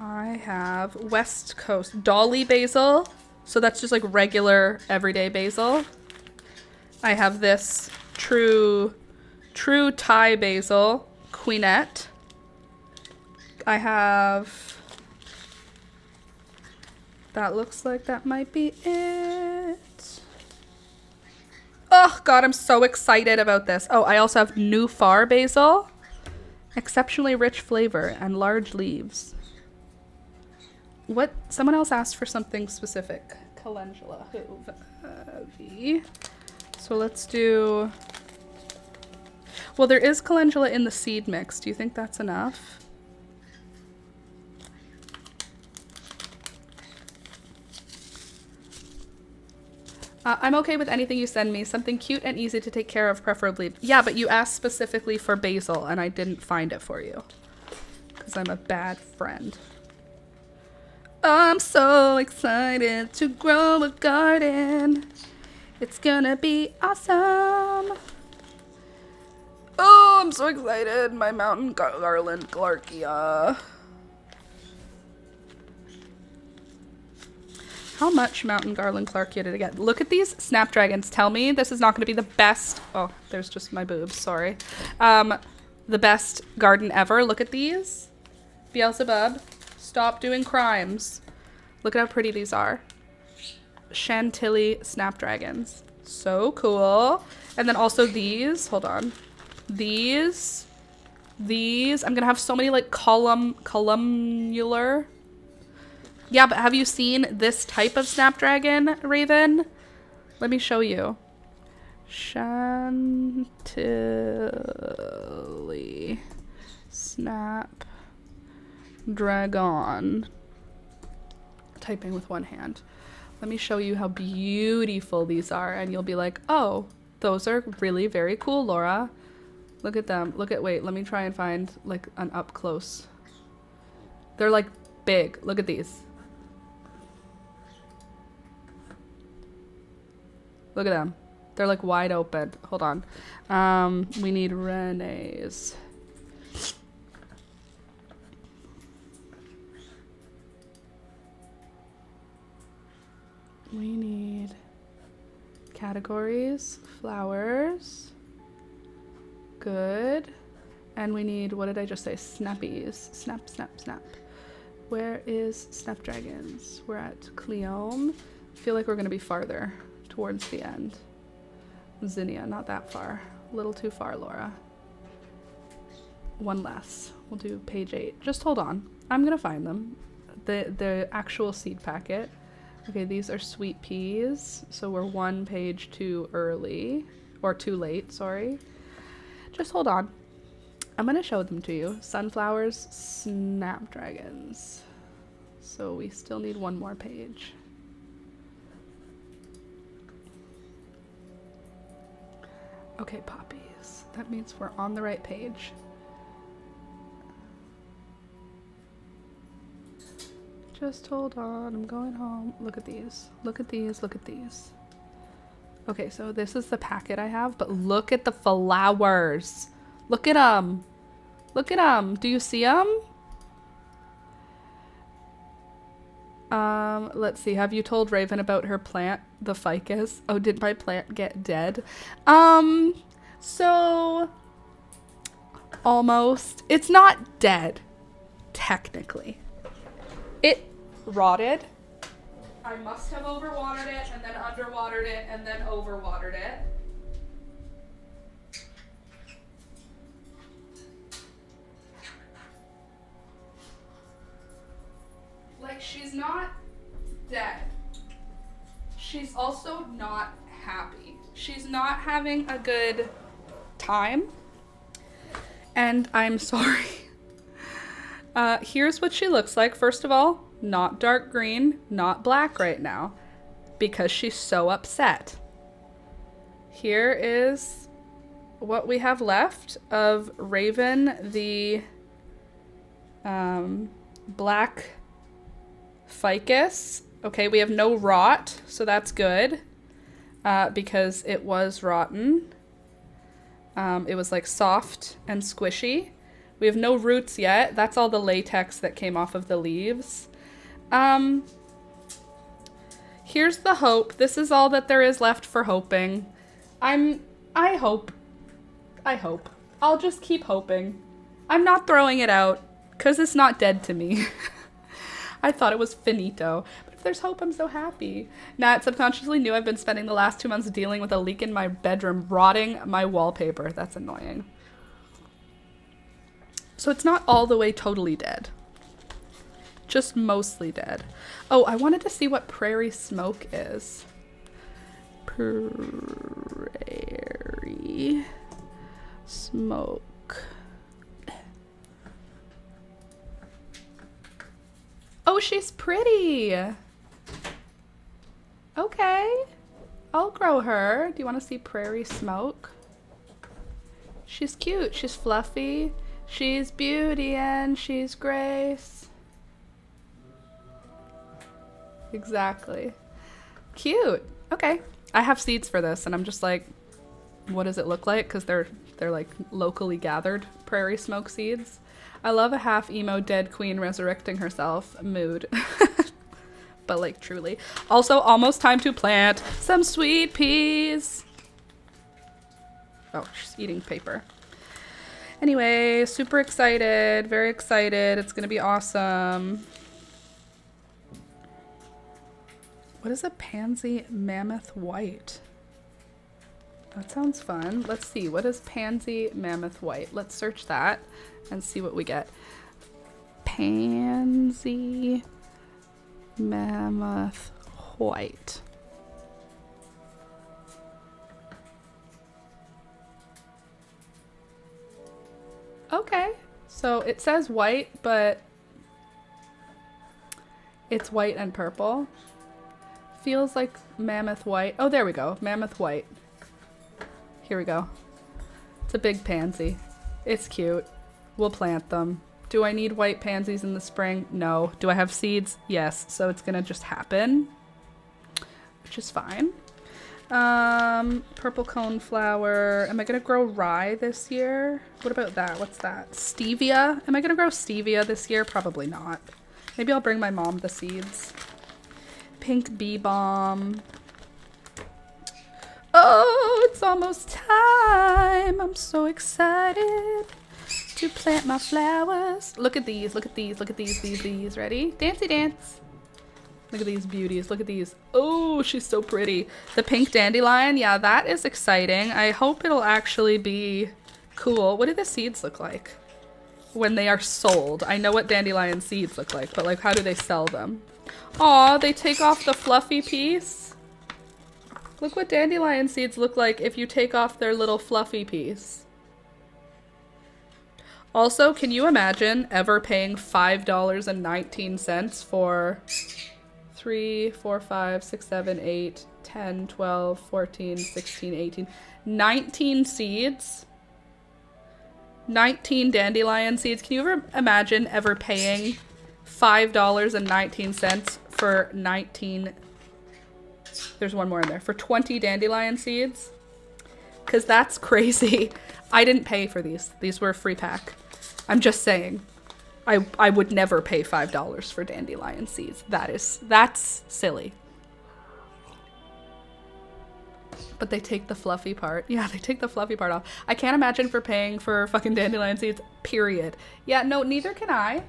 Speaker 1: I have West Coast Dolly basil. So that's just like regular everyday basil. I have this true Thai basil, Queenette. I have, that looks like that might be it. Oh God, I'm so excited about this. Oh, I also have New Far basil. Exceptionally rich flavor and large leaves. What? Someone else asked for something specific. Calendula. So let's do... Well, there is calendula in the seed mix. Do you think that's enough? I'm okay with anything you send me. Something cute and easy to take care of, preferably. Yeah, but you asked specifically for basil, and I didn't find it for you. Because I'm a bad friend. I'm so excited to grow a garden. It's gonna be awesome. Oh, I'm so excited. My mountain garland Clarkia. How much mountain garland Clarkia did I get? Look at these snapdragons. Tell me this is not going to be the best. Oh, there's just my boobs. Sorry. The best garden ever. Look at these. Beelzebub, stop doing crimes. Look at how pretty these are. Chantilly snapdragons. So cool. And then also these. Hold on. These. I'm going to have so many like columnar. Yeah, but have you seen this type of snapdragon, Raven? Let me show you. Chantilly snapdragon. Typing with one hand. Let me show you how beautiful these are, and you'll be like, oh, those are really very cool, Laura. Look at them. Wait, let me try and find like an up close. They're like big. Look at these. Look at them. They're like wide open. Hold on. We need Renee's. We need categories, flowers. Good. And we need, what did I just say? Snappies. Snap. Where is Snapdragons? We're at Cleome. I feel like we're going to be farther towards the end. Zinnia, not that far. A little too far, Laura. One less. We'll do page 8. Just hold on. I'm going to find them. The actual seed packet. Okay, these are sweet peas. So we're one page too early. Or too late, sorry. Just hold on. I'm going to show them to you. Sunflowers, snapdragons. So we still need one more page. Okay, poppies. That means we're on the right page. Just hold on. I'm going home. Look at these. Look at these. Look at these. Okay, so this is the packet I have, but look at the flowers. Look at them. Look at them. Do you see them? Let's see. Have you told Raven about her plant, the ficus? Oh, did my plant get dead? So almost. It's not dead, technically. It rotted. I must have overwatered it and then underwatered it and then overwatered it. Like, she's not dead. She's also not happy. She's not having a good time. And I'm sorry. Here's what she looks like. First of all, not dark green, not black right now, because she's so upset. Here is what we have left of Raven, the black ficus. Okay, we have no rot, so that's good, because it was rotten. It was like soft and squishy. We We have no roots yet. That's all the latex that came off of the leaves. Here's the hope. This is all that there is left for hoping. I hope. I'll just keep hoping. I'm not throwing it out because it's not dead to me. I thought it was finito. But if there's hope, I'm so happy. Nat subconsciously knew I've been spending the last 2 months dealing with a leak in my bedroom, rotting my wallpaper. That's annoying. So it's not all the way totally dead. Just mostly dead. Oh, I wanted to see what prairie smoke is. Prairie smoke. Oh, she's pretty. Okay. I'll grow her. Do you want to see prairie smoke? She's cute. She's fluffy. She's beauty and she's grace. Exactly. Cute. Okay. I have seeds for this and I'm just like, what does it look like? Because they're like locally gathered prairie smoke seeds. I love a half emo dead queen resurrecting herself mood. But like truly. Also almost time to plant some sweet peas. Oh, she's eating paper. Anyway, super excited. Very excited. It's gonna be awesome. What is a pansy mammoth white? That sounds fun. Let's see. What is pansy mammoth white? Let's search that and see what we get. Pansy mammoth white. Okay. So it says white, but it's white and purple. Feels like mammoth white. Oh, there we go. Mammoth white. Here we go. It's a big pansy. It's cute. We'll plant them. Do I need white pansies in the spring? No. Do I have seeds? Yes. So it's gonna just happen, which is fine. Purple coneflower. Am I gonna grow rye this year? What about that? What's that? Stevia? Am I gonna grow stevia this year? Probably not. Maybe I'll bring my mom the seeds. Pink bee balm. Oh, it's almost time. I'm so excited to plant my flowers. Look at these, look at these, look at these. Ready? Dancey dance. Look at these beauties, look at these. Oh, she's so pretty. The pink dandelion, yeah, that is exciting. I hope it'll actually be cool. What do the seeds look like when they are sold? I know what dandelion seeds look like, but like, how do they sell them? Aw, they take off the fluffy piece. Look what dandelion seeds look like if you take off their little fluffy piece. Also, can you imagine ever paying $5.19 for 3, 4, 5, 6, 7, 8, 10, 12, 14, 16, 18, 19 seeds? 19 dandelion seeds. Can you ever imagine ever paying $5.19 for 19? There's one more in there. For 20 dandelion seeds? Because that's crazy. I didn't pay for these. These were a free pack. I'm just saying. I would never pay $5 for dandelion seeds. That's silly. But they take the fluffy part. Yeah, they take the fluffy part off. I can't imagine paying for fucking dandelion seeds, period. Yeah, no, neither can I.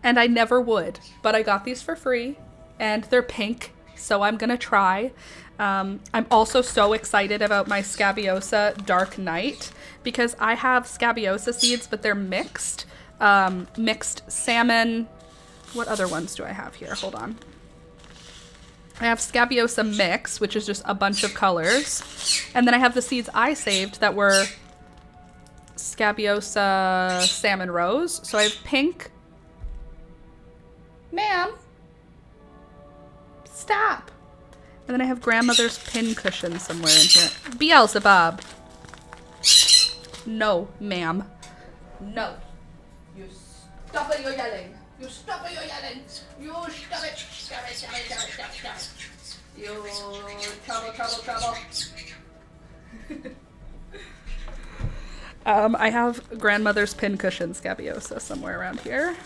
Speaker 1: And I never would. But I got these for free. And they're pink. So I'm gonna try. I'm also so excited about my Scabiosa Dark Night because I have Scabiosa seeds, but they're mixed. Mixed salmon. What other ones do I have here? Hold on. I have Scabiosa Mix, which is just a bunch of colors. And then I have the seeds I saved that were Scabiosa Salmon Rose. So I have pink. Ma'am. Stop. And then I have grandmother's pin cushion somewhere in here. Beelzebub. No, ma'am. No. You stop it, you're yelling. You stop it, you're yelling. You stop it. Stop it, stop it, stop it, stop it, stop it. You trouble. I have grandmother's pincushion scabiosa somewhere around here.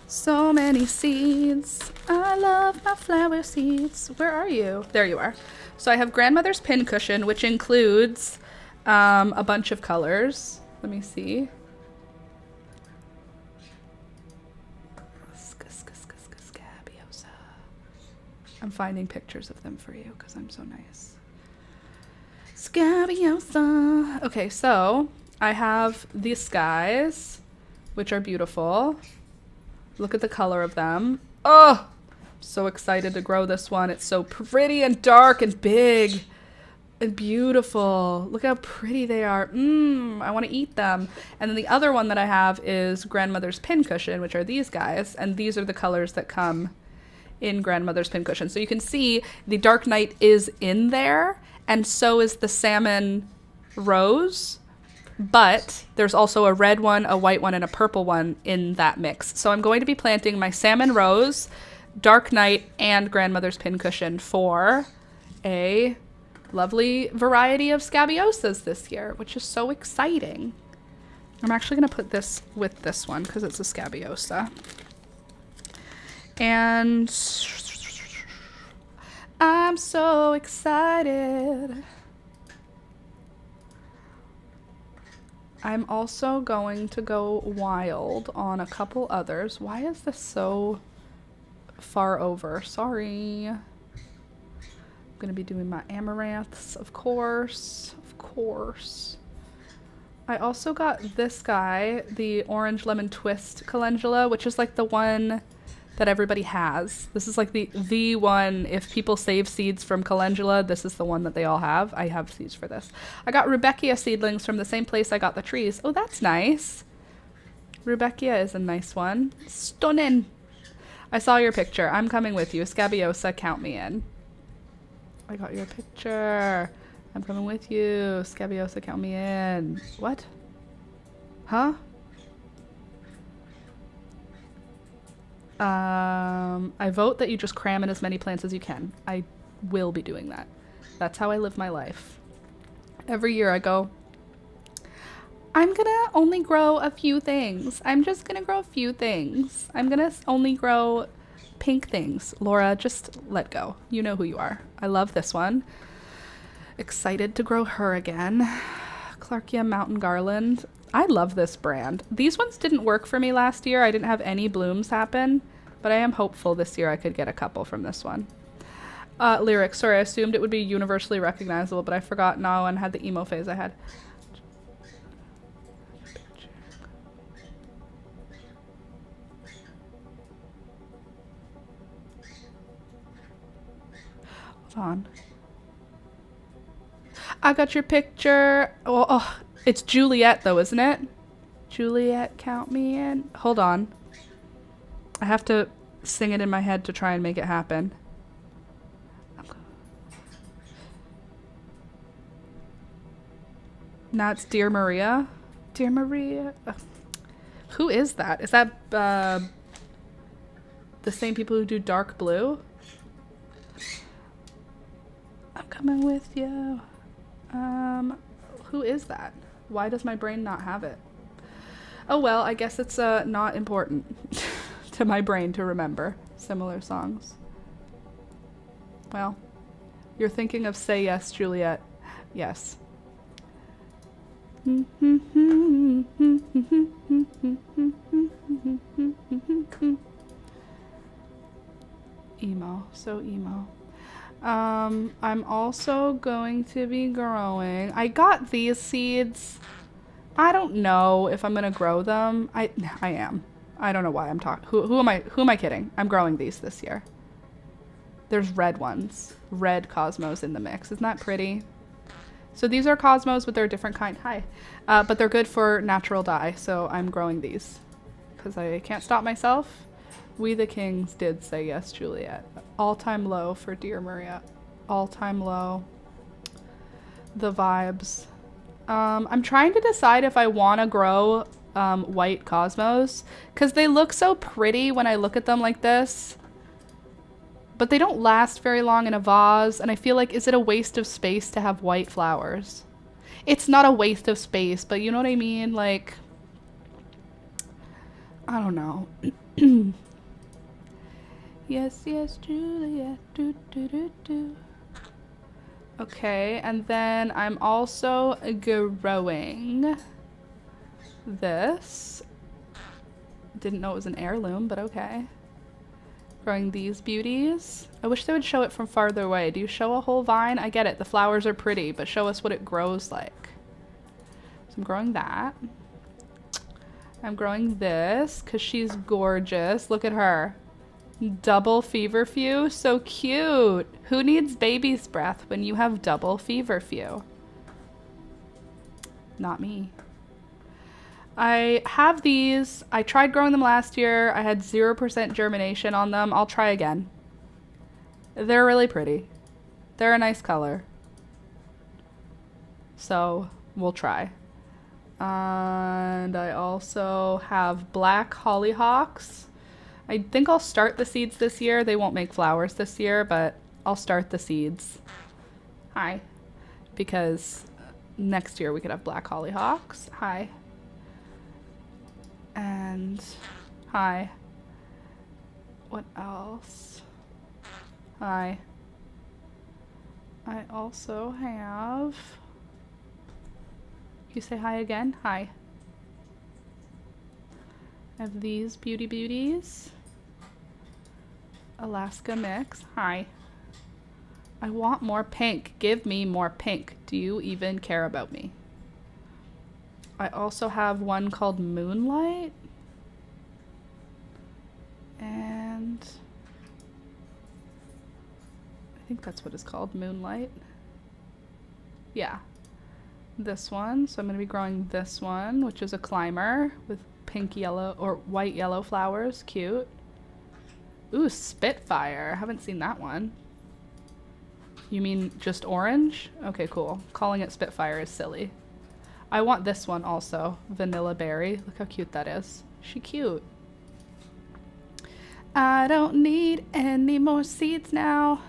Speaker 1: So many seeds. I love my flower seeds. Where are you? There you are. So I have grandmother's pincushion, which includes a bunch of colors. Let me see. Scabiosa. I'm finding pictures of them for you because I'm so nice. Scabiosa. Okay, so I have these skies, which are beautiful. Look at the color of them. Oh, so excited to grow this one. It's so pretty and dark and big and beautiful. Look how pretty they are. I want to eat them. And then the other one that I have is grandmother's pincushion, which are these guys. And these are the colors that come in grandmother's pincushion. So you can see the Dark Night is in there, and so is the salmon rose. But there's also a red one, a white one, and a purple one in that mix. So I'm going to be planting my salmon rose, Dark Night, and grandmother's pincushion for a lovely variety of scabiosas this year, which is so exciting. I'm actually going to put this with this one because it's a scabiosa. And I'm so excited. I'm also going to go wild on a couple others. Why is this so far over? Sorry. I'm going to be doing my amaranths, of course. Of course. I also got this guy, the Orange Lemon Twist calendula, which is like the one that everybody has. This is like the one, if people save seeds from calendula, this is the one that they all have. I have seeds for this. I got Rudbeckia seedlings from the same place I got the trees. Oh, that's nice. Rudbeckia is a nice one. Stunning. I saw your picture. I'm coming with you. Scabiosa, count me in. I got your picture. I'm coming with you. Scabiosa, count me in. What? Huh? I vote that you just cram in as many plants as you can. I will be doing that. That's how I live my life. Every year I go, I'm gonna only grow a few things. I'm just gonna grow a few things. I'm gonna only grow pink things. Laura, just let go. You know who you are. I love this one. Excited to grow her again. Clarkia Mountain Garland. I love this brand. These ones didn't work for me last year. I didn't have any blooms happen, but I am hopeful this year I could get a couple from this one. Lyrics. Sorry, I assumed it would be universally recognizable, but I forgot now and had the emo phase I had. Hold on. I got your picture. Oh, it's Juliet though, isn't it? Juliet, count me in. Hold on. I have to sing it in my head to try and make it happen. Now it's Dear Maria. Dear Maria. Who is that? Is that the same people who do Dark Blue? I'm coming with you. Who is that? Why does my brain not have it? Oh well, I guess it's not important to my brain to remember similar songs. Well, you're thinking of Say Yes, Juliet. Yes. Emo, so emo. I'm also going to be growing. I got these seeds. I don't know if I'm gonna grow them. I am. I don't know why I'm talking. Who am I kidding? I'm growing these this year. There's red ones. Red cosmos in the mix. Isn't that pretty? So these are cosmos, but they're a different kind. Hi. But they're good for natural dye, so I'm growing these. Because I can't stop myself. We the Kings did Say Yes, Juliet. All-time low for Dear Maria. All-time low. The vibes. I'm trying to decide if I want to grow white cosmos. Because they look so pretty when I look at them like this. But they don't last very long in a vase, and I feel like, is it a waste of space to have white flowers? It's not a waste of space, but you know what I mean? Like, I don't know. Yes, yes, Juliet. Do, do, do, do. Okay, and then I'm also growing this. Didn't know it was an heirloom, but okay. Growing these beauties. I wish they would show it from farther away. Do you show a whole vine? I get it, the flowers are pretty, but show us what it grows like. So I'm growing that. I'm growing this because she's gorgeous. Look at her. Double feverfew, so cute. Who needs baby's breath when you have double feverfew? Not me. I have these. I tried growing them last year. I had 0% germination on them. I'll try again. They're really pretty. They're a nice color. So we'll try. And I also have black hollyhocks. I think I'll start the seeds this year. They won't make flowers this year, but I'll start the seeds. Hi. Because next year we could have black hollyhocks. Hi. And hi. What else? Hi. I also have... Can you say hi again? Hi. I have these beauty beauties. Alaska mix. Hi. I want more pink. Give me more pink. Do you even care about me? I also have one called Moonlight. And I think that's what it's called, Moonlight. Yeah. This one. So I'm going to be growing this one, which is a climber with pink yellow or white yellow flowers. Cute. Ooh, Spitfire. I haven't seen that one. You mean just orange? Okay, cool. Calling it Spitfire is silly. I want this one also. Vanilla Berry. Look how cute that is. She cute. I don't need any more seeds now.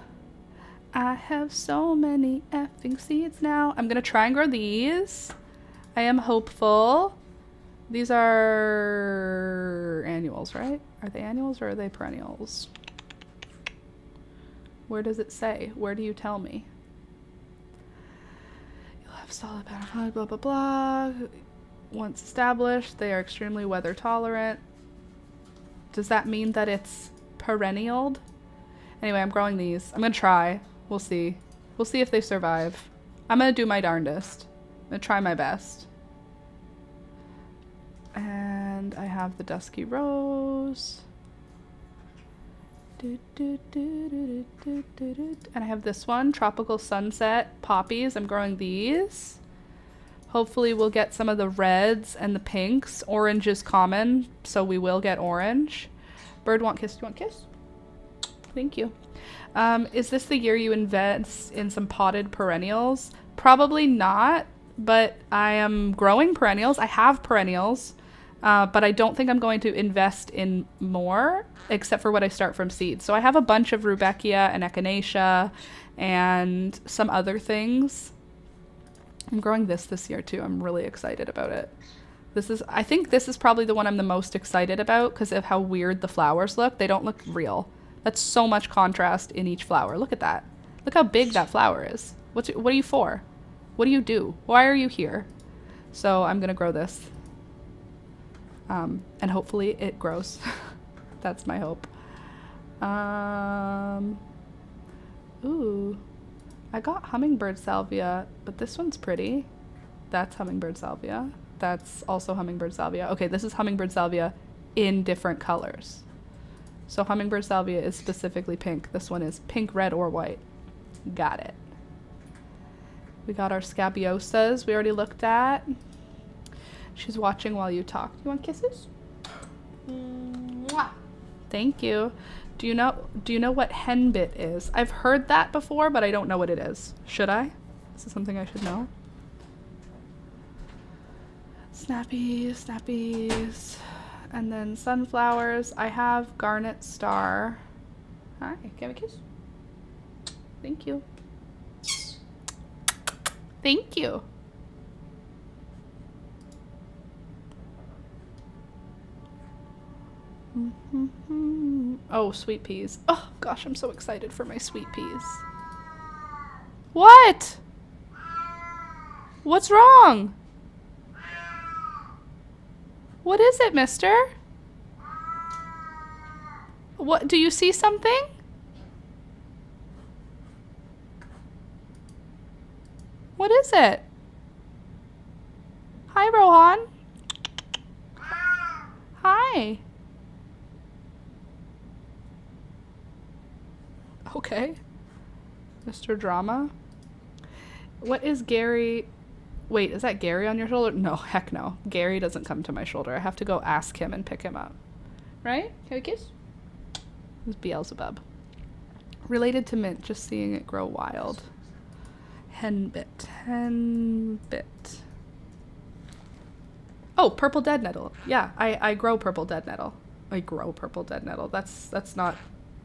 Speaker 1: I have so many effing seeds now. I'm gonna try and grow these. I am hopeful. These are annuals, right? Are they annuals or are they perennials? Where does it say? Where do you tell me? You'll have solid pattern, blah, blah, blah. Once established, they are extremely weather tolerant. Does that mean that it's perennialed? Anyway, I'm growing these. I'm gonna try. We'll see. We'll see if they survive. I'm gonna do my darndest. I'm gonna try my best. And I have the Dusky Rose. And I have this one, Tropical Sunset Poppies. I'm growing these. Hopefully we'll get some of the reds and the pinks. Orange is common, so we will get orange. Bird want kiss. Do you want kiss? Thank you. Is this the year you invest in some potted perennials? Probably not, but I am growing perennials. I have perennials, but I don't think I'm going to invest in more, except for what I start from seeds. So I have a bunch of Rudbeckia and Echinacea and some other things. I'm growing this year too. I'm really excited about it. I think this is probably the one I'm the most excited about because of how weird the flowers look. They don't look real. That's so much contrast in each flower. Look at that. Look how big that flower is. What are you for? What do you do? Why are you here? So I'm gonna grow this. And hopefully it grows. That's my hope. Ooh. I got hummingbird salvia, but this one's pretty. That's hummingbird salvia. That's also hummingbird salvia. Okay, this is hummingbird salvia in different colors. So hummingbird salvia is specifically pink. This one is pink, red, or white. Got it. We got our scabiosas we already looked at. She's watching while you talk. You want kisses? Mwah. Thank you. Do you know what henbit is? I've heard that before, but I don't know what it is. Should I? Is this something I should know? Snappies. And then sunflowers. I have Garnet Star. Hi, can I have a kiss? Thank you. Thank you. Oh, sweet peas. Oh, gosh, I'm so excited for my sweet peas. What? What's wrong? What is it, mister? What, do you see something? What is it? Hi, Rohan. Hi. Okay. Mr. Drama. What is Gary? Wait, is that Gary on your shoulder? No, heck no. Gary doesn't come to my shoulder. I have to go ask him and pick him up. Right? Can we kiss? It's Beelzebub. Related to mint, just seeing it grow wild. Henbit. Oh, purple dead nettle. Yeah, I grow purple dead nettle. I grow purple dead nettle. That's not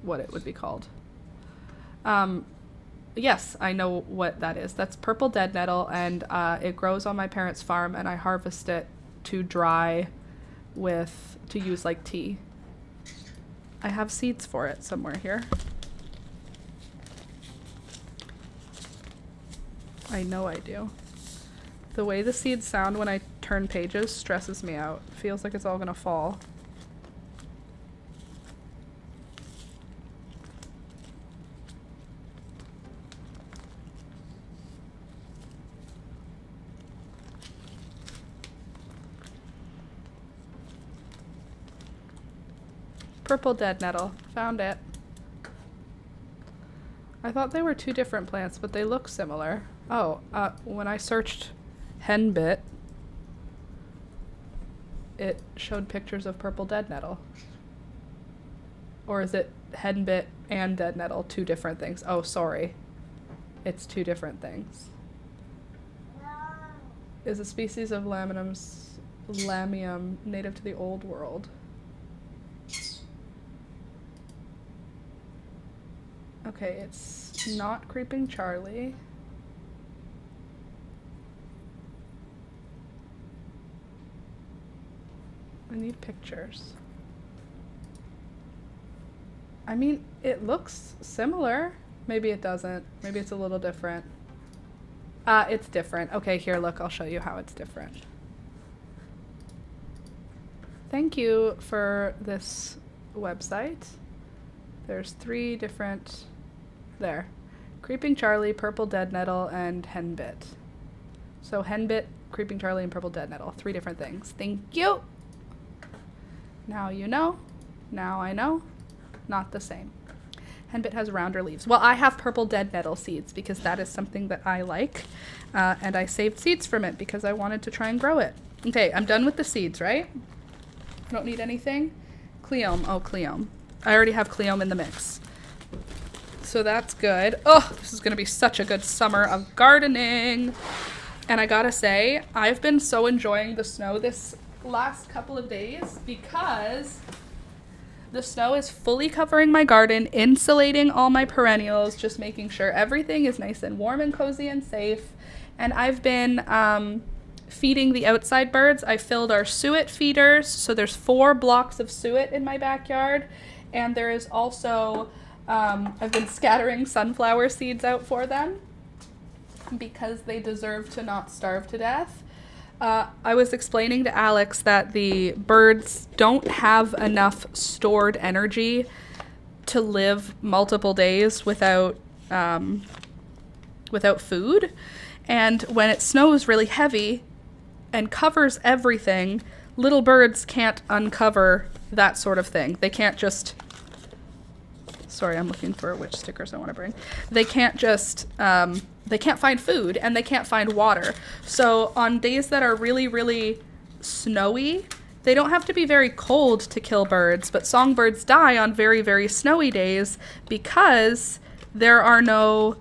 Speaker 1: what it would be called. Yes, I know what that is. That's purple dead nettle, and it grows on my parents' farm, and I harvest it to dry to use like tea. I have seeds for it somewhere here. I know I do. The way the seeds sound when I turn pages stresses me out. Feels like it's all gonna fall. Purple dead nettle. Found it. I thought they were two different plants, but they look similar. Oh, when I searched henbit, it showed pictures of purple dead nettle. Or is it henbit and dead nettle? Two different things. Oh, sorry. It's two different things. Is a species of lamium native to the Old World. Okay, it's not Creeping Charlie. I need pictures. I mean, it looks similar. Maybe it doesn't. Maybe it's a little different. It's different. Okay, here, look, I'll show you how it's different. Thank you for this website. There's 3 different... There. Creeping Charlie, Purple Dead Nettle, and Henbit. So Henbit, Creeping Charlie, and Purple Dead Nettle. 3 different things. Thank you! Now you know. Now I know. Not the same. Henbit has rounder leaves. Well, I have Purple Dead Nettle seeds because that is something that I like. And I saved seeds from it because I wanted to try and grow it. Okay, I'm done with the seeds, right? Don't need anything? Cleome. Oh, Cleome. I already have Cleome in the mix. So that's good. Oh, this is going to be such a good summer of gardening. And I gotta say, I've been so enjoying the snow this last couple of days because the snow is fully covering my garden, insulating all my perennials, just making sure everything is nice and warm and cozy and safe. And I've been feeding the outside birds. I filled our suet feeders. So there's 4 blocks of suet in my backyard. And there is also, I've been scattering sunflower seeds out for them because they deserve to not starve to death. I was explaining to Alex that the birds don't have enough stored energy to live multiple days without food. And when it snows really heavy and covers everything, little birds can't uncover that sort of thing. They can't just... Sorry, I'm looking for which stickers I want to bring. They can't just... they can't find food and they can't find water. So on days that are really, really snowy, they don't have to be very cold to kill birds, but songbirds die on very, very snowy days because there are no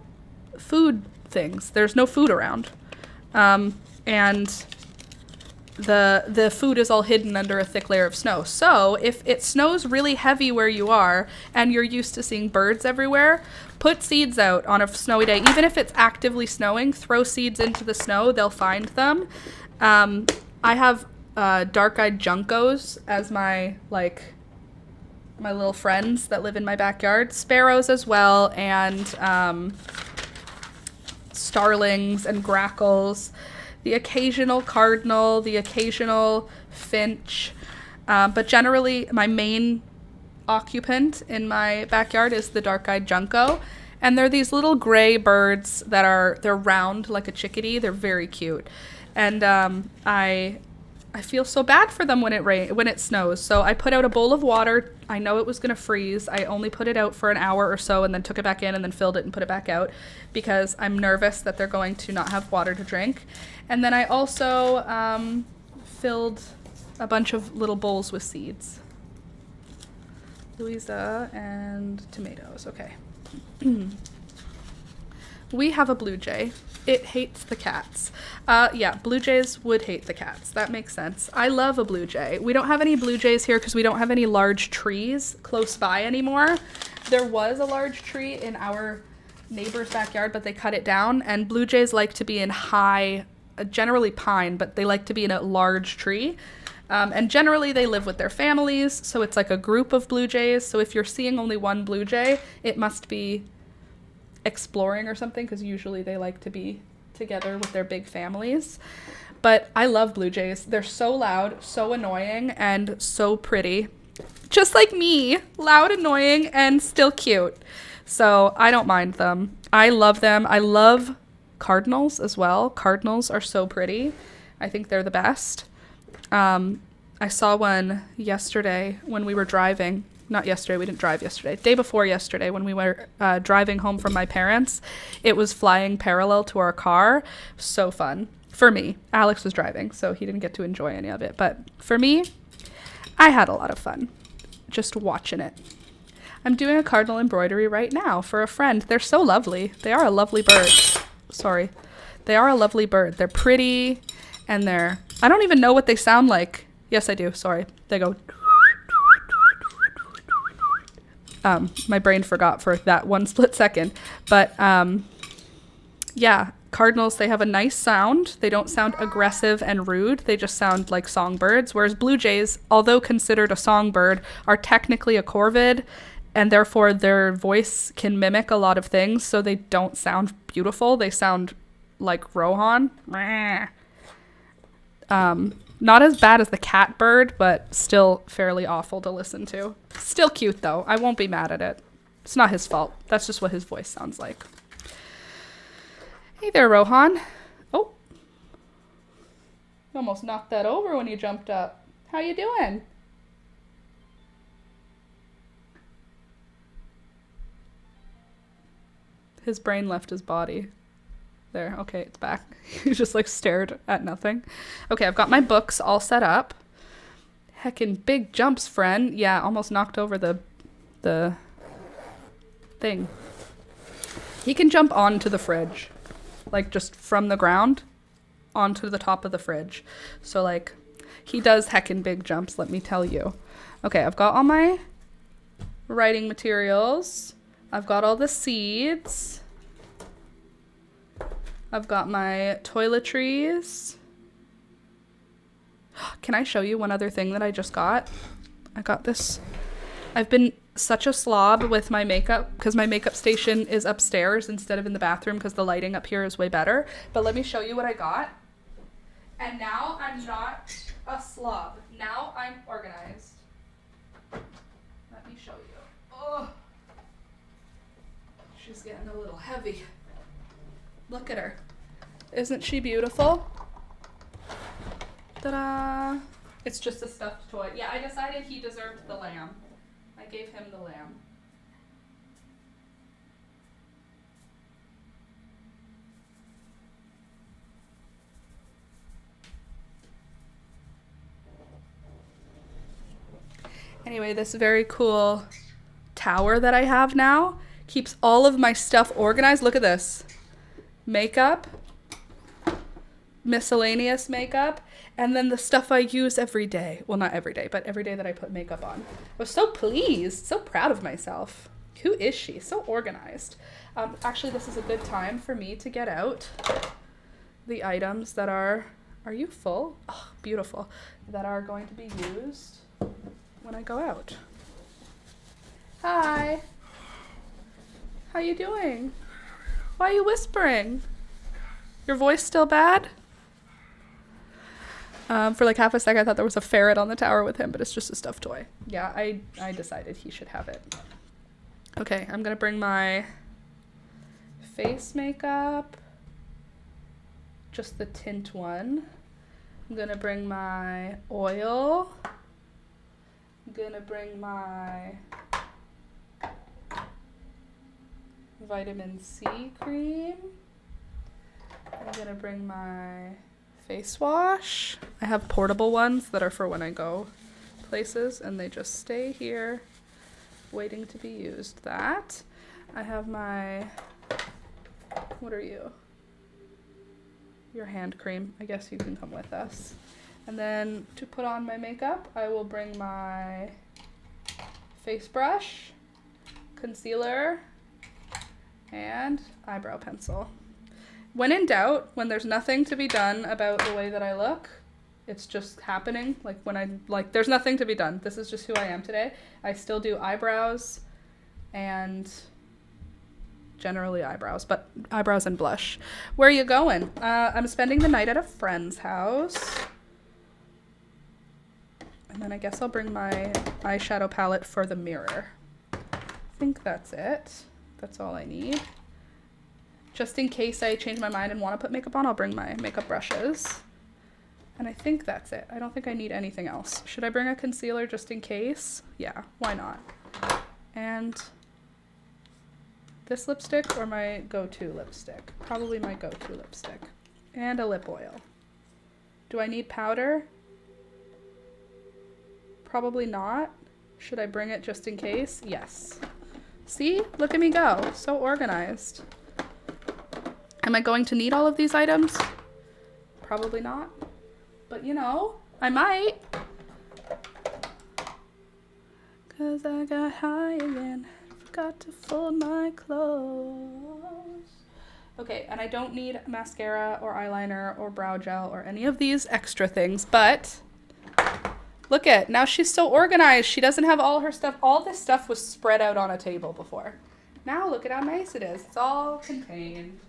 Speaker 1: food things. There's no food around. And the food is all hidden under a thick layer of snow. So if it snows really heavy where you are and you're used to seeing birds everywhere, put seeds out on a snowy day. Even if it's actively snowing, throw seeds into the snow. They'll find them. I have dark-eyed juncos as my little friends that live in my backyard. Sparrows as well, and starlings and grackles. The occasional cardinal, the occasional finch. But generally, my main occupant in my backyard is the dark-eyed junco. And they're these little gray birds they're round like a chickadee. They're very cute. And I feel so bad for them when it snows. So I put out a bowl of water. I know it was going to freeze. I only put it out for an hour or so and then took it back in and then filled it and put it back out because I'm nervous that they're going to not have water to drink. And then I also filled a bunch of little bowls with seeds. Louisa and tomatoes. Okay. We have a blue jay. It hates the cats. Yeah, blue jays would hate the cats. That makes sense. I love a blue jay. We don't have any blue jays here because we don't have any large trees close by anymore. There was a large tree in our neighbor's backyard, but they cut it down. And blue jays like to be in high, generally pine, but they like to be in a large tree. And generally they live with their families, so it's like a group of blue jays. So if you're seeing only one blue jay, it must be exploring or something, because usually they like to be together with their big families. But I love blue jays. They're so loud, so annoying, and so pretty. Just like me, loud, annoying, and still cute. So I don't mind them. I love them. I love cardinals as well. Cardinals are so pretty. I think they're the best. I saw one yesterday when we were driving. Not yesterday, we didn't drive yesterday. Day before yesterday when we were driving home from my parents. It was flying parallel to our car. So fun. For me. Alex was driving, so he didn't get to enjoy any of it. But for me, I had a lot of fun just watching it. I'm doing a cardinal embroidery right now for a friend. They're so lovely. They are a lovely bird. Sorry. They are a lovely bird. They're pretty, and I don't even know what they sound like. Yes, I do. Sorry. They go... my brain forgot for that one split second. But, yeah, cardinals, they have a nice sound. They don't sound aggressive and rude. They just sound like songbirds. Whereas blue jays, although considered a songbird, are technically a corvid, and therefore their voice can mimic a lot of things, so they don't sound beautiful. They sound like Rohan. Not as bad as the catbird, but still fairly awful to listen to. Still cute, though. I won't be mad at it. It's not his fault. That's just what his voice sounds like. Hey there, Rohan. Oh. You almost knocked that over when you jumped up. How you doing? His brain left his body. There, okay, it's back. He just stared at nothing. Okay, I've got my books all set up. Heckin' big jumps, friend. Yeah, almost knocked over the thing. He can jump onto the fridge. Just from the ground onto the top of the fridge. So, he does heckin' big jumps, let me tell you. Okay, I've got all my writing materials. I've got all the seeds. I've got my toiletries. Can I show you one other thing that I just got? I got this. I've been such a slob with my makeup because my makeup station is upstairs instead of in the bathroom because the lighting up here is way better. But let me show you what I got. And now I'm not a slob. Now I'm organized. Let me show you. Oh, she's getting a little heavy. Look at her. Isn't she beautiful? Ta-da! It's just a stuffed toy. Yeah, I decided he deserved the lamb. I gave him the lamb. Anyway, this very cool tower that I have now keeps all of my stuff organized. Look at this. Makeup, miscellaneous makeup, and then the stuff I use every day. Well, not every day, but every day that I put makeup on. I was so pleased, so proud of myself. Who is she? So organized. Actually, this is a good time for me to get out the items that are you full? Oh, beautiful. That are going to be used when I go out. Hi. How you doing? Why are you whispering? Your voice still bad? For like half a second, I thought there was a ferret on the tower with him, but it's just a stuffed toy. Yeah, I decided he should have it. Okay, I'm gonna bring my face makeup, just the tint one. I'm gonna bring my oil. I'm gonna bring my vitamin C cream. I'm gonna bring my face wash. I have portable ones that are for when I go places and they just stay here waiting to be used. That. I have my, what are you? Your hand cream. I guess you can come with us. And then to put on my makeup, I will bring my face brush, concealer, and eyebrow pencil. When in doubt, when there's nothing to be done about the way that I look, it's just happening. There's nothing to be done. This is just who I am today. I still do eyebrows and generally eyebrows, but eyebrows and blush. Where are you going? I'm spending the night at a friend's house. And then I guess I'll bring my eyeshadow palette for the mirror. I think that's it. That's all I need. Just in case I change my mind and want to put makeup on, I'll bring my makeup brushes. And I think that's it. I don't think I need anything else. Should I bring a concealer just in case? Yeah, why not? And this lipstick or my go-to lipstick? Probably my go-to lipstick. And a lip oil. Do I need powder? Probably not. Should I bring it just in case? Yes. See? Look at me go. So organized. Am I going to need all of these items? Probably not. But you know, I might. 'Cause I got high again. Forgot to fold my clothes. Okay, and I don't need mascara or eyeliner or brow gel or any of these extra things, but look at, now she's so organized. She doesn't have all her stuff. All this stuff was spread out on a table before. Now look at how nice it is. It's all contained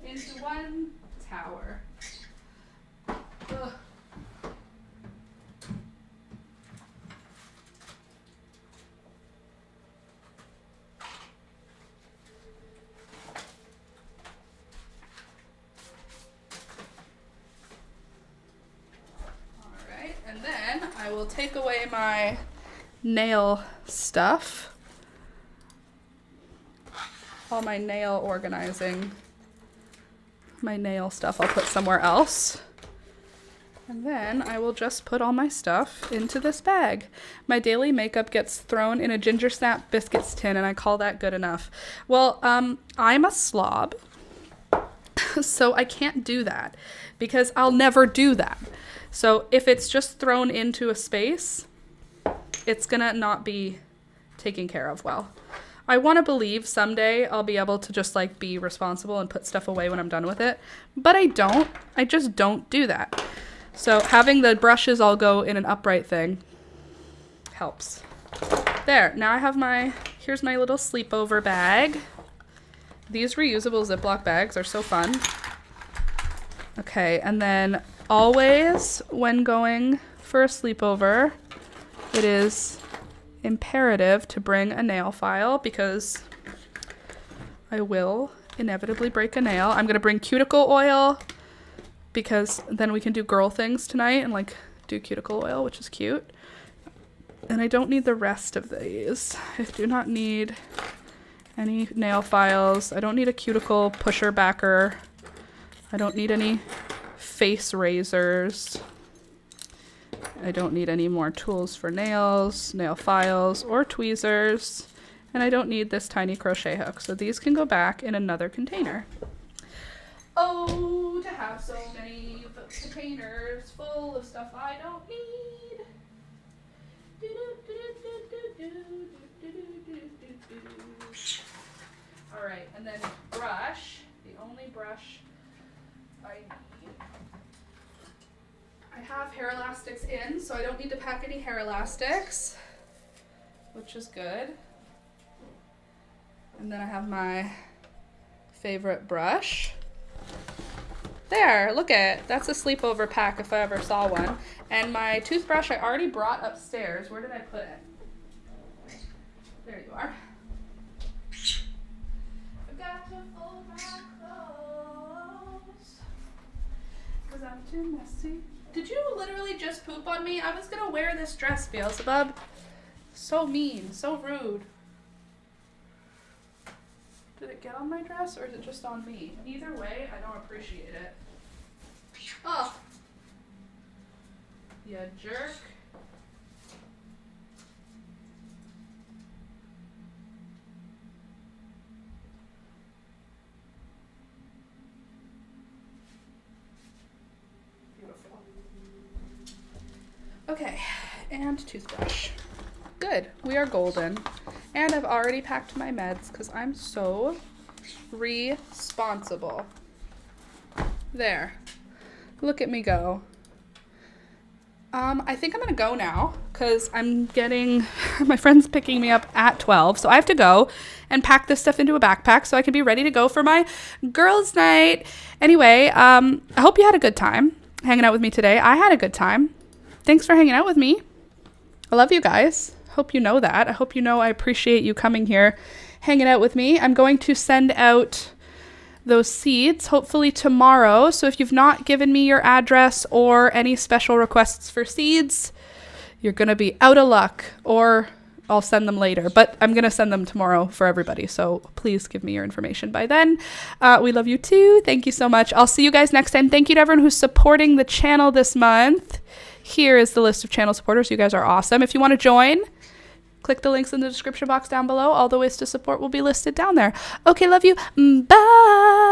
Speaker 1: into one tower. Ugh. Alright, and then I will take away my nail stuff. All my nail organizing. My nail stuff I'll put somewhere else. And then I will just put all my stuff into this bag. My daily makeup gets thrown in a ginger snap biscuits tin, and I call that good enough. Well, I'm a slob, so I can't do that because I'll never do that. So if it's just thrown into a space, it's gonna not be taken care of well. I want to believe someday I'll be able to just like be responsible and put stuff away when I'm done with it, but I don't. I just don't do that. So having the brushes all go in an upright thing helps. There, now I have here's my little sleepover bag. These reusable Ziploc bags are so fun. Okay, and then always when going for a sleepover, it is imperative to bring a nail file because I will inevitably break a nail. I'm gonna bring cuticle oil because then we can do girl things tonight and like do cuticle oil, which is cute. And I don't need the rest of these. I do not need any nail files. I don't need a cuticle pusher backer. I don't need any face razors. I don't need any more tools for nails, nail files, or tweezers. And I don't need this tiny crochet hook. So these can go back in another container. Oh you to have so many containers full of stuff I don't need. All right, and then brush, the only brush I need. I have hair elastics in, so I don't need to pack any hair elastics, which is good. And then I have my favorite brush. There, look at, that's a sleepover pack if I ever saw one. And my toothbrush I already brought upstairs. Where did I put it? There you are. Forgot to fold my clothes because I'm too messy. Did you literally just poop on me? I was gonna wear this dress, Beelzebub. So mean, so rude. Did it get on my dress or is it just on me? Either way, I don't appreciate it. Oh. You jerk. Beautiful. Okay, and toothbrush. Good, we are golden. And I've already packed my meds because I'm so responsible. There. Look at me go. I think I'm gonna go now because I'm getting, my friend's picking me up at 12. So I have to go and pack this stuff into a backpack so I can be ready to go for my girls' night. Anyway, I hope you had a good time hanging out with me today. I had a good time. Thanks for hanging out with me. I love you guys. Hope you know that. I hope you know I appreciate you coming here, hanging out with me. I'm going to send out those seeds hopefully tomorrow. So if you've not given me your address or any special requests for seeds, you're going to be out of luck, or I'll send them later, but I'm going to send them tomorrow for everybody. So please give me your information by then. We love you too. Thank you so much. I'll see you guys next time. Thank you to everyone who's supporting the channel this month. Here is the list of channel supporters. You guys are awesome. If you want to join, click the links in the description box down below. All the ways to support will be listed down there. Okay, love you. Bye.